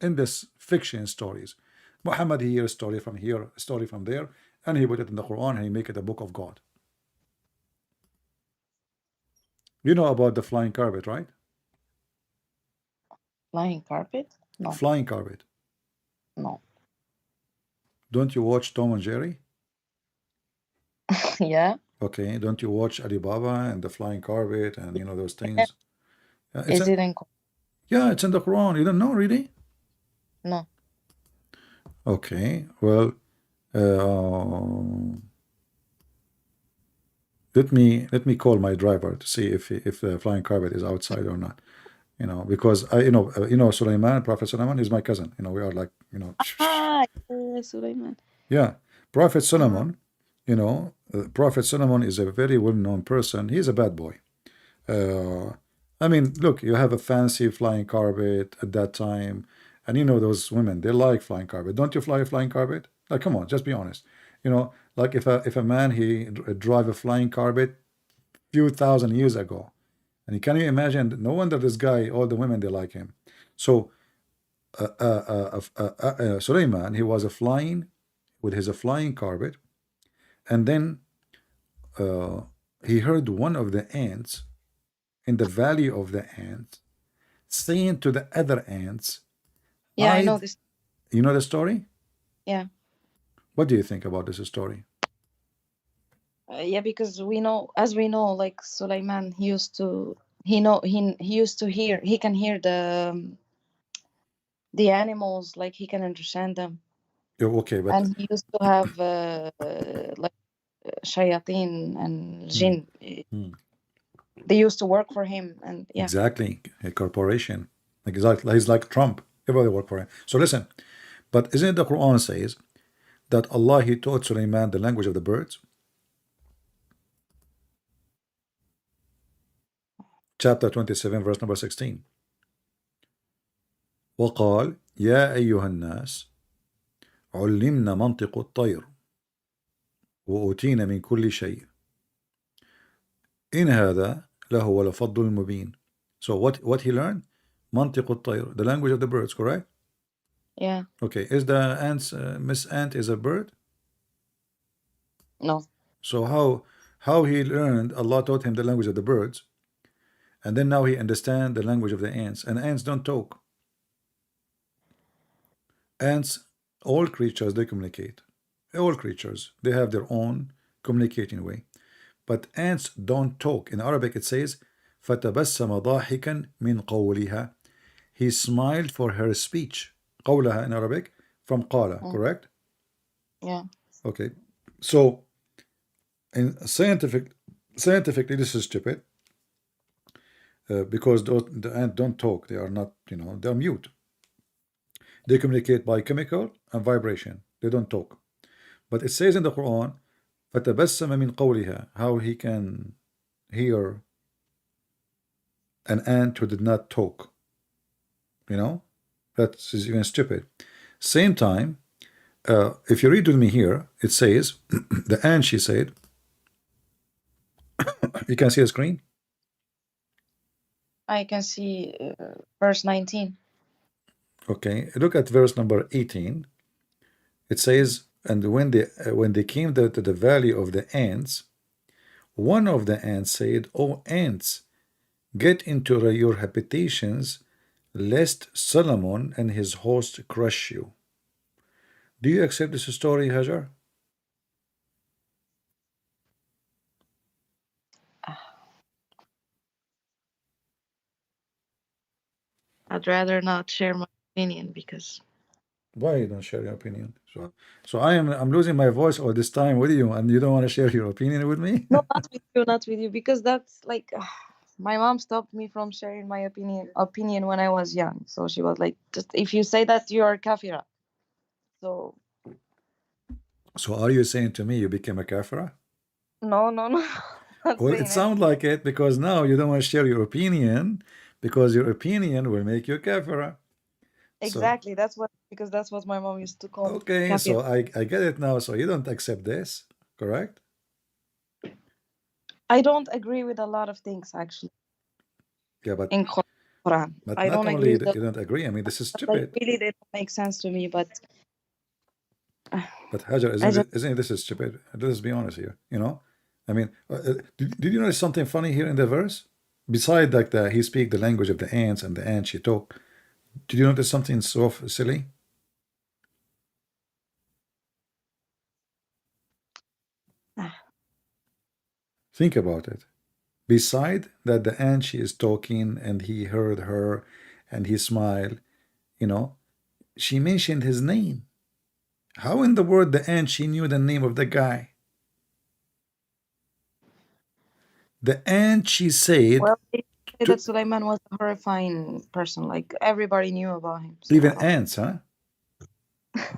in this fiction stories. Muhammad, he hears a story from here, a story from there, and he put it in the Quran and he make it a book of God. You know about the flying carpet, right? Flying carpet? No. Flying carpet. No. Don't you watch Tom and Jerry? Yeah. Okay. Don't you watch Alibaba and the flying carpet and you know those things? It's Is it in? yeah, it's in the Quran. You don't know, really? No. Okay. Well, let me call my driver to see if the flying carpet is outside or not. You know, because Sulaiman, Prophet Sulaiman is my cousin. You know, we are like, you know, Ah, yeah, Sulaiman. yeah. Prophet Solomon, you know, Prophet Solomon is a very well-known person. He's a bad boy. I mean, look, you have a fancy flying carpet at that time, and you know those women, they like flying carpet. Don't you fly a flying carpet? Like, come on, just be honest. You know, like if a man he drive a flying carpet few thousand years ago, and can you imagine? No wonder this guy, all the women they like him. So, Sulaiman, he was a flying with his flying carpet, and then he heard one of the ants in the valley of the ants saying to the other ants, Yeah, I know this. You know the story? Yeah. What do you think about this story? Yeah, because we know, like Sulaiman, he used to hear, he can hear the animals, like he can understand them. Okay, but And he used to have like shayateen and jinn. They used to work for him, and yeah. Exactly, a corporation. Exactly, he's like Trump. Everybody work for him. So listen, but isn't it the Quran says that Allah he taught Sulaiman the language of the birds? Chapter 27, verse number 16. وقال يا أيها الناس علمنا منطق الطير وأوتينا من كل شيء إن هذا لهو الفضل المبين. So what he learned? منطق الطير, the language of the birds, correct? Yeah. Okay, is the ants Miss Ant is a bird? No. So how he learned? Allah taught him the language of the birds, and then now he understand the language of the ants, and ants don't talk. Ants, all creatures, they communicate. All creatures, they have their own communicating way, but ants don't talk. In Arabic it says فَتَبَسَّمَ ضَاحِكًا مِنْ قَوْلِهَا. He smiled for her speech. قولها in Arabic from قال, correct? Yeah. Okay, so in scientifically this is stupid, because the ants don't talk. They are not, you know, they're mute. They communicate by chemical and vibration. They don't talk. But it says in the Quran فَتَبَسَّمَ مِنْ قَوْلِهَا, how he can hear an ant who did not talk. You know, that's even stupid. Same time, if you read with me here, it says the ant, she said, you can see the screen? I can see verse 19. Okay, look at verse number 18. It says And when they came to the valley of the ants, one of the ants said, "O ants, get into your habitations, lest Solomon and his host crush you." Do you accept this story, Hajar? I'd rather not share my opinion because Why you don't share your opinion? So I'm losing my voice all this time with you, and you don't want to share your opinion with me? no, not with you, not with you, because that's like my mom stopped me from sharing my opinion when I was young. So she was like, just if you say that, you are kafira. So So are you saying to me you became a kafira? no, no, no, not Well, it saying it. sounds like it because now you don't want to share your opinion because your opinion will make you kafira. So Exactly. That's what, because that's what my mom used to call me, okay, kafira. so I get it now. So you don't accept this, correct? I don't agree with a lot of things actually Yeah, but in Quran. I not don't only agree you with you don't agree. I mean, this is like stupid. really they don't make sense to me. But But Hajar, I just isn't it this is stupid? Let's be honest here. You know, I mean, did you notice something funny here in the verse? Beside like the he speak the language of the ants and the ant she talk. Did you notice something so silly? Think about it. Beside that the ant she is talking and he heard her and he smiled, you know, she mentioned his name. How in the world the ant she knew the name of the guy? The ant she said well, they say to that Sulaiman was a horrifying person. Like everybody knew about him. So even I don't. ants, huh?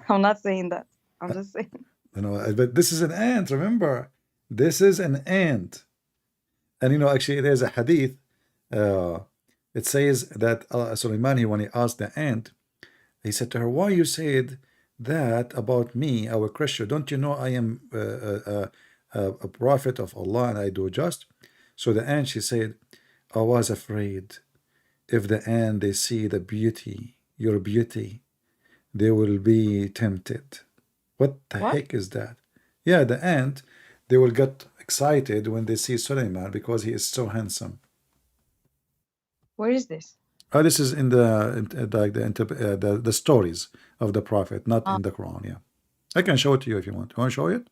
I'm not saying that. I'm just saying. You know, but this is an ant, remember? This is an ant. And you know, actually, there's a hadith. Uh, it says that Soleimani, when he asked the ant, he said to her, "Why you said that about me, our Christian? Don't you know I am a prophet of Allah and I do just?" So the ant, she said, "I was afraid if the ant they see the beauty, your beauty, they will be tempted." What the What? heck is that? Yeah, the ant, they will get excited when they see Suleiman because he is so handsome. Where is this? This is in the stories of the prophet, not Uh, in the Quran. Yeah, I can show it to you if you want. You want to show it?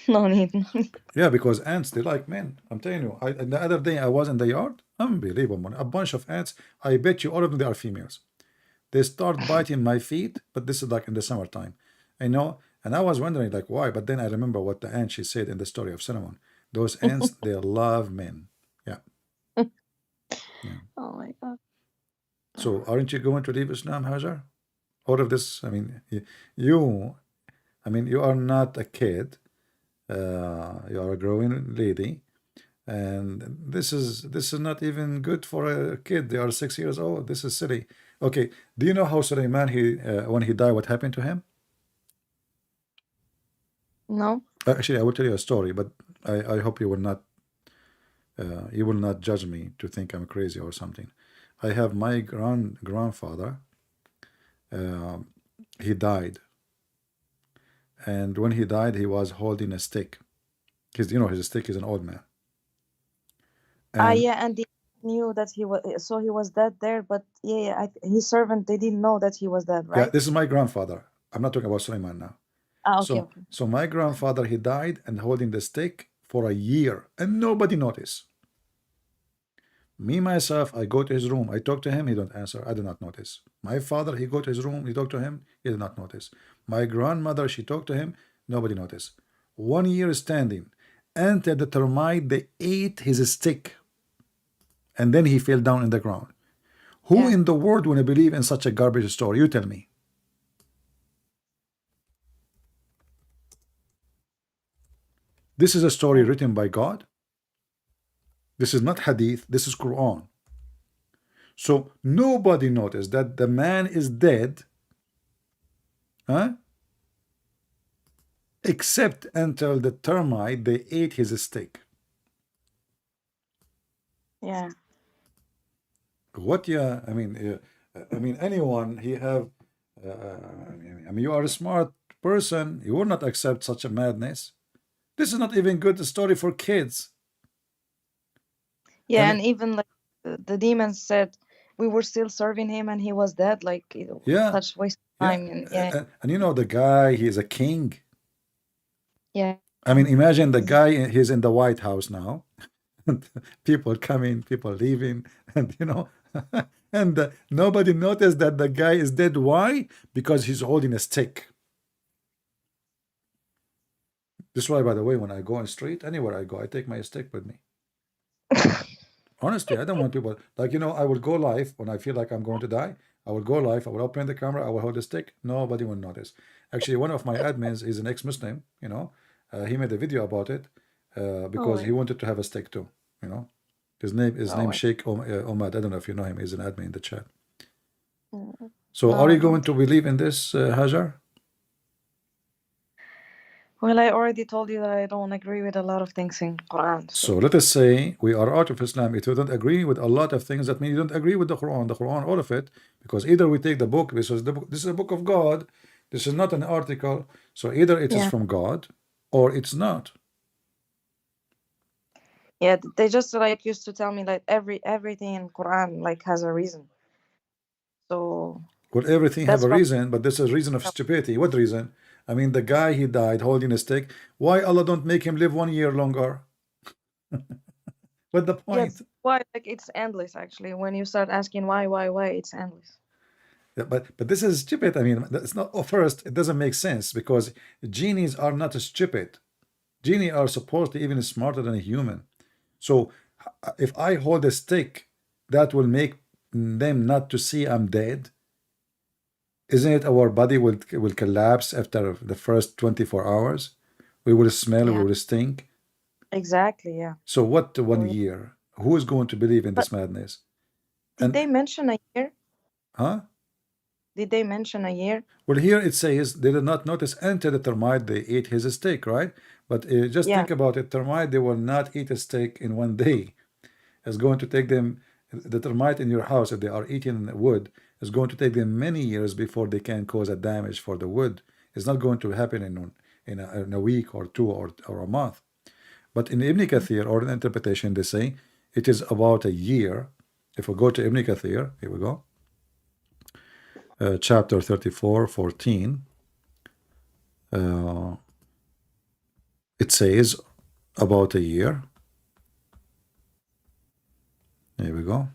no need. No need. Yeah, because ants they like men. I'm telling you. The other day I was in the yard. Unbelievable, man. A bunch of ants. I bet you all of them they are females. They start biting my feet, but this is like in the summertime. I know, and I was wondering like why, but then I remember what the ant she said in the story of Solomon. Those ants, they love men. Yeah, yeah. Oh my god. So aren't you going to leave Islam, Hajar? All of this, I mean, you, I mean, you are not a kid. You are a growing lady, and this is not even good for a kid. They are 6 years old. This is silly. Okay, do you know how Suleiman he when he died, what happened to him? No. Actually, I will tell you a story, but I hope you will not judge me to think I'm crazy or something. I have my grandfather. Um he died, and when he died, he was holding a stick. His stick is an old man, Ah, and yeah, and they knew that he was. So he was dead there, but yeah, yeah, his servant they didn't know that he was dead, yeah, right? this is my grandfather. I'm not talking about Suleiman now. Ah, okay, So, okay. so my grandfather he died and holding the stick for a year, and nobody noticed. Me myself, I go to his room. I talk to him. He don't answer. I do not notice. My father, he go to his room. He talk to him. He did not notice. My grandmother, she talked to him. Nobody noticed. 1 year standing, until the termite they ate his stick, and then he fell down in the ground. Who Yeah. in the world would believe in such a garbage story? You tell me. This is a story Yeah. written by God. This is not hadith. This is Quran. So nobody noticed that the man is dead, huh? Except until the termite they ate his stick. Yeah. What? Yeah, I mean, anyone he have. I mean, you are a smart person, you will not accept such a madness. This is not even good story for kids. Yeah, And and even like the demons said we were still serving him and he was dead. Like yeah, such waste of yeah, time. And yeah, and you know the guy, he's a king. yeah, I mean, imagine the guy, he's in the White House now. People coming, people leaving, and and nobody noticed that the guy is dead. Why? Because he's holding a stick. This is why, by the way, when I go on street, anywhere I go, I take my stick with me. Honestly, I don't want people like I will go live when I feel like I'm going to die. I will go live. I will open the camera. I will hold the stick. Nobody will notice. Actually, one of my admins is an ex-Muslim. He made a video about it because he wanted to have a stick too. His name Sheikh Omad. I don't know if you know him. He's an admin in the chat. So, No, are I you going don't. to believe in this, Hajar? Well, I already told you that I don't agree with a lot of things in Quran. So let us say we are out of Islam. If you don't agree with a lot of things, that means you don't agree with the Quran, all of it, because either we take the book, this is a book of God, this is not an article, so either it is Yeah. from God or it's not. Yeah, they just like used to tell me like everything in Quran like has a reason. So Well, everything have that's a why. reason, but this is a reason of stupidity. What reason? I mean, the guy, he died holding a stick. Why Allah don't make him live 1 year longer? What's the point? Yes, why? Like it's endless. Actually, when you start asking why, it's endless. Yeah, but this is stupid. I mean, it's not. First, it doesn't make sense because genies are not stupid. Genie are supposed to even smarter than a human. So if I hold a stick, that will make them not to see I'm dead. Isn't it our body will collapse after the first 24 hours? We will smell, we Yeah, will stink. exactly. Yeah. So what So, 1 year? Who is going to believe in but this madness? did And they mention a year? huh? Did they mention a year? Well, here it says they did not notice until the termite they ate his steak, right? But just Yeah. think about it. Termite, they will not eat a steak in 1 day. It's going to take them, the termite in your house, if they are eating wood, is going to take them many years before they can cause a damage for the wood. It's not going to happen in a week or two or a month. But in Ibn Kathir, or in interpretation, they say it is about a year. If we go to Ibn Kathir, here we go. Chapter 34, 14. It says about a year. Here we go.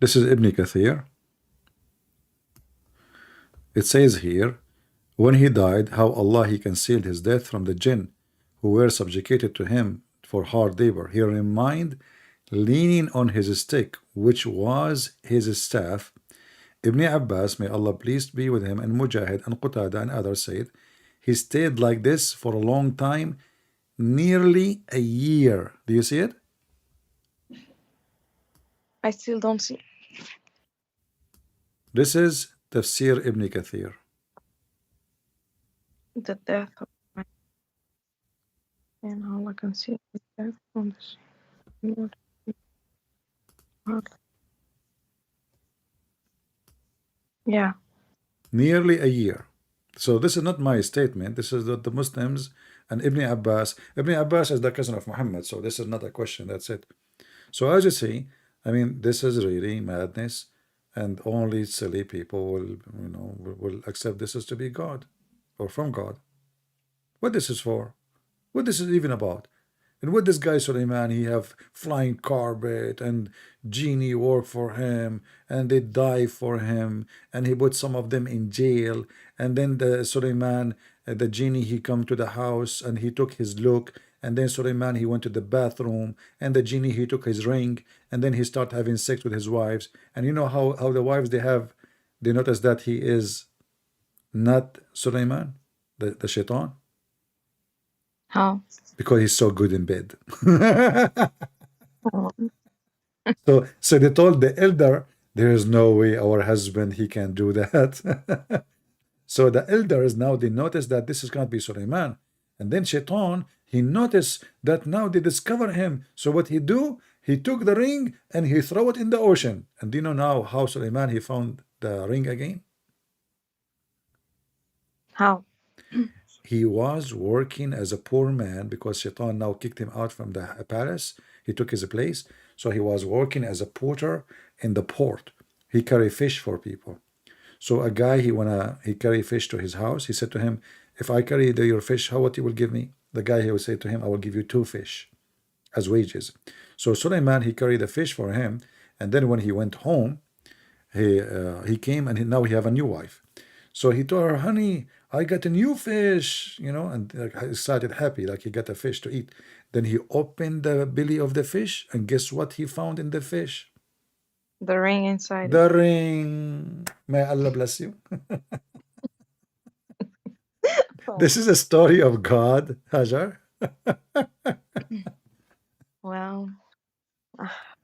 This is Ibn Kathir. It says here, when he died, how Allah he concealed his death from the jinn who were subjugated to him for hard labor. He remained leaning on his stick, which was his staff. Ibn Abbas, may Allah pleased be with him, and Mujahid and Qatada and others said, he stayed like this for a long time, nearly a year. Do you see it? I still don't see This is Tafsir Ibn Kathir. the death of my and how I can see the death on this. Yeah. Nearly a year. So this is not my statement. This is the Muslims and Ibn Abbas. Ibn Abbas is the cousin of Muhammad, so this is not a question. That's it. So as you see, I mean, this is really madness, and only silly people will accept this as to be God or from God. What this is for? What this is even about? And with this guy Suleiman, he have flying carpet and genie work for him, and they die for him, and he put some of them in jail. And then the Suleiman, the genie, he come to the house and he took his look. And then Suleiman, he went to the bathroom, and the genie, he took his ring, and then he started having sex with his wives. And you know how the wives they notice that he is not Suleiman, the shaitan, How? because he's so good in bed. Oh, So they told the elder, there is no way our husband he can do that. So the elders now they notice that this is going to be Suleiman, And then Shaitan, he noticed that now they discover him. So what he do? He took the ring and he throw it in the ocean. And do you know now how Suleiman he found the ring again? How? He was working as a poor man because Shaitan now kicked him out from the palace. He took his place. So he was working as a porter in the port. He carry fish for people. So a guy, he carry fish to his house. He said to him, if I carry your fish, how what you will give me? The guy, he would say to him, I will give you 2 fish as wages. So Suleiman, he carried the fish for him. And then when he went home, he came and now he have a new wife. So he told her, honey, I got a new fish, you know, and he started happy, like he got a fish to eat. Then he opened the belly of the fish, and guess what he found in the fish? The ring inside. The ring. May Allah bless you. This is a story of God, Hajar. Well,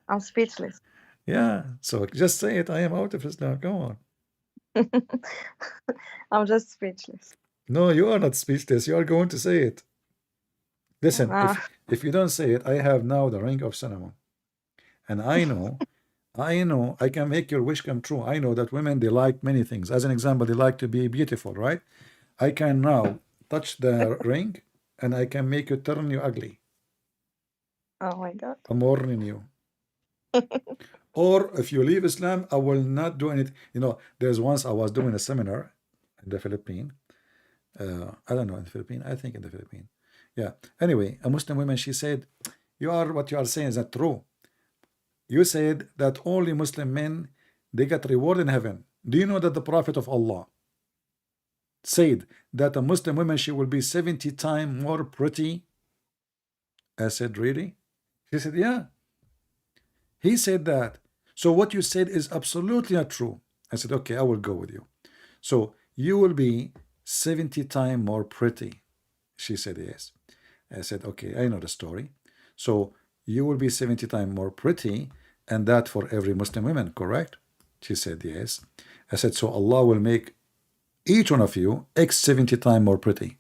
I'm speechless. Yeah, so just say it. I am out of Islam. Come on. I'm just speechless. No, you are not speechless. You are going to say it. Listen, if you don't say it, I have now the ring of Solomon. And I know, I can make your wish come true. I know that women, they like many things. As an example, they like to be beautiful, right? I can now touch the ring and I can make you turn you ugly. Oh my God. I'm warning you. Or if you leave Islam, I will not do anything. You know, there's once I was doing a seminar in the Philippines. I don't know, in the Philippines. I think in the Philippines. Yeah. Anyway, a Muslim woman, she said, what you are saying is not true. You said that only Muslim men, they get reward in heaven. Do you know that the Prophet of Allah said that a Muslim woman, she will be 70 times more pretty? I said, really? She said, yeah. He said that. So what you said is absolutely not true. I said, okay, I will go with you. So you will be 70 times more pretty. She said, yes. I said, okay, I know the story. So you will be 70 times more pretty, and that for every Muslim woman, correct? She said, yes. I said, so Allah will make each one of you X 70 times more pretty.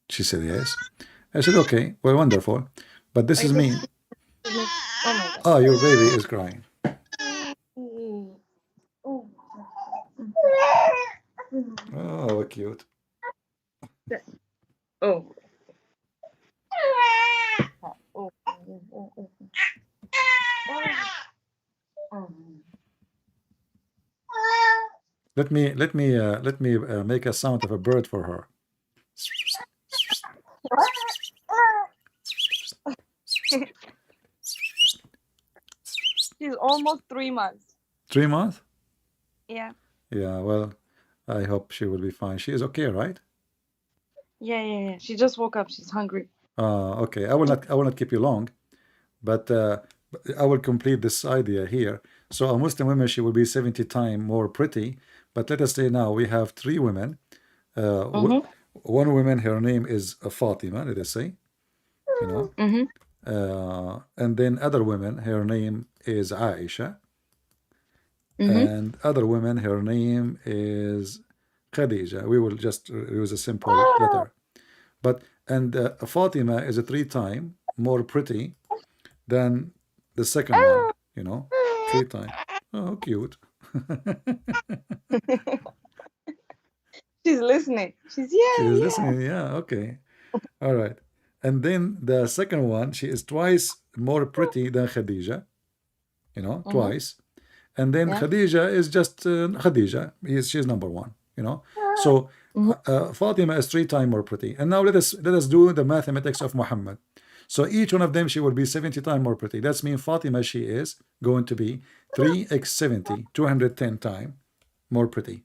She said, yes. I said, okay, well, wonderful. But this is me. Oh, your baby is crying. Oh, cute. Oh. Let me make a sound of a bird for her. She's almost 3 months. 3 months? Yeah. Yeah, well, I hope she will be fine. She is okay, right? Yeah. She just woke up. She's hungry. Okay. I will not keep you long, but I will complete this idea here. So a Muslim woman, she will be 70 times more pretty. But let us say now we have 3 women. One woman, her name is Fatima, let us say, you know. And then other women, her name is Aisha. And other women, her name is Khadija. We will just use a simple letter. But Fatima is 3 times more pretty than the second one, you know, 3 times. Oh, cute. She's listening. She's listening. Yeah, okay. All right. And then the second one, she is twice more pretty than Khadija, you know, twice. And then Khadija is just Khadija. She's number 1, you know. So Fatima is 3 times more pretty. And now let us do the mathematics of Muhammad. So each one of them, she will be 70 times more pretty. That means Fatima, she is going to be 3x 70, 210 times more pretty.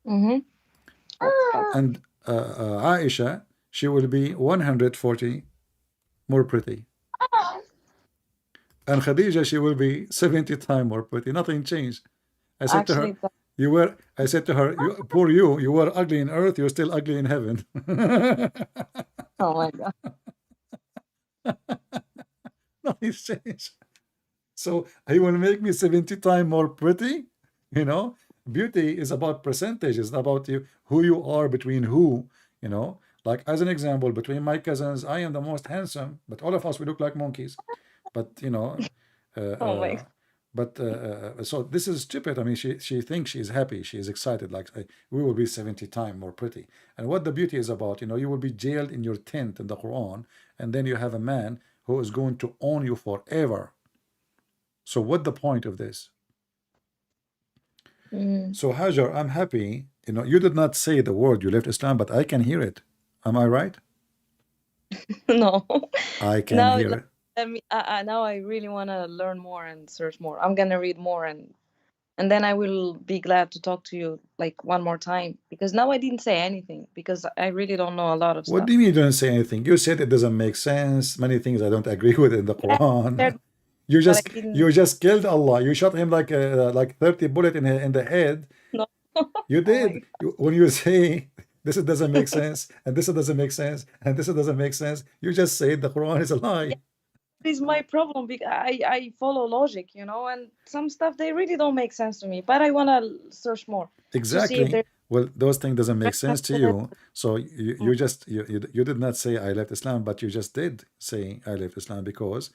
And Aisha, she will be 140 more pretty. And Khadija, she will be 70 times more pretty. Nothing changed. I said to her, I said to her, poor you were ugly in earth, you're still ugly in heaven. Oh my God. Nothing changed. So he will make me 70 times more pretty, you know. Beauty is about percentage. It's about who you are between who, you know. Like as an example, between my cousins, I am the most handsome, but all of us we look like monkeys. But you know, uh, Oh my uh, so this is stupid. I mean, she thinks she's happy, she's excited. Like we will be 70 times more pretty. And what the beauty is about, you know, you will be jailed in your tent in the Quran, and then you have a man who is going to own you forever. So what the point of this? Mm. So Hajar, I'm happy. You know, you did not say the word you left Islam, but I can hear it. Am I right? No. I can Now, hear it. let me. Now I really want to learn more and search more. I'm gonna read more, and then I will be glad to talk to you like one more time, because now I didn't say anything because I really don't know a lot of What stuff. do you mean you don't say anything? You said it doesn't make sense. Many things I don't agree with in the Yeah, I Quran. shared, but I didn't. You just killed Allah. You shot him like 30 bullet in the head. No. You Oh my. did. When you say this doesn't make sense and this doesn't make sense and this doesn't make sense, you just say the Quran is a lie. Is my problem because I follow logic, and some stuff they really don't make sense to me. But I want to search more to see if Exactly. there's Well, those things doesn't make sense to reference you. So you just you did not say I left Islam, but you just did say I left Islam because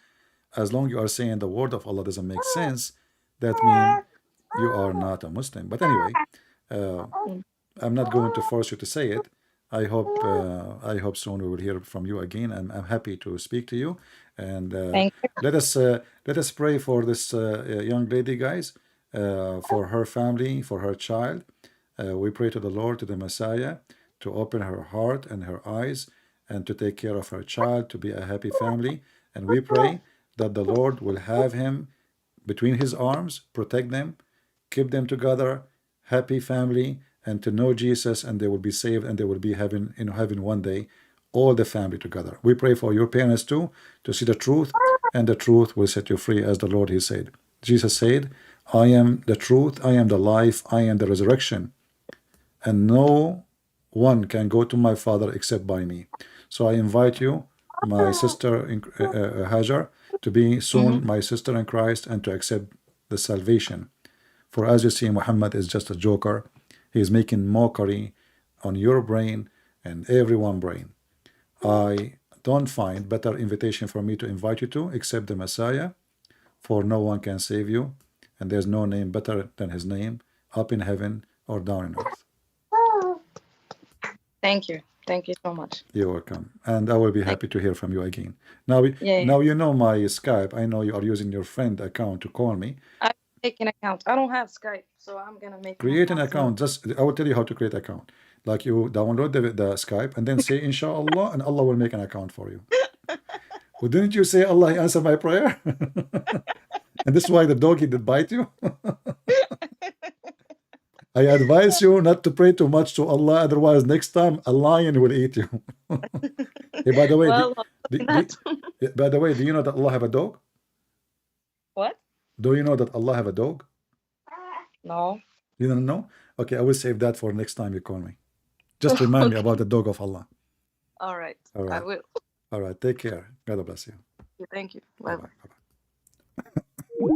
as long you are saying the word of Allah doesn't make sense, that means you are not a Muslim. But anyway, uh, Mm. I'm not going to force you to say it. I hope soon we will hear from you again. I'm happy to speak to you, and Thank you. let us pray for this young lady, guys, for her family, for her child. We pray to the Lord, to the Messiah, to open her heart and her eyes, and to take care of her child, to be a happy family. And we pray that the Lord will have him between his arms, protect them, keep them together, happy family, and to know Jesus, and they will be saved, and they will be in heaven one day, all the family together. We pray for your parents too, to see the truth, and the truth will set you free, as the Lord He said. Jesus said, I am the truth, I am the life, I am the resurrection, and no one can go to my Father except by me. So I invite you, my sister Hajar, to be Hmm. soon my sister in Christ and to accept the salvation. For as you see, Muhammad is just a joker. He is making mockery on your brain and everyone's brain. I don't find better invitation for me to invite you to except the Messiah, for no one can save you, and there's no name better than his name, up in heaven or down in earth. Thank you. Thank you so much. You're welcome. And I will be Thank happy to hear from you again. Now, Yeah, yeah. now you know my Skype. I know you are using your friend account to call me. I make an account. I don't have Skype, so I'm gonna make an Create an account now. account. Just I will tell you how to create account. Like you download the Skype and then say Inshallah, and Allah will make an account for you. Well, didn't you say Allah answer my prayer? And this is why the doggy did bite you. I advise you not to pray too much to Allah, otherwise next time a lion will eat you. Hey, by the way, Well, do, not. by the way, do you know that Allah have a dog? What? Do you know that Allah have a dog? No. You don't know? Okay, I will save that for next time you call me. Just remind me Okay. about the dog of Allah. All right. All I right. will. All right. Take care. God bless you. Thank you. Bye Bye bye. bye. Bye bye.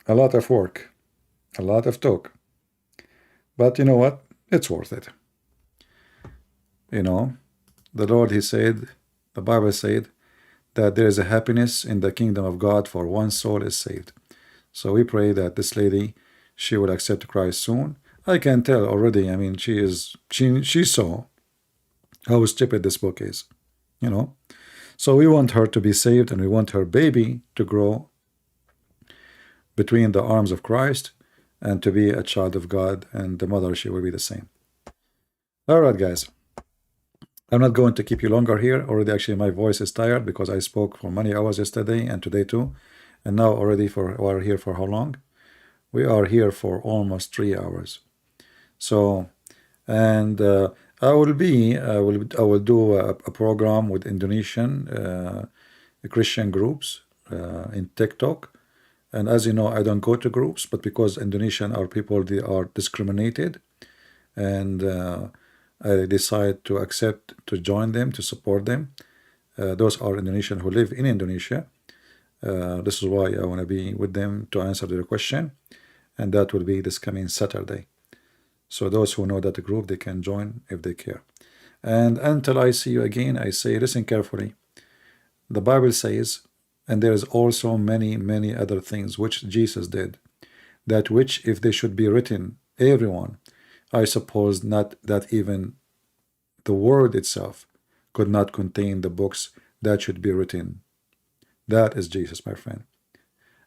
A lot of work, a lot of talk. But you know what? It's worth it. You know, the Lord, He said, the Bible said, that there is a happiness in the kingdom of God for one soul is saved. So we pray that this lady, she will accept Christ soon. I can tell already. I mean, she saw how stupid this book is, you know. So we want her to be saved, and we want her baby to grow between the arms of Christ and to be a child of God, and the mother, she will be the same. All right, guys. I'm not going to keep you longer here. Already, actually, my voice is tired because I spoke for many hours yesterday and today too. And now already we're here for how long? We are here for almost 3 hours. So, and I will do a program with Indonesian Christian groups in TikTok. And as you know, I don't go to groups, but because Indonesian are people, they are discriminated, and I decide to accept to join them, to support them. Those are Indonesians who live in Indonesia. This is why I want to be with them to answer their question. and that will be this coming Saturday. So those who know that group, they can join if they care. And until I see you again, I say, listen carefully. The Bible says, and there is also many other things which Jesus did, that which if they should be written, everyone, I suppose not that even the word itself could not contain the books that should be written. That is Jesus, my friend.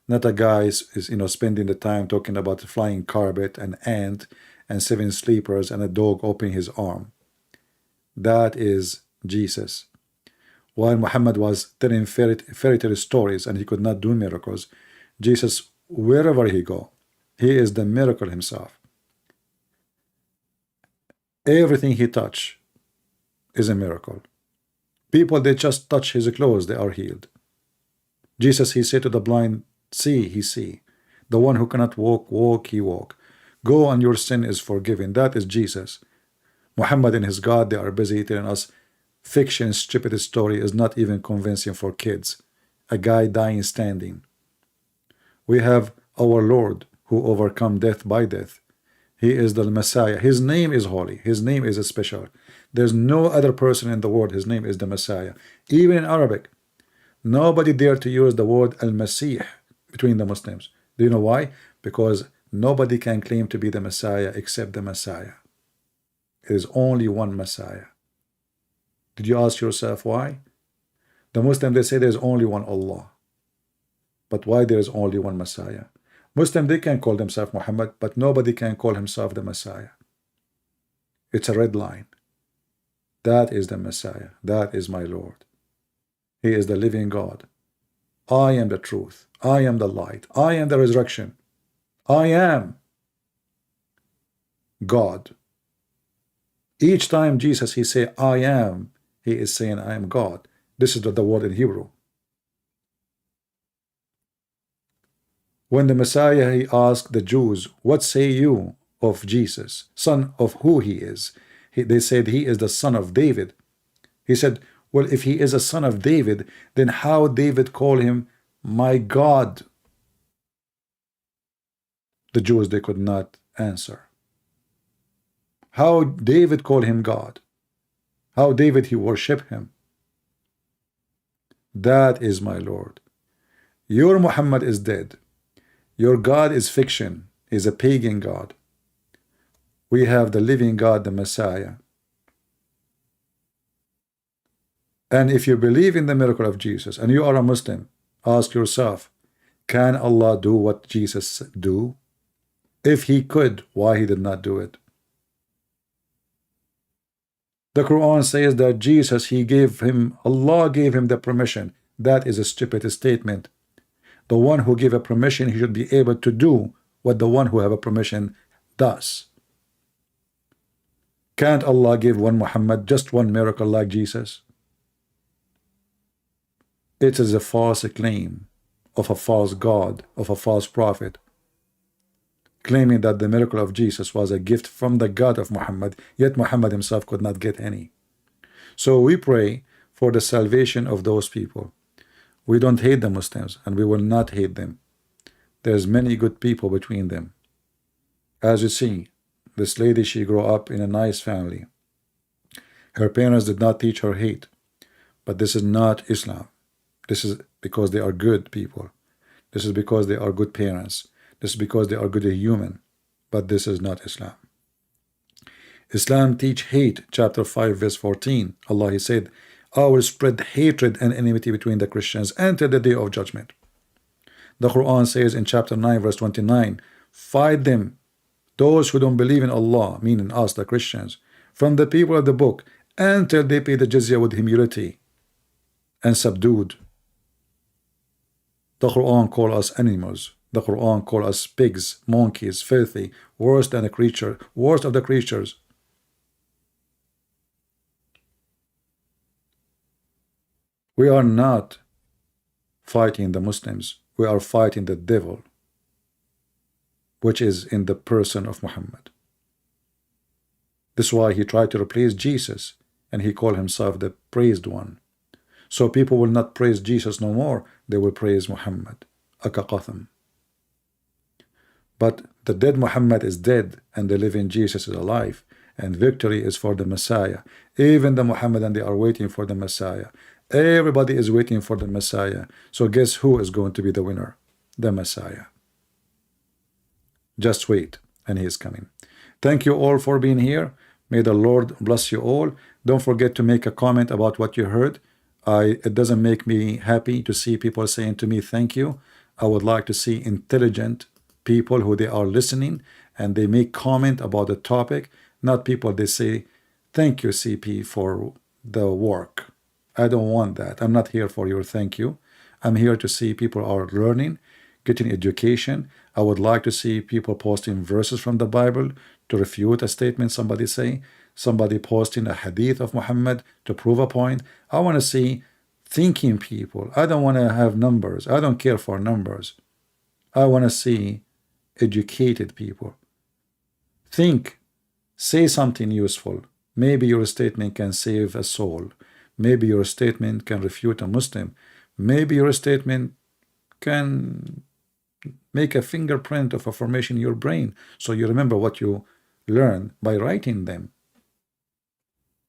Not a guy is spending the time talking about a flying carpet, an ant, and 7 sleepers, and a dog opening his arm. That is Jesus. While Muhammad was telling fairy tale stories and he could not do miracles, Jesus, wherever he go, he is the miracle himself. Everything he touch is a miracle. People, they just touch his clothes, they are healed. Jesus, he said to the blind, see, he see. The one who cannot walk, he walk. Go and your sin is forgiven. That is Jesus. Muhammad and his God, they are busy telling us fiction, stupid story is not even convincing for kids. A guy dying standing. We have our Lord who overcome death by death. He is the Messiah. His name is holy. His name is special. There's no other person in the world. His name is the Messiah. Even in Arabic, nobody dare to use the word Al-Masih between the Muslims. Do you know why? Because nobody can claim to be the Messiah except the Messiah. There is only one Messiah. Did you ask yourself why? The Muslims, they say there's only one Allah. But why there is only one Messiah? Muslims, they can call themselves Muhammad, but nobody can call himself the Messiah. It's a red line. That is the Messiah. That is my Lord. He is the living God. I am the truth. I am the light. I am the resurrection. I am God. Each time Jesus, he say, I am, he is saying, I am God. This is the word in Hebrew. When the Messiah, he asked the Jews, what say you of Jesus, son of who he is? They said he is the son of David. He said, well, if he is a son of David, then how David call him my God? The Jews, they could not answer. How David call him God? How David he worship him? That is my Lord. Your Muhammad is dead. Your God is fiction, is a pagan God. We have the living God, the Messiah. And if you believe in the miracle of Jesus and you are a Muslim, ask yourself, can Allah do what Jesus do? If he could, why he did not do it? The Quran says that Jesus, Allah gave him the permission. That is a stupid statement. The one who gave a permission, he should be able to do what the one who have a permission does. Can't Allah give one Muhammad just one miracle like Jesus? It is a false claim of a false God, of a false prophet, claiming that the miracle of Jesus was a gift from the God of Muhammad, yet Muhammad himself could not get any. So we pray for the salvation of those people. We don't hate the Muslims, and we will not hate them. There's many good people between them. As you see, this lady, she grew up in a nice family. Her parents did not teach her hate, but this is not Islam. This is because they are good people. This is because they are good parents. This is because they are good human, but this is not Islam. Islam teach hate, chapter 5, verse 14. Allah, he said, I will spread hatred and enmity between the Christians until the day of judgment. The Quran says in chapter 9, verse 29, fight them, those who don't believe in Allah, meaning us, the Christians, from the people of the book, until they pay the jizya with humility and subdued. The Quran call us animals. The Quran call us pigs, monkeys, filthy, worse than a creature, worst of the creatures. We are not fighting the Muslims. We are fighting the devil, which is in the person of Muhammad. This is why he tried to replace Jesus, and he called himself the praised one. So people will not praise Jesus no more. They will praise Muhammad. Akaqatham. But the dead Muhammad is dead and the living Jesus is alive, and victory is for the Messiah. Even the Muhammadan, they are waiting for the Messiah. Everybody is waiting for the Messiah. So guess who is going to be the winner? The Messiah. Just wait, and he is coming. Thank you all for being here. May the Lord bless you all. Don't forget to make a comment about what you heard. It doesn't make me happy to see people saying to me thank you. I would like to see intelligent people who they are listening and they make comment about the topic, not people they say thank you CP for the work. I don't want that. I'm not here for your thank you. I'm here to see people are learning, getting education. I would like to see people posting verses from the Bible to refute a statement somebody say, somebody posting a hadith of Muhammad to prove a point. I want to see thinking people. I don't want to have numbers. I don't care for numbers. I want to see educated people. Think, say something useful. Maybe your statement can save a soul. Maybe your statement can refute a Muslim. Maybe your statement can make a fingerprint of a formation in your brain so you remember what you learned by writing them.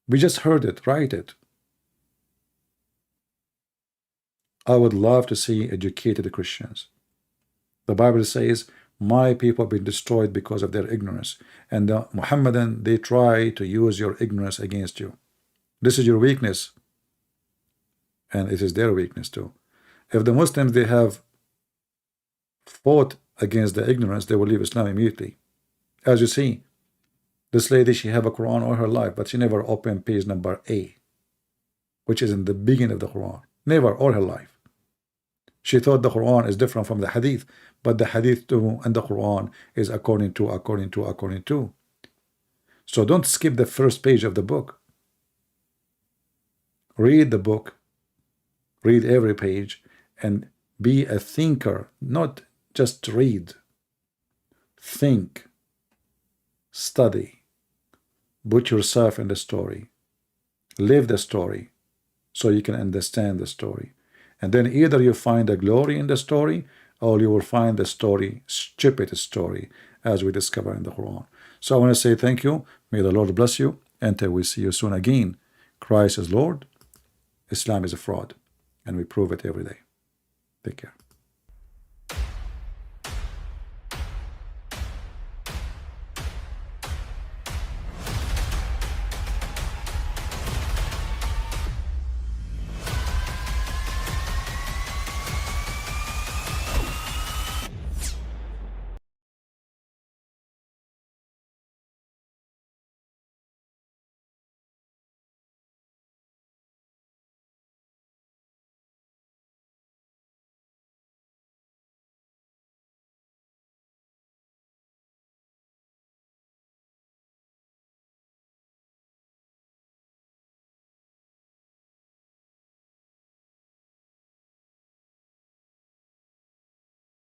We just heard it, write it. I would love to see educated Christians. The Bible says, my people have been destroyed because of their ignorance. And the Muhammadan, they try to use your ignorance against you. This is your weakness. And it is their weakness too. If the Muslims, they have fought against the ignorance, they will leave Islam immediately. As you see, this lady, she have a Quran all her life, but she never opened page number A, which is in the beginning of the Quran. Never, all her life. She thought the Quran is different from the Hadith, but the Hadith too and the Quran is according to. So don't skip the first page of the book. Read the book, read every page, and be a thinker, not just read. Think, study, put yourself in the story, live the story so you can understand the story. And then either you find the glory in the story or you will find the story, stupid story, as we discover in the Quran. So I want to say thank you. May the Lord bless you. Until we see you soon again. Christ is Lord. Islam is a fraud. And we prove it every day. Take care.